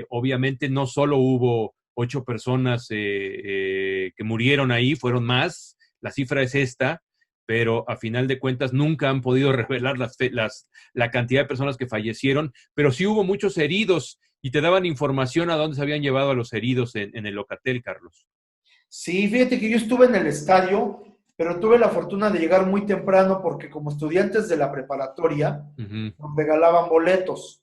Obviamente no solo hubo 8 personas que murieron ahí, fueron más, la cifra es esta, pero a final de cuentas nunca han podido revelar la cantidad de personas que fallecieron, pero sí hubo muchos heridos y te daban información a dónde se habían llevado a los heridos en el Locatel, Carlos. Sí, fíjate que yo estuve en el estadio, pero tuve la fortuna de llegar muy temprano porque como estudiantes de la preparatoria Ujú. nos regalaban boletos.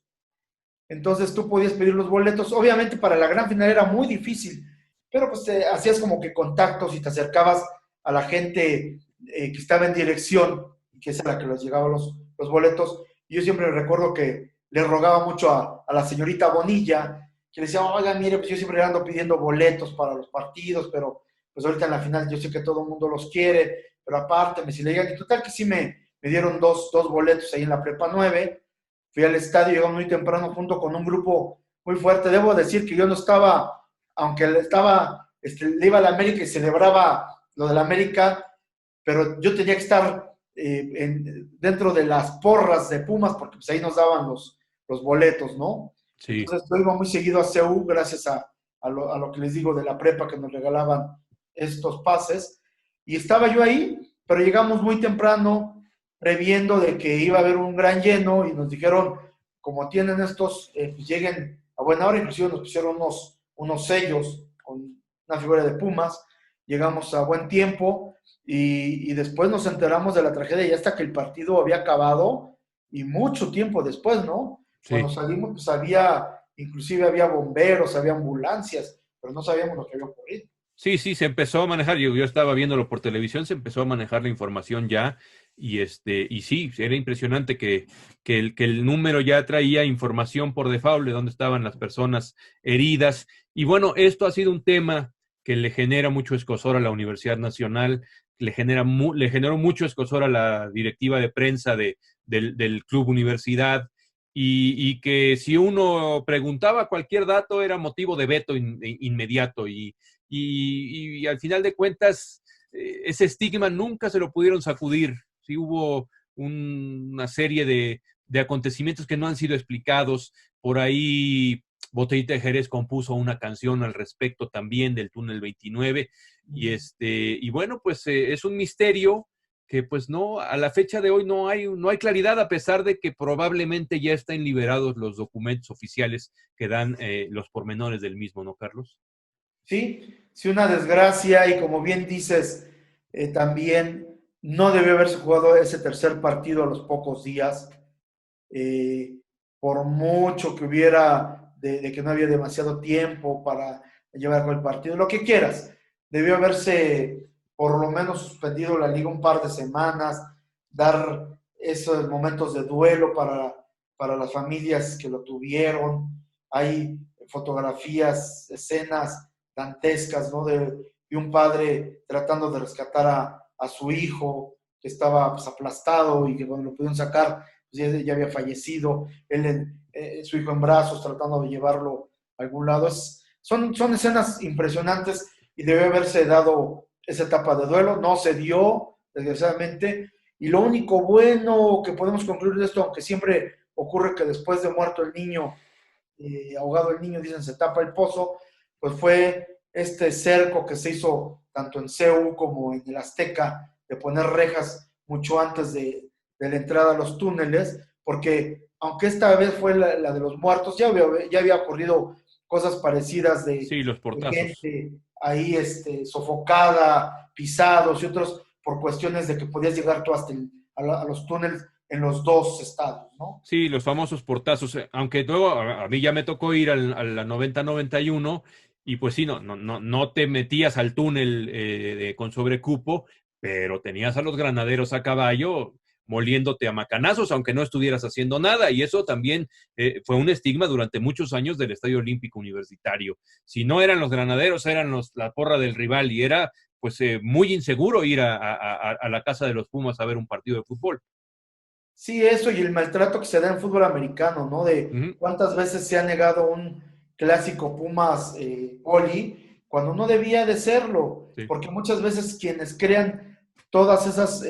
Entonces tú podías pedir los boletos. Obviamente para la gran final era muy difícil, pero pues te hacías como que contactos y te acercabas a la gente que estaba en dirección, que es a la que les llegaban los boletos. Y yo siempre recuerdo que le rogaba mucho a la señorita Bonilla, que le decía, oiga, mire, pues yo siempre le ando pidiendo boletos para los partidos, pero pues ahorita en la final yo sé que todo el mundo los quiere, pero aparte, si le digan, y total que sí me dieron dos boletos ahí en la Prepa 9. Fui al estadio, llegamos muy temprano junto con un grupo muy fuerte. Debo decir que yo no estaba, aunque le iba a la América y celebraba lo de la América, pero yo tenía que estar dentro de las porras de Pumas, porque pues ahí nos daban los boletos, ¿no? Sí. Entonces yo iba muy seguido a CEU, gracias a lo que les digo de la prepa, que nos regalaban estos pases, y estaba yo ahí, pero llegamos muy temprano, previendo de que iba a haber un gran lleno, y nos dijeron, como tienen estos, pues lleguen a buena hora. Inclusive nos pusieron unos sellos con una figura de Pumas. Llegamos a buen tiempo, y después nos enteramos de la tragedia ya hasta que el partido había acabado, y mucho tiempo después, ¿no? Cuando Sí. salimos, pues inclusive había bomberos, había ambulancias, pero no sabíamos lo que había ocurrido. Sí, sí, se empezó a manejar, yo estaba viéndolo por televisión, se empezó a manejar la información ya, y sí, era impresionante que el número ya traía información por default de dónde estaban las personas heridas. Y bueno, esto ha sido un tema que le genera mucho escozor a la Universidad Nacional, le generó mucho escozor a la directiva de prensa del Club Universidad, y que si uno preguntaba cualquier dato era motivo de veto inmediato. Y al final de cuentas, ese estigma nunca se lo pudieron sacudir. Sí hubo una serie de acontecimientos que no han sido explicados. Por ahí Botellita de Jerez compuso una canción al respecto también del túnel 29. Y bueno, pues es un misterio que pues no, a la fecha de hoy no hay claridad, a pesar de que probablemente ya están liberados los documentos oficiales que dan los pormenores del mismo, ¿no, Carlos? Sí, sí, una desgracia, y como bien dices, también no debió haberse jugado ese tercer partido a los pocos días. eh, por mucho que hubiera de que no había demasiado tiempo para llevar a cabo el partido, lo que quieras. Debió haberse por lo menos suspendido la liga un par de semanas, dar esos momentos de duelo para las familias que lo tuvieron. Hay fotografías, escenas dantescas, ¿no? De un padre tratando de rescatar a su hijo que estaba pues, aplastado, y que cuando lo pudieron sacar pues ya había fallecido, su hijo en brazos tratando de llevarlo a algún lado. Son escenas impresionantes, y debe haberse dado esa etapa de duelo. No se dio, desgraciadamente, y lo único bueno que podemos concluir de esto, aunque siempre ocurre que después de muerto el niño, ahogado el niño, dicen se tapa el pozo, pues fue este cerco que se hizo tanto en CEU como en el Azteca, de poner rejas mucho antes de la entrada a los túneles, porque aunque esta vez fue la de los muertos, ya había ocurrido cosas parecidas Sí, los de portazos. gente ahí sofocada, pisados y otros, por cuestiones de que podías llegar tú hasta a los túneles en los dos estados, ¿no? Sí, los famosos portazos, aunque luego a mí ya me tocó ir a la 90-91, y pues sí, no te metías al túnel con sobrecupo, pero tenías a los granaderos a caballo moliéndote a macanazos, aunque no estuvieras haciendo nada, y eso también fue un estigma durante muchos años del Estadio Olímpico Universitario. Si no eran los granaderos, eran la porra del rival, y era pues muy inseguro ir a la casa de los Pumas a ver un partido de fútbol. Sí, eso y el maltrato que se da en fútbol americano, ¿no? De Ujú. cuántas veces se ha negado un clásico Pumas Poli cuando no debía de serlo, Sí, porque muchas veces quienes crean todas esas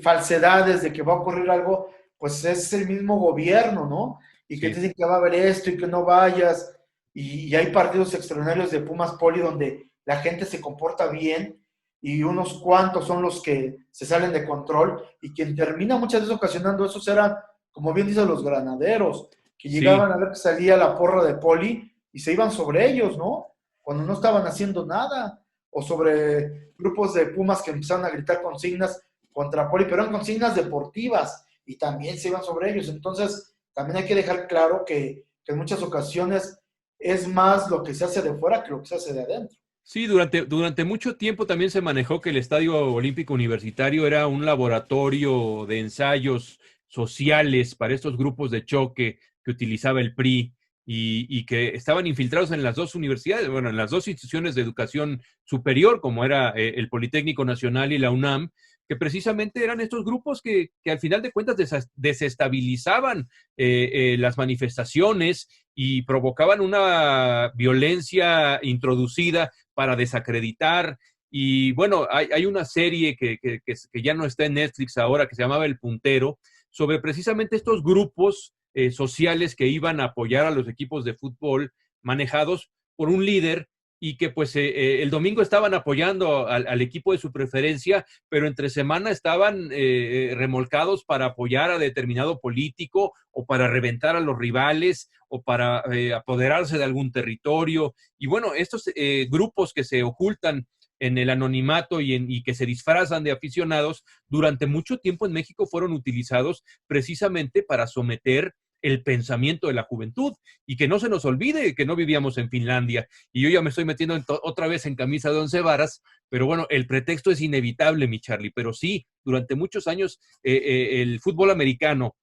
falsedades de que va a ocurrir algo, pues es el mismo gobierno, ¿no? Y que te sí. dicen que va a haber esto y que no vayas, y hay partidos extraordinarios de Pumas Poli donde la gente se comporta bien, y unos cuantos son los que se salen de control, y quien termina muchas veces ocasionando eso eran, como bien dicen, los granaderos, que Sí, llegaban a ver que salía la porra de Poli y se iban sobre ellos, ¿no? Cuando no estaban haciendo nada, o sobre grupos de Pumas que empezaron a gritar consignas contra Poli, pero eran consignas deportivas y también se iban sobre ellos. Entonces, también hay que dejar claro que en muchas ocasiones es más lo que se hace de fuera que lo que se hace de adentro. Sí, durante mucho tiempo también se manejó que el Estadio Olímpico Universitario era un laboratorio de ensayos sociales para estos grupos de choque que utilizaba el PRI y que estaban infiltrados en las dos universidades, bueno, en las dos instituciones de educación superior, como era el Politécnico Nacional y la UNAM, que precisamente eran estos grupos que al final de cuentas desestabilizaban las manifestaciones y provocaban una violencia introducida para desacreditar. Y bueno, hay una serie que ya no está en Netflix ahora, que se llamaba El Puntero, sobre precisamente estos grupos sociales que iban a apoyar a los equipos de fútbol manejados por un líder y que pues el domingo estaban apoyando al equipo de su preferencia, pero entre semana estaban remolcados para apoyar a determinado político o para reventar a los rivales o para apoderarse de algún territorio. Y bueno, estos grupos que se ocultan en el anonimato y que se disfrazan de aficionados, durante mucho tiempo en México fueron utilizados precisamente para someter el pensamiento de la juventud y que no se nos olvide que no vivíamos en Finlandia y yo ya me estoy metiendo otra vez en camisa de once varas, pero bueno, el pretexto es inevitable, mi Charlie, pero sí, durante muchos años el fútbol americano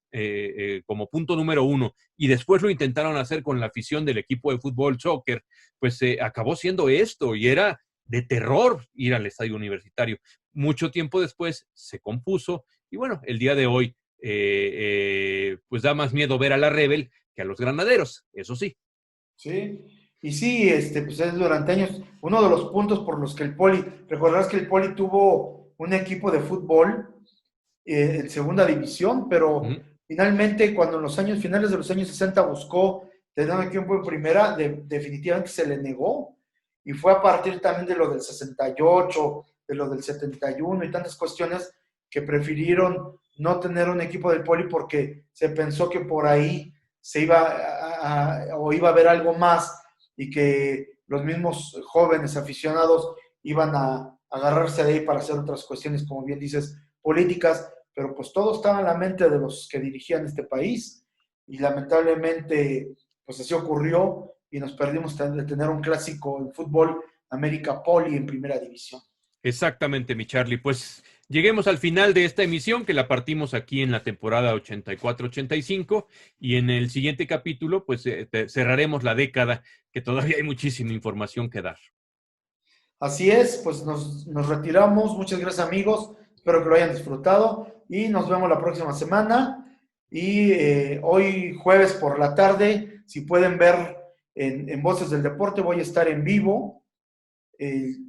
como punto número uno y después lo intentaron hacer con la afición del equipo de fútbol soccer, pues acabó siendo esto y era de terror ir al estadio universitario. Mucho tiempo después se compuso y bueno, el día de hoy pues da más miedo ver a la Rebel que a los granaderos, eso sí. ¿Sí? Y sí, pues es durante años uno de los puntos por los que el Poli, recordarás que el Poli tuvo un equipo de fútbol en segunda división, Uh pero -huh. finalmente cuando en los años finales de los años 60 buscó tener un equipo en primera, definitivamente se le negó. Y fue a partir también de lo del 68, de lo del 71 y tantas cuestiones que prefirieron no tener un equipo del Poli porque se pensó que por ahí se o iba a haber algo más y que los mismos jóvenes aficionados iban a agarrarse de ahí para hacer otras cuestiones, como bien dices, políticas, pero pues todo estaba en la mente de los que dirigían este país y lamentablemente pues así ocurrió y nos perdimos de tener un clásico en fútbol, América Poli en primera división. Exactamente, mi Charlie. Pues lleguemos al final de esta emisión que la partimos aquí en la temporada 84-85 y en el siguiente capítulo pues cerraremos la década que todavía hay muchísima información que dar. Así es, pues nos retiramos. Muchas gracias amigos, espero que lo hayan disfrutado y nos vemos la próxima semana. Y hoy jueves por la tarde, si pueden ver en Voces del Deporte, voy a estar en vivo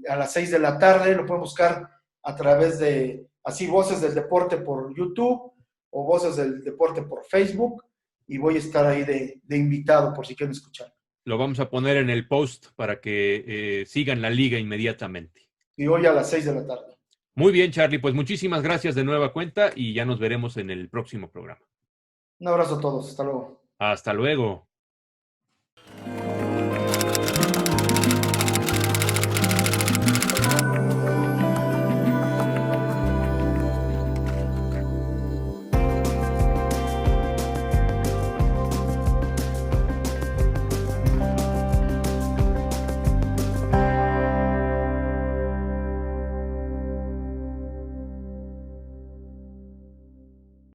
a las 6 de la tarde, lo pueden buscar a través de, así, Voces del Deporte por YouTube o Voces del Deporte por Facebook y voy a estar ahí de invitado por si quieren escuchar. Lo vamos a poner en el post para que sigan la liga inmediatamente. Y hoy a las 6 de la tarde. Muy bien, Charlie, pues muchísimas gracias de nueva cuenta y ya nos veremos en el próximo programa. Un abrazo a todos, hasta luego. Hasta luego.